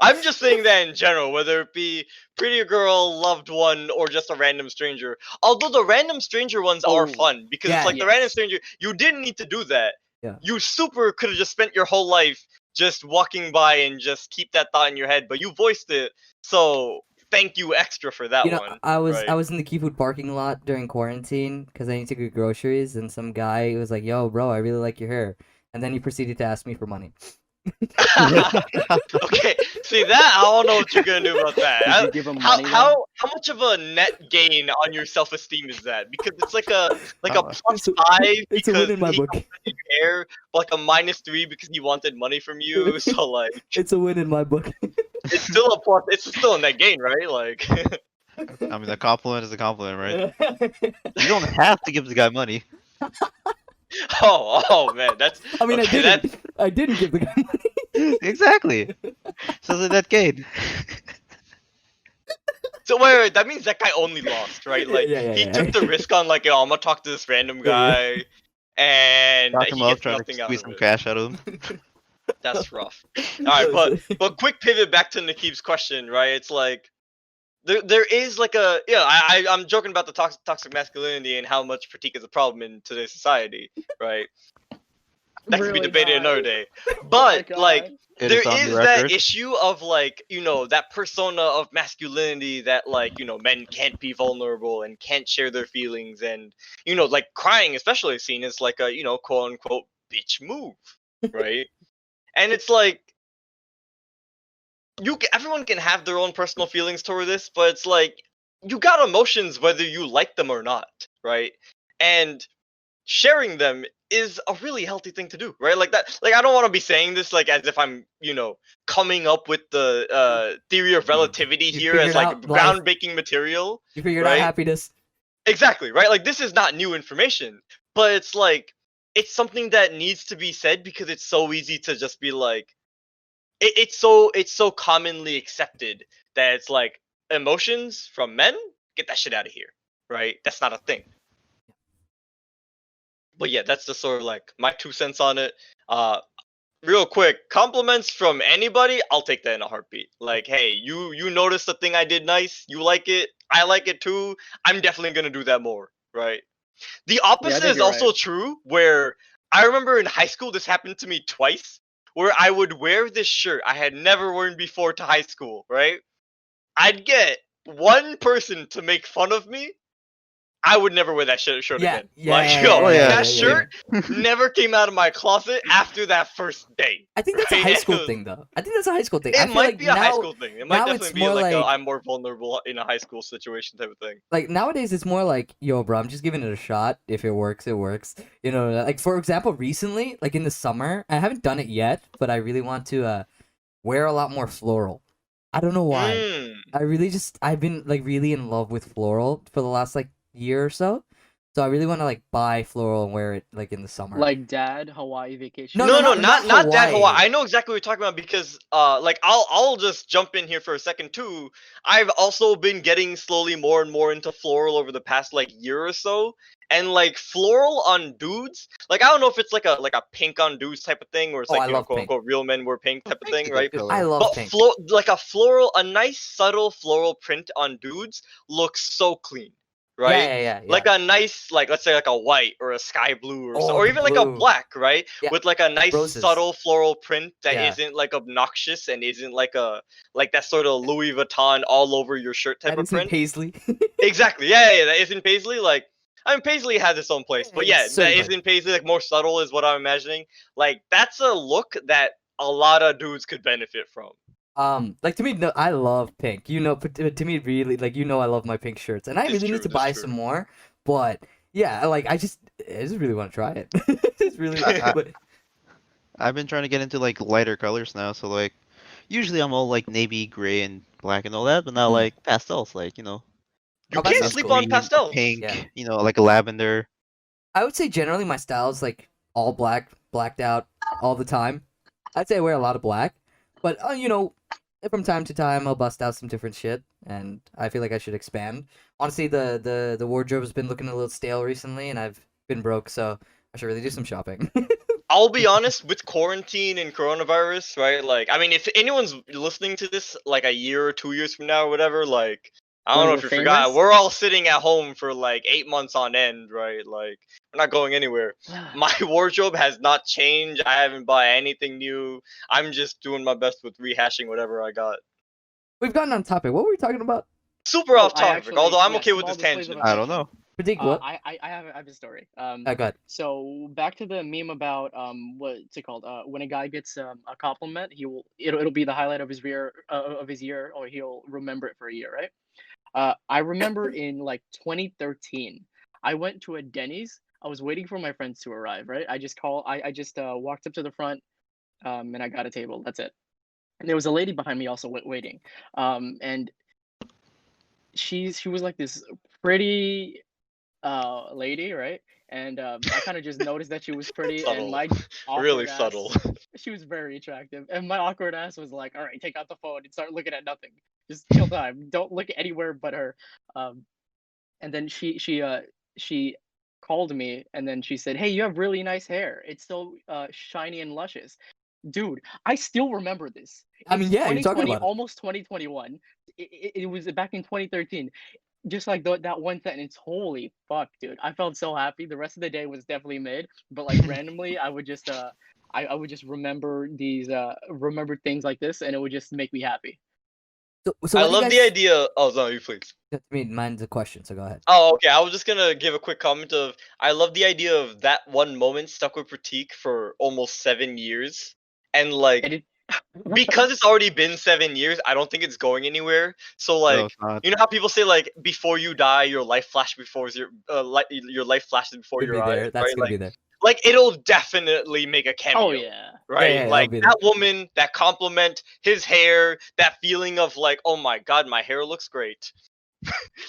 Speaker 4: I'm just saying that in general, whether it be pretty girl, loved one, or just a random stranger. Although the random stranger ones are
Speaker 3: Oh,
Speaker 4: fun because
Speaker 1: yeah,
Speaker 4: it's like the random
Speaker 3: yes.
Speaker 4: stranger, you didn't need to do that.
Speaker 1: Yeah.
Speaker 4: You super could have just spent your whole life just walking by and just keep that thought in your head, but you voiced it, so thank you extra for that one.
Speaker 1: I was
Speaker 4: right?
Speaker 1: I was in the Key Food parking lot during quarantine because I needed to get groceries, and some guy was like, "Yo, bro, I really like your hair," and then he proceeded to ask me for money.
Speaker 4: Okay, see that? I don't know what you're gonna do about that.
Speaker 3: Did you give him money? then?
Speaker 4: How much of a net gain on your self esteem is that? Because it's like a plus
Speaker 1: It's a-
Speaker 4: 5
Speaker 1: It's a
Speaker 4: because
Speaker 1: win in my
Speaker 4: he
Speaker 1: book.
Speaker 4: complimented your hair, but like a -3 because he wanted money from you. So like,
Speaker 1: It's a win in my book.
Speaker 4: it's still a plus. It's still a net gain, right? Like,
Speaker 2: I mean, a compliment is a compliment, right? You don't have to give the guy money.
Speaker 4: oh man, that's
Speaker 1: I mean,
Speaker 4: okay,
Speaker 1: I didn't give the guy money.
Speaker 2: Exactly. So the net gain.
Speaker 4: so wait, that means that guy only lost, right? Like
Speaker 1: Yeah,
Speaker 4: he
Speaker 1: yeah.
Speaker 4: took the risk on like, yo, I'm gonna talk to this random
Speaker 1: Yeah,
Speaker 4: guy, and
Speaker 2: Talk
Speaker 4: he
Speaker 2: him up,
Speaker 4: gets
Speaker 2: trying to
Speaker 4: nothing out
Speaker 2: squeeze
Speaker 4: of
Speaker 2: some
Speaker 4: it.
Speaker 2: cash out of him.
Speaker 4: That's rough. All right, but quick pivot back to Nikib's question, right? It's like there is like a I'm joking about the toxic masculinity and how much critique is a problem in today's society, right? That could be
Speaker 3: Really
Speaker 4: debated
Speaker 3: not.
Speaker 4: another day.
Speaker 3: Oh my
Speaker 4: But
Speaker 3: God.
Speaker 4: like
Speaker 2: It
Speaker 4: there
Speaker 2: is on
Speaker 4: is
Speaker 2: the
Speaker 4: that
Speaker 2: record.
Speaker 4: issue of like, that persona of masculinity that like, men can't be vulnerable and can't share their feelings, and like crying especially is seen as like a, quote unquote bitch move, right? And it's like everyone can have their own personal feelings toward this, but it's like you got emotions whether you like them or not, right? And sharing them is a really healthy thing to do, right? Like that. Like I don't want to be saying this like as if I'm, coming up with the theory of relativity
Speaker 1: You
Speaker 4: here as
Speaker 1: figured
Speaker 4: like
Speaker 1: out life.
Speaker 4: groundbreaking material.
Speaker 1: You figured
Speaker 4: Right?
Speaker 1: out happiness.
Speaker 4: Exactly, right? Like this is not new information, but it's like it's something that needs to be said because it's so easy to just be like it's so commonly accepted that it's like emotions from men, get that shit out of here, right? That's not a thing. But yeah, that's just sort of like my 2 cents on it. Real quick, compliments from anybody, I'll take that in a heartbeat. Like, hey, you noticed the thing I did nice, you like it, I like it too. I'm definitely gonna do that more, right? The opposite
Speaker 3: think
Speaker 4: is
Speaker 3: you're
Speaker 4: also
Speaker 3: right.
Speaker 4: true. Where I remember in high school, this happened to me twice. Where I would wear this shirt I had never worn before to high school, right? I'd get one person to make fun of me. I would never wear that shirt
Speaker 1: Yeah,
Speaker 4: again.
Speaker 1: yeah,
Speaker 4: Like,
Speaker 1: yeah,
Speaker 4: yo,
Speaker 2: yeah, yeah,
Speaker 4: that
Speaker 2: yeah,
Speaker 4: shirt never came out of my closet after that first day.
Speaker 1: I think that's a
Speaker 4: Right?
Speaker 1: high school thing, though. I think that's a high school thing. I
Speaker 4: It
Speaker 1: feel
Speaker 4: might
Speaker 1: like
Speaker 4: be a high
Speaker 1: now,
Speaker 4: school thing. It might
Speaker 1: now it's
Speaker 4: definitely be
Speaker 1: more
Speaker 4: like,
Speaker 1: like
Speaker 4: I'm more vulnerable in a high school situation type of thing.
Speaker 1: like nowadays it's more like, yo, bro, I'm just giving it a shot. If it works, it works. You know, like for example, recently, like in the summer, I haven't done it yet, but I really want to wear a lot more floral. I don't know why.
Speaker 4: Mm.
Speaker 1: I've been like really in love with floral for the last like year or so. So I really want to like buy floral and wear it like in the summer.
Speaker 3: Like dad, Hawaii vacation.
Speaker 1: No,
Speaker 4: No,
Speaker 1: no,
Speaker 4: no,
Speaker 1: not
Speaker 4: not that Hawaii.
Speaker 1: Hawaii.
Speaker 4: I know exactly what you're talking about because like I'll just jump in here for a second too. I've also been getting slowly more and more into floral over the past like year or so. And like floral on dudes, like I don't know if it's like a pink on dudes type of thing, or it's
Speaker 1: Oh,
Speaker 4: like
Speaker 1: I
Speaker 4: you know
Speaker 1: love
Speaker 4: quote
Speaker 1: pink.
Speaker 4: unquote real men wear pink type of
Speaker 2: Pink's
Speaker 4: thing,
Speaker 2: a
Speaker 4: right?
Speaker 2: good
Speaker 1: I
Speaker 2: color.
Speaker 1: love
Speaker 4: But
Speaker 1: pink.
Speaker 4: like a nice subtle floral print on dudes looks so clean, right?
Speaker 1: Yeah.
Speaker 4: Like a nice, like let's say like a white or a sky blue or so,
Speaker 1: Oh,
Speaker 4: or
Speaker 1: the
Speaker 4: even like a
Speaker 1: blue.
Speaker 4: black, right?
Speaker 1: Yeah,
Speaker 4: With like a nice
Speaker 1: roses.
Speaker 4: subtle floral print that
Speaker 1: Yeah.
Speaker 4: not like obnoxious and isn't like that sort of Louis Vuitton all over your shirt type
Speaker 1: That
Speaker 4: of
Speaker 1: isn't
Speaker 4: print.
Speaker 1: paisley.
Speaker 4: Exactly. Yeah. That isn't paisley. Like I mean, paisley has its own place, but yeah,
Speaker 1: It's
Speaker 4: that
Speaker 1: certified.
Speaker 4: isn't paisley. Like more subtle is what I'm imagining. Like that's a look that a lot of dudes could benefit from.
Speaker 1: Like to me, no, I love pink. You know, but to me, really, like I love my pink shirts, and I
Speaker 4: This
Speaker 1: really
Speaker 4: true,
Speaker 1: need to
Speaker 4: this
Speaker 1: buy
Speaker 4: true.
Speaker 1: some more. But yeah, like I just really want to try it. Just really,
Speaker 2: I-
Speaker 1: but
Speaker 2: I've been trying to get into like lighter colors now, so like usually I'm all like navy, gray, and black and all that, but now
Speaker 1: Mm.
Speaker 2: like pastels, like
Speaker 4: You
Speaker 1: Oh,
Speaker 4: can't
Speaker 1: pastel's
Speaker 2: some
Speaker 4: sleep
Speaker 1: cool.
Speaker 4: on
Speaker 2: green,
Speaker 4: pastels.
Speaker 2: pink,
Speaker 1: Yeah.
Speaker 2: like a lavender.
Speaker 1: I would say generally my style is like all black, blacked out all the time. I'd say I wear a lot of black, but from time to time I'll bust out some different shit, and I feel like I should expand. Honestly, the wardrobe has been looking a little stale recently, and I've been broke, so I should really do some shopping.
Speaker 4: I'll be honest, with quarantine and coronavirus, right? Like, I mean, if anyone's listening to this like a year or 2 years from now or whatever, like, I don't
Speaker 3: When
Speaker 4: know
Speaker 3: we're
Speaker 4: if you forgot,
Speaker 3: famous?
Speaker 4: we're all sitting at home for like 8 months on end, right? Like, we're not going anywhere. My wardrobe has not changed. I haven't bought anything new. I'm just doing my best with rehashing whatever I got.
Speaker 1: We've gotten on topic. What were we talking about?
Speaker 4: Super
Speaker 3: Oh,
Speaker 4: off
Speaker 3: I
Speaker 4: topic,
Speaker 3: actually,
Speaker 4: although I'm
Speaker 3: yeah,
Speaker 4: okay with
Speaker 3: small
Speaker 4: this
Speaker 3: displays of
Speaker 4: tangent.
Speaker 2: I don't know.
Speaker 1: Pratik, what?
Speaker 3: I have a story.
Speaker 1: Go ahead.
Speaker 3: So back to the meme about what's it called? When a guy gets a compliment, it'll be the highlight of his year, or he'll remember it for a year, right? I remember in like 2013, I went to a Denny's. I was waiting for my friends to arrive, right? I just walked up to the front, and I got a table. That's it. And there was a lady behind me also waiting, and she was like this pretty lady, right? And I kind of just noticed that she was pretty, and
Speaker 4: Subtle.
Speaker 3: my
Speaker 4: Really
Speaker 3: awkward
Speaker 4: subtle.
Speaker 3: ass, she was very attractive, and my awkward ass was like, "All right, take out the phone and start looking at nothing. Just kill time. Don't look anywhere but her." Um, and then she called me, and then she said, "Hey, you have really nice hair. It's so shiny and luscious." Dude, I still remember this.
Speaker 1: I mean,
Speaker 3: It's
Speaker 1: yeah, you're talking
Speaker 3: 2020,
Speaker 1: about it.
Speaker 3: almost 2021. It was back in 2013. Just like that one sentence. Holy fuck, dude! I felt so happy. The rest of the day was definitely mid, but like randomly, I would just I would just remember things like this, and it would just make me happy.
Speaker 1: So
Speaker 4: I
Speaker 1: what do you
Speaker 4: love the
Speaker 1: guys?
Speaker 4: idea. Oh, no, you please.
Speaker 1: I mean, mine's a question, so go ahead.
Speaker 4: Oh, okay. I was just gonna give a quick comment of I love the idea of that one moment stuck with Pratik for almost 7 years, and like
Speaker 3: And it,
Speaker 4: because it's already been 7 years, I don't think it's going anywhere. So
Speaker 2: No,
Speaker 4: like,
Speaker 2: it's not.
Speaker 4: you know how people say like before you die, your life flashes before your life flashes before
Speaker 1: Gonna
Speaker 4: your
Speaker 1: be
Speaker 4: eyes,
Speaker 1: there. That's
Speaker 4: right?
Speaker 1: gonna be there.
Speaker 4: Like it'll definitely make a cameo,
Speaker 3: oh yeah.
Speaker 4: right?
Speaker 1: Yeah, it'll
Speaker 4: Like
Speaker 1: be there.
Speaker 4: that woman, that compliment, his hair, that feeling of like, oh my god, my hair looks great.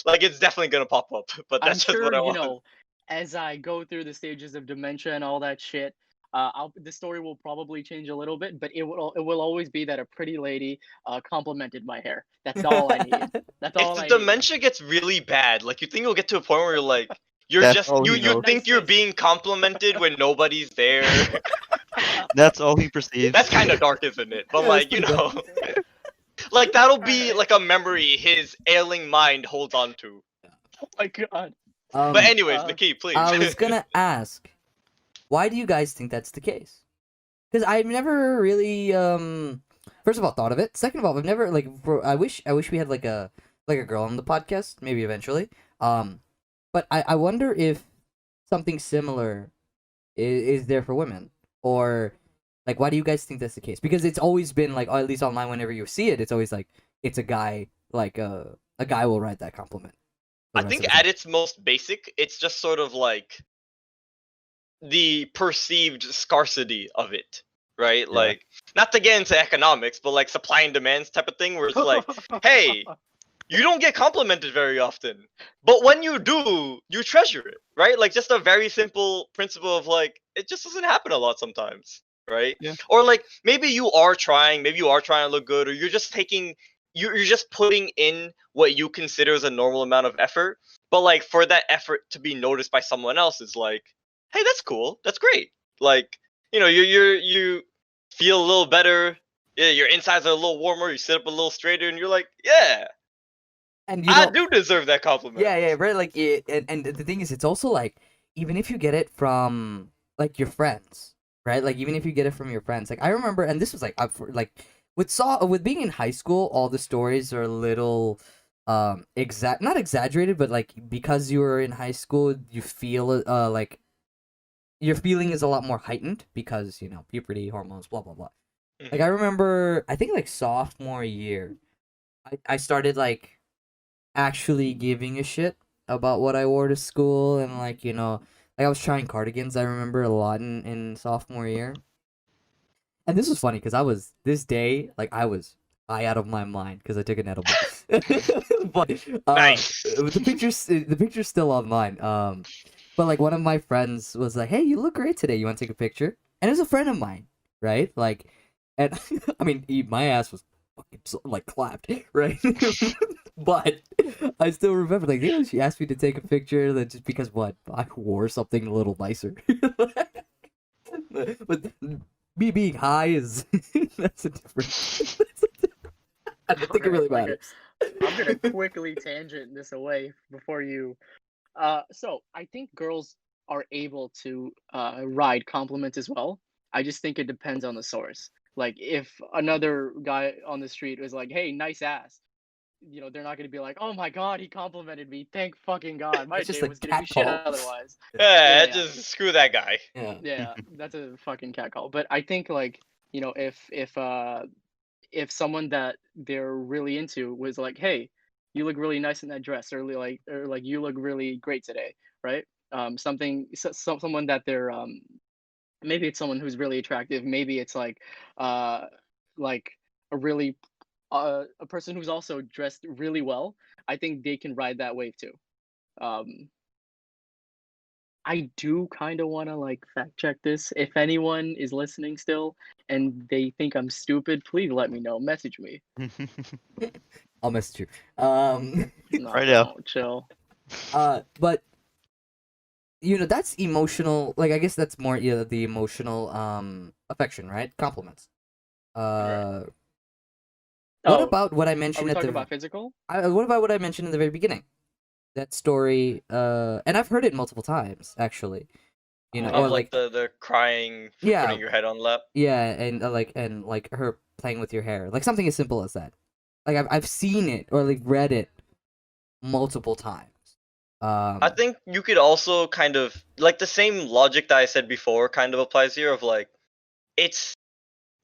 Speaker 4: Like it's definitely gonna pop up, but
Speaker 3: I'm
Speaker 4: that's just what
Speaker 3: sure,
Speaker 4: I want.
Speaker 3: as I go through the stages of dementia and all that shit, the story will probably change a little bit, but it will always be that a pretty lady complimented my hair. That's all I need. That's
Speaker 4: If
Speaker 3: all
Speaker 4: the
Speaker 3: I need.
Speaker 4: dementia gets really bad, like you think you'll get to a point where you're like, you're
Speaker 2: That's
Speaker 4: just
Speaker 2: all
Speaker 4: you
Speaker 2: he
Speaker 4: you
Speaker 2: knows.
Speaker 4: think you're
Speaker 3: Nice.
Speaker 4: being complimented when nobody's there.
Speaker 2: That's all he perceives.
Speaker 4: That's kind of dark, isn't it? But
Speaker 1: Yeah,
Speaker 4: like
Speaker 1: that's pretty dark.
Speaker 4: like that'll be
Speaker 3: Alright.
Speaker 4: like a memory his ailing mind holds on to.
Speaker 3: Oh my god.
Speaker 4: But anyways,
Speaker 3: uh,
Speaker 4: Nikki, please.
Speaker 1: I was gonna ask, why do you guys think that's the case? Because I've never really, first of all, thought of it. Second of all, I've never like. I wish we had like a girl on the podcast, maybe eventually. But I wonder if something similar is there for women, or like, why do you guys think that's the case? Because it's always been like, or at least online, whenever you see it, it's always like it's a guy, like a guy will write that compliment.
Speaker 4: I think at its most basic, it's just sort of like the perceived scarcity of it, right?
Speaker 1: Yeah.
Speaker 4: Like, not to get into economics, but like supply and demands type of thing, where it's like, hey, you don't get complimented very often, but when you do, you treasure it, right? Like, just a very simple principle of like, it just doesn't happen a lot sometimes, right?
Speaker 3: Yeah.
Speaker 4: Or like, maybe you are trying to look good, or you're just you're just putting in what you consider as a normal amount of effort, but like for that effort to be noticed by someone else is like, hey, that's cool, that's great. Like, you feel a little better, yeah, your insides are a little warmer, you sit up a little straighter, and you're like, yeah,
Speaker 1: and
Speaker 4: I do deserve that compliment.
Speaker 1: Yeah, right. Like, and the thing is, it's also like, even if you get it from like your friends, right? Like, even if you get it from your friends, like I remember, and this was like like with being in high school, all the stories are a little not exaggerated, but like because you were in high school, you feel like your feeling is a lot more heightened because puberty, hormones, blah blah blah. Like I remember, I think like sophomore year, I started like actually giving a shit about what I wore to school, and like like I was trying cardigans. I remember a lot in sophomore year, and this was funny because this day like I was high out of my mind because I took an edible. But
Speaker 4: Nice.
Speaker 1: the picture's still online. But like one of my friends was like, "Hey, you look great today. You want to take a picture?" And it was a friend of mine, right? Like, and I mean, my ass was fucking like clapped, right? But I still remember, like, she asked me to take a picture, that just because what I wore something a little nicer. But me being high is that's a different. I don't think it really matters.
Speaker 3: I'm gonna quickly tangent this away before you. So I think girls are able to ride compliments as well. I just think it depends on the source. Like if another guy on the street was like, "Hey, nice ass," they're not gonna be like, "Oh my god, he complimented me. Thank fucking god. My
Speaker 1: It's just
Speaker 3: day
Speaker 1: a
Speaker 3: was gonna be
Speaker 1: cat
Speaker 3: shit
Speaker 1: call.
Speaker 3: otherwise."
Speaker 4: Yeah,
Speaker 3: Yeah.
Speaker 4: just screw that guy.
Speaker 1: Yeah.
Speaker 3: Yeah, that's a fucking cat call. But I think like, if someone that they're really into was like, "Hey, you look really nice in that dress," or like you look really great today, right? Someone that they're maybe it's someone who's really attractive, maybe it's uh like a really a person who's also dressed really well. I think they can ride that wave too. Um I do kind of want to like fact check this. If anyone is listening still and they think I'm stupid, please let me know. Message me.
Speaker 1: I'll message you.
Speaker 3: No,
Speaker 2: Right now.
Speaker 3: don't chill.
Speaker 1: But that's emotional. Like I guess that's more the emotional affection, right? Compliments. What
Speaker 3: Oh,
Speaker 1: about what I
Speaker 3: are
Speaker 1: mentioned
Speaker 3: we
Speaker 1: at
Speaker 3: talking
Speaker 1: the?
Speaker 3: about physical?
Speaker 1: What about what I mentioned in the very beginning? That story. And I've heard it multiple times actually.
Speaker 3: Oh,
Speaker 1: Or
Speaker 4: Of
Speaker 1: like
Speaker 4: like the crying for
Speaker 1: yeah,
Speaker 4: putting your head on lap.
Speaker 1: yeah, and like her playing with your hair, like something as simple as that. Like I've seen it or like read it multiple times.
Speaker 4: I think you could also kind of like the same logic that I said before kind of applies here of like it's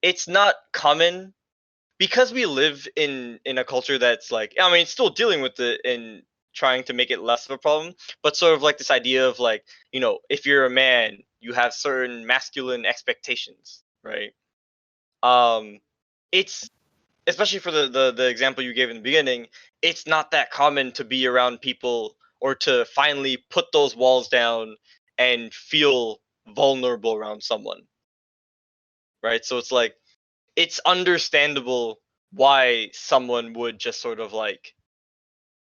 Speaker 4: it's not common because we live in a culture that's like, I mean, it's still dealing with it and trying to make it less of a problem, but sort of like this idea of like, if you're a man, you have certain masculine expectations, right? It's especially for the example you gave in the beginning, it's not that common to be around people or to finally put those walls down and feel vulnerable around someone, right? So it's like it's understandable why someone would just sort of like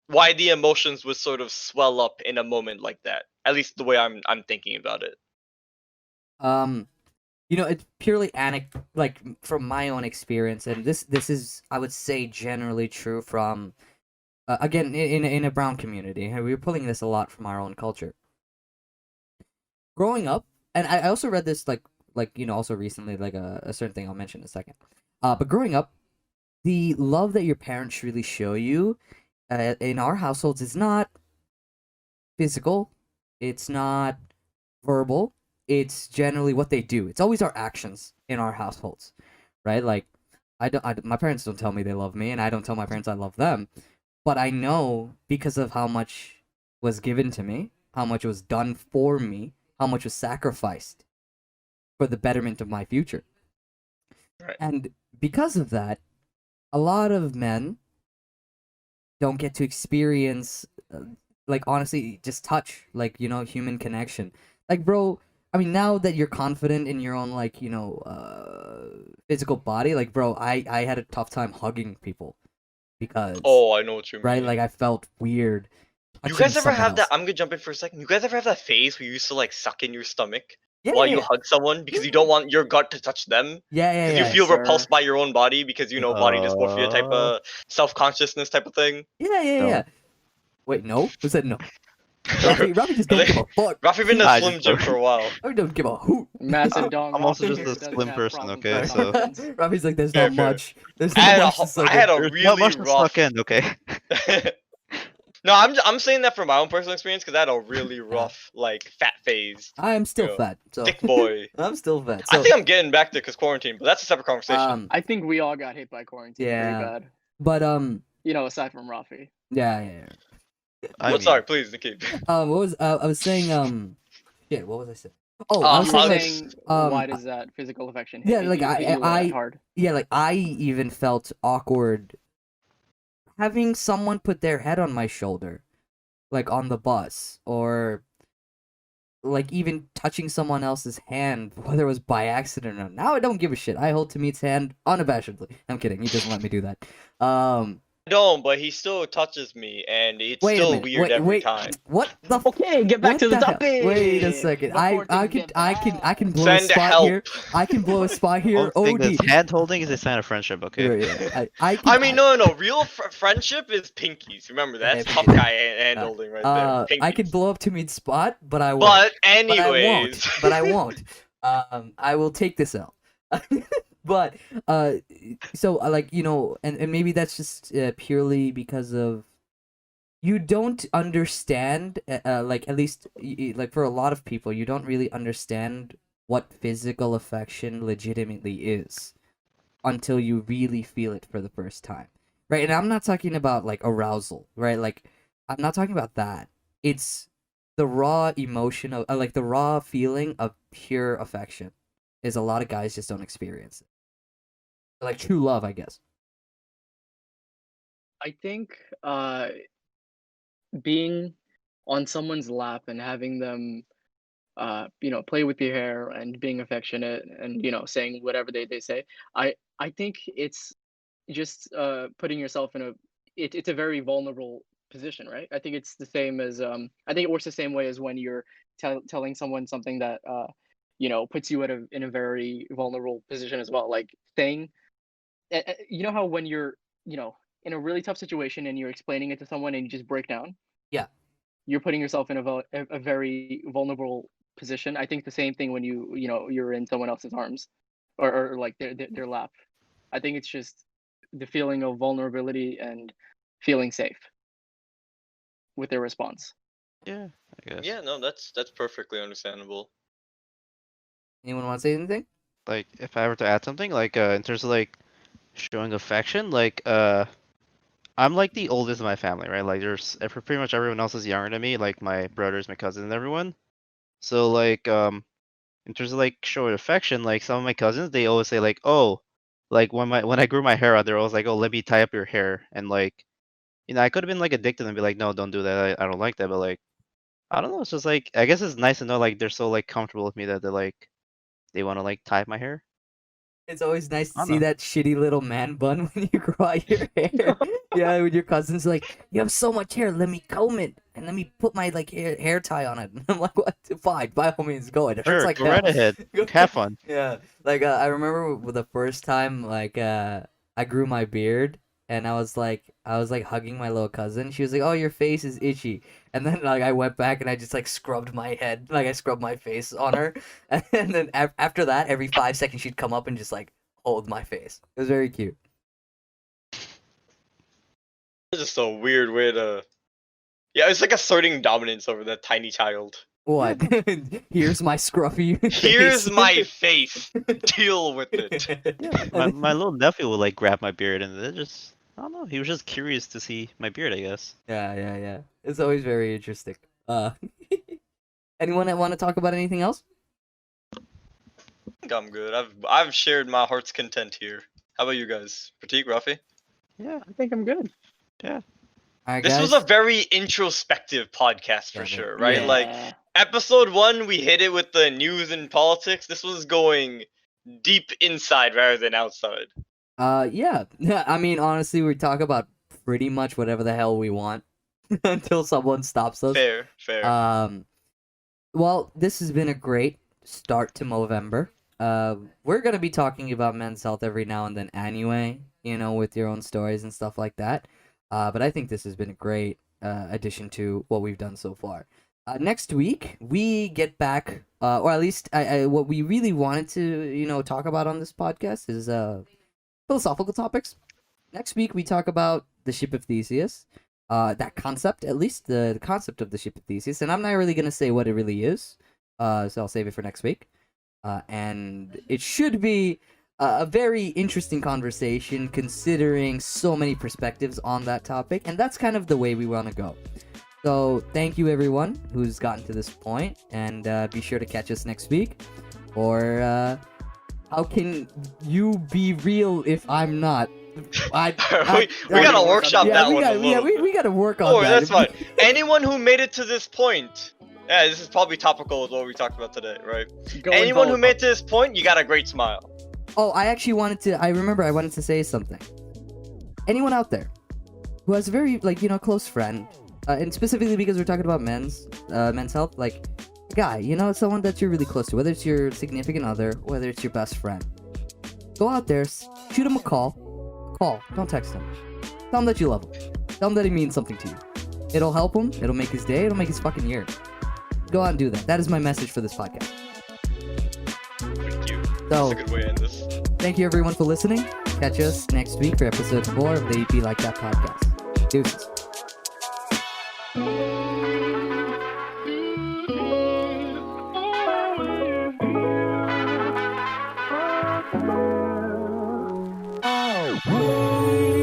Speaker 4: why the emotions would sort of swell up in a moment like that. At least the way I'm thinking about it.
Speaker 1: It's purely like from my own experience, and this is, I would say, generally true from again in a brown community, and we're pulling this a lot from our own culture. Growing up, and I also read this like also recently, like a certain thing I'll mention in a second. But growing up, the love that your parents really show you in our households is not physical, it's not verbal, it's generally what they do. It's always our actions in our households, right? Like, my parents don't tell me they love me, and I don't tell my parents I love them, but I know because of how much was given to me, how much was done for me, how much was sacrificed for the betterment of my future.
Speaker 4: Right.
Speaker 1: And because of that, a lot of men don't get to experience, like, honestly, just touch, like, human connection. Like, bro, I mean, now that you're confident in your own, like, physical body, like, bro, I had a tough time hugging people because,
Speaker 4: Oh, I know what you
Speaker 1: right,
Speaker 4: mean.
Speaker 1: like, I felt weird
Speaker 4: You
Speaker 1: touching
Speaker 4: guys ever
Speaker 1: someone
Speaker 4: have that?
Speaker 1: else.
Speaker 4: I'm gonna jump in for a second. You guys ever have that phase where you used to like suck in your stomach
Speaker 1: Yeah,
Speaker 4: while
Speaker 1: yeah,
Speaker 4: you
Speaker 1: yeah,
Speaker 4: hug someone because you don't want your gut to touch them?
Speaker 1: yeah, yeah,
Speaker 4: Because you
Speaker 1: yeah,
Speaker 3: Yes,
Speaker 4: feel
Speaker 3: sir.
Speaker 4: repulsed by your own body because body dysmorphia type
Speaker 2: Uh,
Speaker 4: of self-consciousness type of thing.
Speaker 1: yeah, yeah,
Speaker 2: no.
Speaker 1: yeah. Wait, no? Who said no? Rafi just don't give a fuck.
Speaker 4: Rafi been in a
Speaker 2: I
Speaker 4: Slim
Speaker 2: just
Speaker 4: Jim for a while.
Speaker 1: Rafi don't give a hoot.
Speaker 3: Massive dong
Speaker 2: I'm also
Speaker 3: Rafi
Speaker 2: just
Speaker 3: here
Speaker 2: a
Speaker 3: doesn't
Speaker 2: slim
Speaker 3: have
Speaker 2: person,
Speaker 3: problems
Speaker 2: okay?
Speaker 3: with
Speaker 2: So
Speaker 3: confidence.
Speaker 1: Rafi's like, there's
Speaker 4: Fair,
Speaker 1: not
Speaker 4: fair.
Speaker 1: much. There's not much to suck
Speaker 4: I
Speaker 1: in.
Speaker 4: had a
Speaker 2: there's not
Speaker 4: really
Speaker 2: much to
Speaker 4: rough.
Speaker 2: suck in, okay?
Speaker 4: No, I'm saying that from my own personal experience because I had a really rough like fat phase.
Speaker 1: I am still
Speaker 4: You know,
Speaker 1: fat, so
Speaker 4: thick boy.
Speaker 1: I'm still fat.
Speaker 4: I
Speaker 1: So,
Speaker 4: think I'm getting back to because quarantine, but that's a separate conversation.
Speaker 3: I think we all got hit by quarantine pretty
Speaker 1: yeah,
Speaker 3: bad.
Speaker 1: but
Speaker 3: Aside from Rafi.
Speaker 1: yeah.
Speaker 2: I
Speaker 4: What?
Speaker 2: mean,
Speaker 4: Sorry, please, Nikki.
Speaker 1: What was I was saying? Shit, what was I saying? Oh, I was
Speaker 3: You were
Speaker 1: saying like,
Speaker 3: saying,
Speaker 1: um,
Speaker 3: why does that physical affection
Speaker 1: yeah, like
Speaker 3: hit you that hard?
Speaker 1: yeah, like I even felt awkward having someone put their head on my shoulder, like on the bus, or like even touching someone else's hand, whether it was by accident or not. Now I don't give a shit. I hold Tamit's hand unabashedly. I'm kidding. He doesn't let me do that.
Speaker 4: I don't, but he still touches me, and it's
Speaker 1: Wait a
Speaker 4: still
Speaker 1: minute.
Speaker 4: weird every
Speaker 1: Wait.
Speaker 4: time.
Speaker 1: What the?
Speaker 3: Okay, get back
Speaker 1: What
Speaker 3: to the
Speaker 1: the hell?
Speaker 3: topic.
Speaker 1: Wait a second.
Speaker 3: Before
Speaker 1: I
Speaker 3: things
Speaker 1: can
Speaker 3: get
Speaker 1: I can
Speaker 3: bad.
Speaker 1: blow a
Speaker 4: Send
Speaker 1: spot
Speaker 4: help.
Speaker 1: here. I can blow a spot here.
Speaker 2: one thing
Speaker 1: OD.
Speaker 2: that's hand holding is a sign of friendship, okay?
Speaker 1: Yeah. I
Speaker 4: I
Speaker 1: can.
Speaker 4: mean, no. Real friendship is pinkies. Remember, that's
Speaker 1: Yeah,
Speaker 4: tough
Speaker 1: pinkies.
Speaker 4: guy hand holding right there.
Speaker 1: I can
Speaker 4: Pinkies.
Speaker 1: blow up Tamit's spot, but I won't.
Speaker 4: But
Speaker 1: But I won't.
Speaker 4: anyways,
Speaker 1: But I won't. I will take this out. But so like and maybe that's just purely because of you don't understand like at least like for a lot of people you don't really understand what physical affection legitimately is until you really feel it for the first time, right? And I'm not talking about like arousal, right? Like I'm not talking about that. It's the raw emotion of like the raw feeling of pure affection is a lot of guys just don't experience it. Like true love, I guess.
Speaker 3: I think being on someone's lap and having them play with your hair and being affectionate and saying whatever they say, I think it's just putting yourself in it's a very vulnerable position, right? I think it's the same as I think it works the same way as when you're telling someone something that puts you in a very vulnerable position as well, like saying how when you're in a really tough situation and you're explaining it to someone and you just break down,
Speaker 1: Yeah.
Speaker 3: you're putting yourself in a very vulnerable position. I think the same thing when you're in someone else's arms, or like their lap. I think it's just the feeling of vulnerability and feeling safe with their response.
Speaker 2: Yeah, I guess.
Speaker 4: yeah, no, that's perfectly understandable.
Speaker 1: Anyone want to say anything?
Speaker 2: Like, if I were to add something, like, in terms of, like, showing affection, like, I'm, like, the oldest in my family, right? Like, pretty much everyone else is younger than me, like, my brothers, my cousins, and everyone. So, like, in terms of, like, showing affection, like, some of my cousins, they always say, like, oh, like, when I grew my hair out, they're always like, oh, let me tie up your hair. And, like, I could have been, like, addicted and be like, no, don't do that. I don't like that. But, like, I don't know. It's just, like, I guess it's nice to know, like, they're so, like, comfortable with me that they're, like, they want to, like, tie up my hair.
Speaker 1: It's always nice to
Speaker 2: I don't
Speaker 1: see
Speaker 2: know.
Speaker 1: that shitty little man bun when you grow out your hair. Yeah, when your cousin's like, you have so much hair, let me comb it and let me put my like hair tie on it. I'm like, what? Fine, by all means, go. It hurts
Speaker 2: Sure,
Speaker 1: like
Speaker 2: go
Speaker 1: hell.
Speaker 2: right ahead. Have fun.
Speaker 1: Yeah, like I remember the first time like I grew my beard and I was like hugging my little cousin. She was like, "Oh, your face is itchy," and then like I went back and I just like scrubbed my head, like I scrubbed my face on her, and then after that, every 5 seconds she'd come up and just like hold my face. It was very cute.
Speaker 4: It's just a weird way to. Yeah, it's like asserting dominance over that tiny child.
Speaker 1: What? Here's my scruffy
Speaker 4: Here's
Speaker 1: face.
Speaker 4: my face. Deal with it.
Speaker 2: Yeah, my little nephew would like grab my beard and it just I don't know. He was just curious to see my beard, I guess.
Speaker 1: Yeah. It's always very interesting. Anyone that want to talk about anything else?
Speaker 4: I think I'm good. I've shared my heart's content here. How about you guys? Pratik, Rafi?
Speaker 2: Yeah,
Speaker 3: I think I'm good.
Speaker 2: yeah.
Speaker 1: All right,
Speaker 4: This
Speaker 1: guys.
Speaker 4: was a very introspective podcast for
Speaker 1: Yeah,
Speaker 4: sure, right?
Speaker 1: yeah.
Speaker 4: Like episode 1, we hit it with the news and politics. This was going deep inside rather than outside.
Speaker 1: Yeah. I mean, honestly, we talk about pretty much whatever the hell we want until someone stops us.
Speaker 4: Fair.
Speaker 1: Well, this has been a great start to Movember. We're gonna be talking about men's health every now and then anyway, with your own stories and stuff like that. But I think this has been a great addition to what we've done so far. Next week we get back, or at least what we really wanted to talk about on this podcast is philosophical topics. Next week we talk about the ship of Theseus. That concept, at least the concept of the ship of Theseus, and I'm not really gonna say what it really is. So I'll save it for next week. And it should be a very interesting conversation considering so many perspectives on that topic, and that's kind of the way we want to go. So thank you everyone who's gotten to this point, and be sure to catch us next week. Or how can you be real if I'm not?
Speaker 4: We gotta workshop that one a little bit.
Speaker 1: we gotta work on
Speaker 4: Oh,
Speaker 1: that.
Speaker 4: that's fine. Anyone who made it to this point, yeah, this is probably topical with what we talked about today, right? Anyone who made it to this point, you got a great smile.
Speaker 1: Oh, I actually I wanted to say something. Anyone out there who has a very, close friend, and specifically because we're talking about men's health, like, a guy, someone that you're really close to, whether it's your significant other, whether it's your best friend. Go out there, shoot him a call. Don't text him. Tell him that you love him. Tell him that he means something to you. It'll help him, it'll make his day, it'll make his fucking year. Go out and do that. That is my message for this podcast.
Speaker 4: Thank you.
Speaker 1: So,
Speaker 4: That's a good way to end this.
Speaker 1: thank you everyone for listening. Catch us next week for episode 4 of the EP Like That podcast. Deuces.
Speaker 5: Oh.